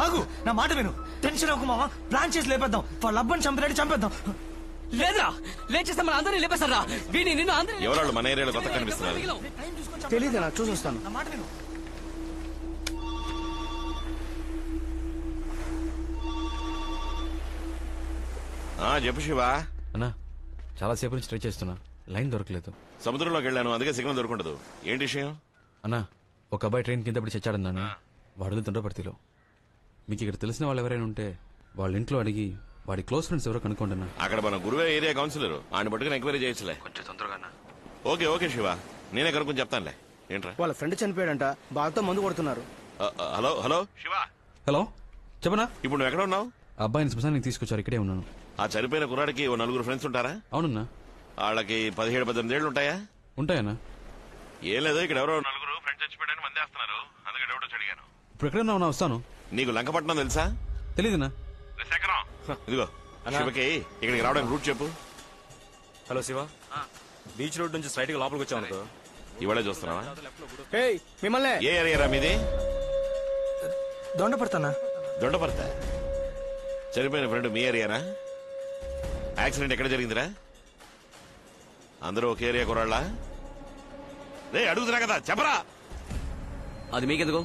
ఆగు నా మాట విను. టెన్షన్ అవ్వకు మామ. ప్లాన్ చేసి లేపేద్దాం. వాళ్ళ అబ్బని చంపినట్టు చంపేద్దాం.
లేదురా, లేచేస్తే మన అందరినీ లేపేస్తారా? వీని నిన్ను అందరినీ
ఎవరాళ్ళు మన ఏరియాలో కొత్త కనిపిస్తున్నారు?
తెలీదు, నాకు చూసి వస్తాను.
నా మాట విను.
చెప్పు శివా.
అన్నా చాలాసేపు నుంచి ట్రై చేస్తున్నా, లైన్ దొరకలేదు.
సముద్రంలోకి వెళ్ళాను, అందుకే సిగ్నల్ దొరకుండదు. ఏంటి విషయం?
అన్నా ఒక అబ్బాయి ట్రైన్ కింద పడి చచ్చాడన్నాను. వాడు తుండ్రపర్తిలో. మీకు ఇక్కడ తెలిసిన వాళ్ళు ఎవరైనా ఉంటే వాళ్ళ ఇంట్లో అడిగి వాడి క్లోజ్ ఫ్రెండ్స్ ఎవరో కనుక్కోండి.
అక్కడ మన గురువే ఏరియా కౌన్సిలర్, ఆయన పట్టుకుని ఎంక్వైరీ చేయొచ్చులే.
కొంచెం తొందరగా.
ఓకే శివ, నేనే కనుక్కొని చెప్తానులే. ఏంట్రా?
వాళ్ళ ఫ్రెండ్ చనిపోయాడంట, బాగా మందు కొడుతున్నారు.
హలో శివ.
హలో చెప్పనా?
ఇప్పుడు నువ్వు ఎక్కడ ఉన్నావు?
అబ్బాయిని శ్మశానికి తీసుకొచ్చారు, ఇక్కడే ఉన్నాను.
ఆ చనిపోయిన కుర్రాడికి ఓ 4 ఫ్రెండ్స్ ఉంటారా?
అవునన్నా.
వాళ్ళకి 17-18 ఏళ్ళు ఉంటాయా?
ఉంటాయన్నా.
ఏం లేదు, ఇక్కడ ఎవరో 4 ఫ్రెండ్స్ చచ్చిపోయాడని మందేస్తున్నారు, అందుకే డౌట్ వచ్చి అడిగాను.
ఇప్పుడు ఎక్కడన్నా ఉన్నా వస్తాను.
నీకు లంకపట్నం తెలుసా?
తెలీదన్నా.
ఇదిగో శివకి ఇక్కడికి రావడానికి రూట్ చెప్పు.
హలో శివ, బీచ్ రోడ్ నుంచి స్ట్రైట్ గా లోపలికి వచ్చావు అనుకో.
ఇవాళే చూస్తున్నావా?
మిమ్మల్ని.
ఏ ఏరియా మీది?
దొండపడతానా?
దొండపడతా. చనిపోయిన ఫ్రెండ్ మీ ఏరియానా? యాక్సిడెంట్ ఎక్కడ జరిగిందిరా? అందరూ ఒక ఏరియా కురాళ్ళ? రే అడుగుతున్నా కదా, చెప్పరా.
అది మీకెందుకు?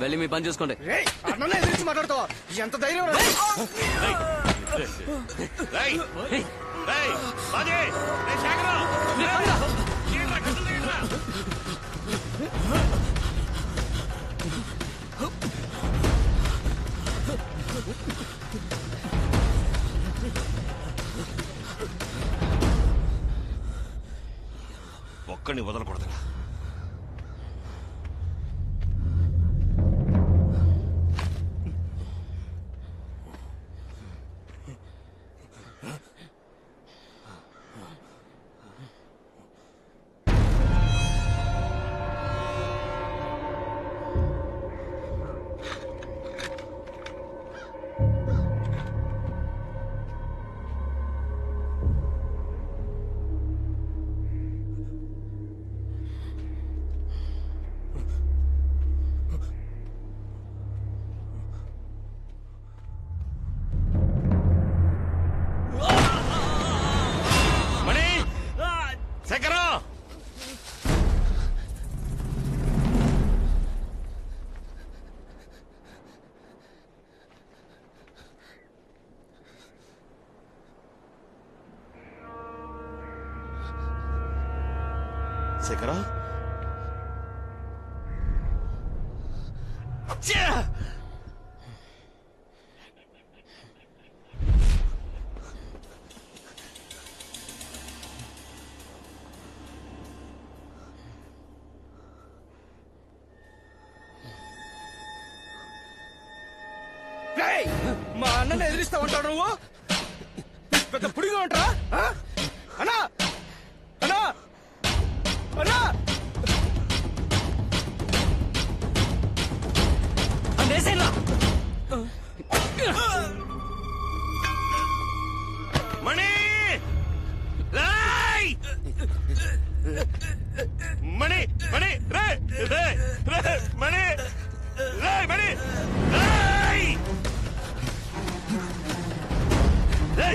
వెళ్ళి మీ పని చూసుకోండి.
మాట్లాడుతావా? ఎంత ధైర్యం!
ఒక్కడిని వదలకూడదురా. శేఖరా,
మా అన్నని ఎదిరిస్తా ఉంటాడు నువ్వు? పెద్ద పుడిగా ఉంటారా? అన్నా అన్నా అన్నా
మణి, మణి మణి రే రే రే మణి రే మణి రే.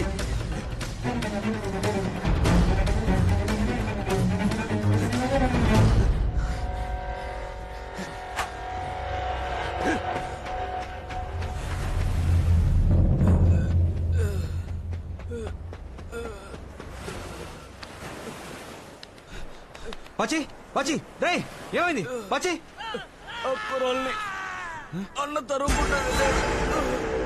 వచ్చి రే, ఏమైంది? వచ్చి
కుర్రాల్ని
అన్న తరుముకుంటాను.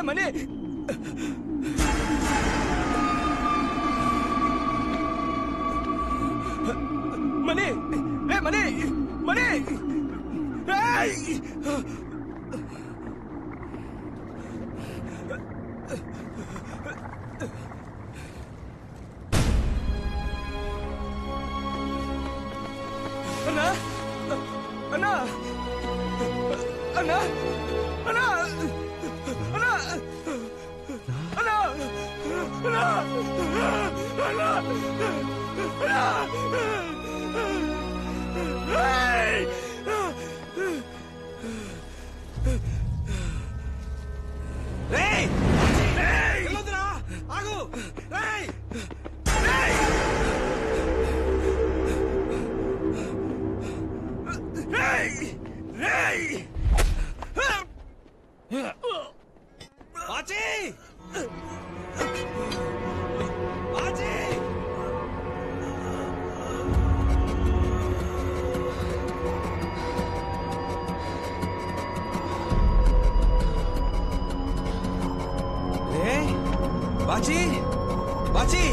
మనీ మనీ మనీ మనీ అన్నా అన్నా అన్నా అన్నా అన్నా అన్నా అన్నా అన్నా అన్నా ఆగు బాచి బాచి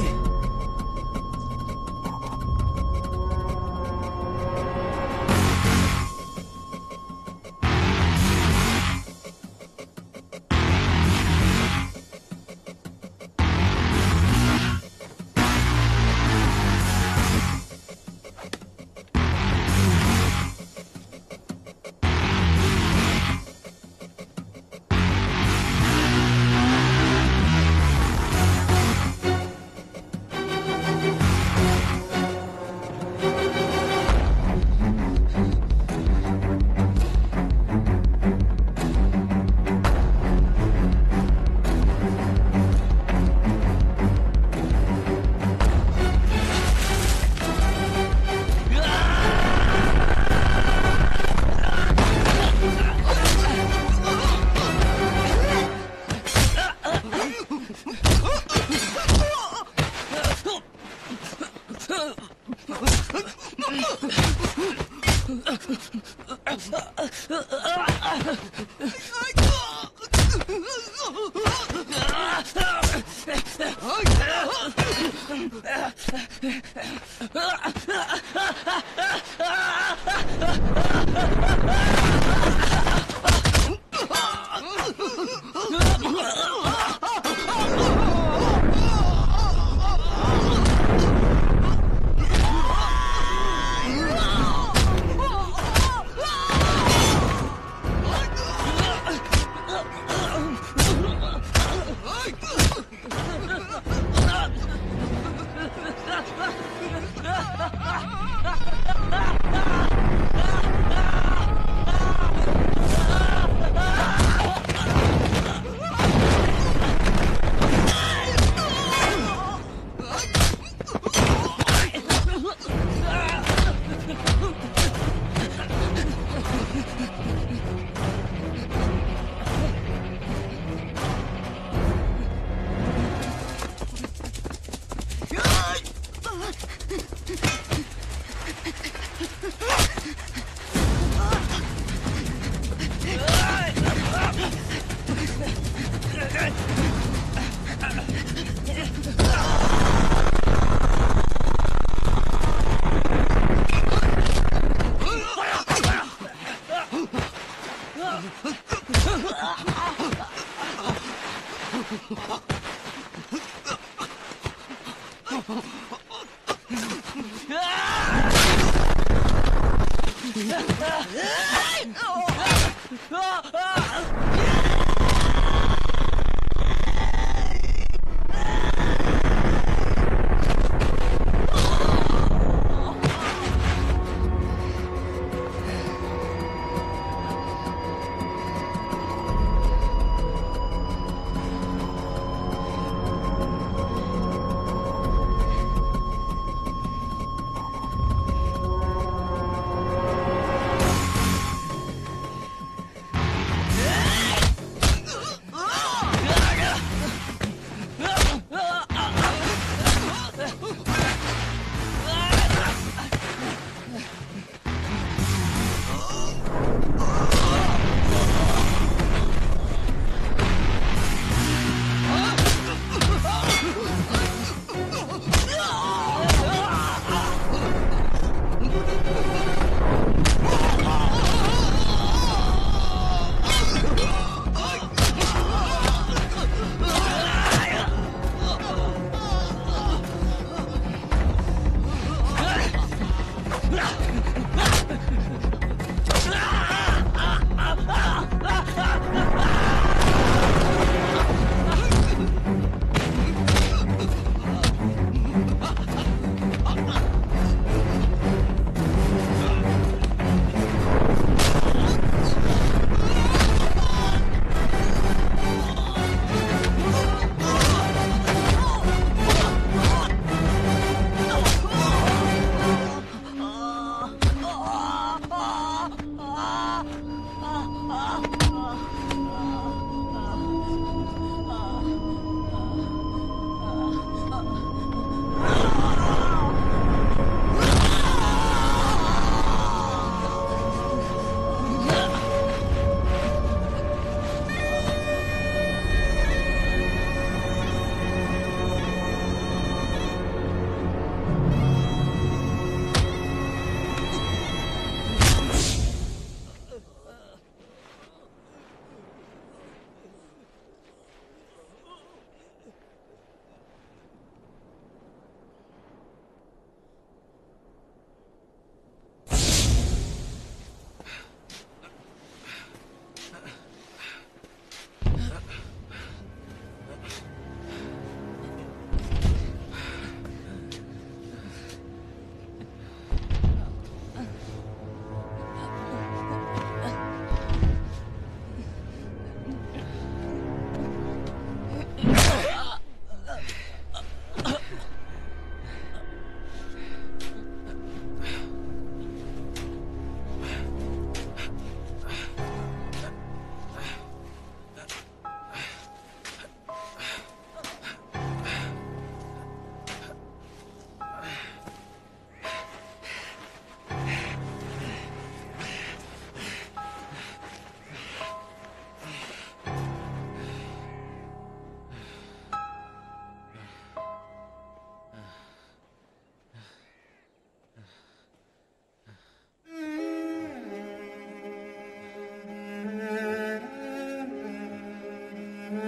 నా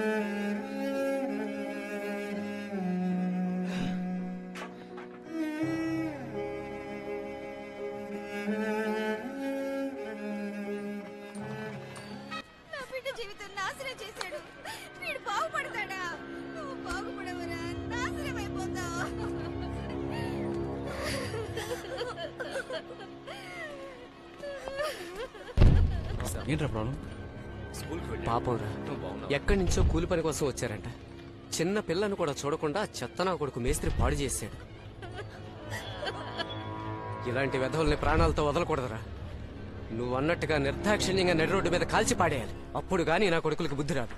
బిడ్డ జీవితం నాశనం చేశాడు. వీడు బాగుపడతాడా? నువ్వు బాగుపడవరా? నాశనం అయిపోతావు.
ఏంట్రా ప్రాబ్లం?
పాపం రా, ఎక్కడి నుంచో కూలి పని కోసం వచ్చారంట. చిన్న పిల్లను కూడా చూడకుండా చెత్తనా కొడుకు మేస్త్రి పాడు చేశాడు. ఇలాంటి వెధవుల్ని ప్రాణాలతో వదలకూడదురా. నువ్వు అన్నట్టుగా నిర్దాక్షిణ్యంగా నడి రోడ్డు మీద కాల్చి పాడేయాలి. అప్పుడు గాని నా కొడుకులకు బుద్ధి రాదు.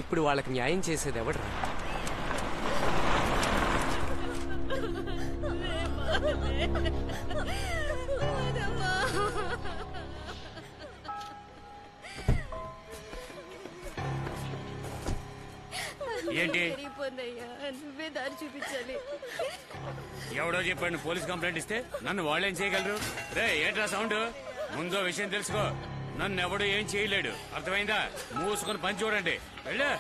ఇప్పుడు వాళ్ళకి న్యాయం చేసేది ఎవడరా?
ఏంటి?
నువ్వే దారి చూపించాలి.
ఎవడో చెప్పాడు పోలీస్ కంప్లైంట్ ఇస్తే నన్ను వాళ్ళేం చేయగలరు? రే ఏంట్రా సౌండ్? ముందో విషయం తెలుసుకో. నన్ను ఎవడు ఏం చేయలేడు, అర్థమైందా? మూసుకొని పని చూడండి. వెళ్ళు.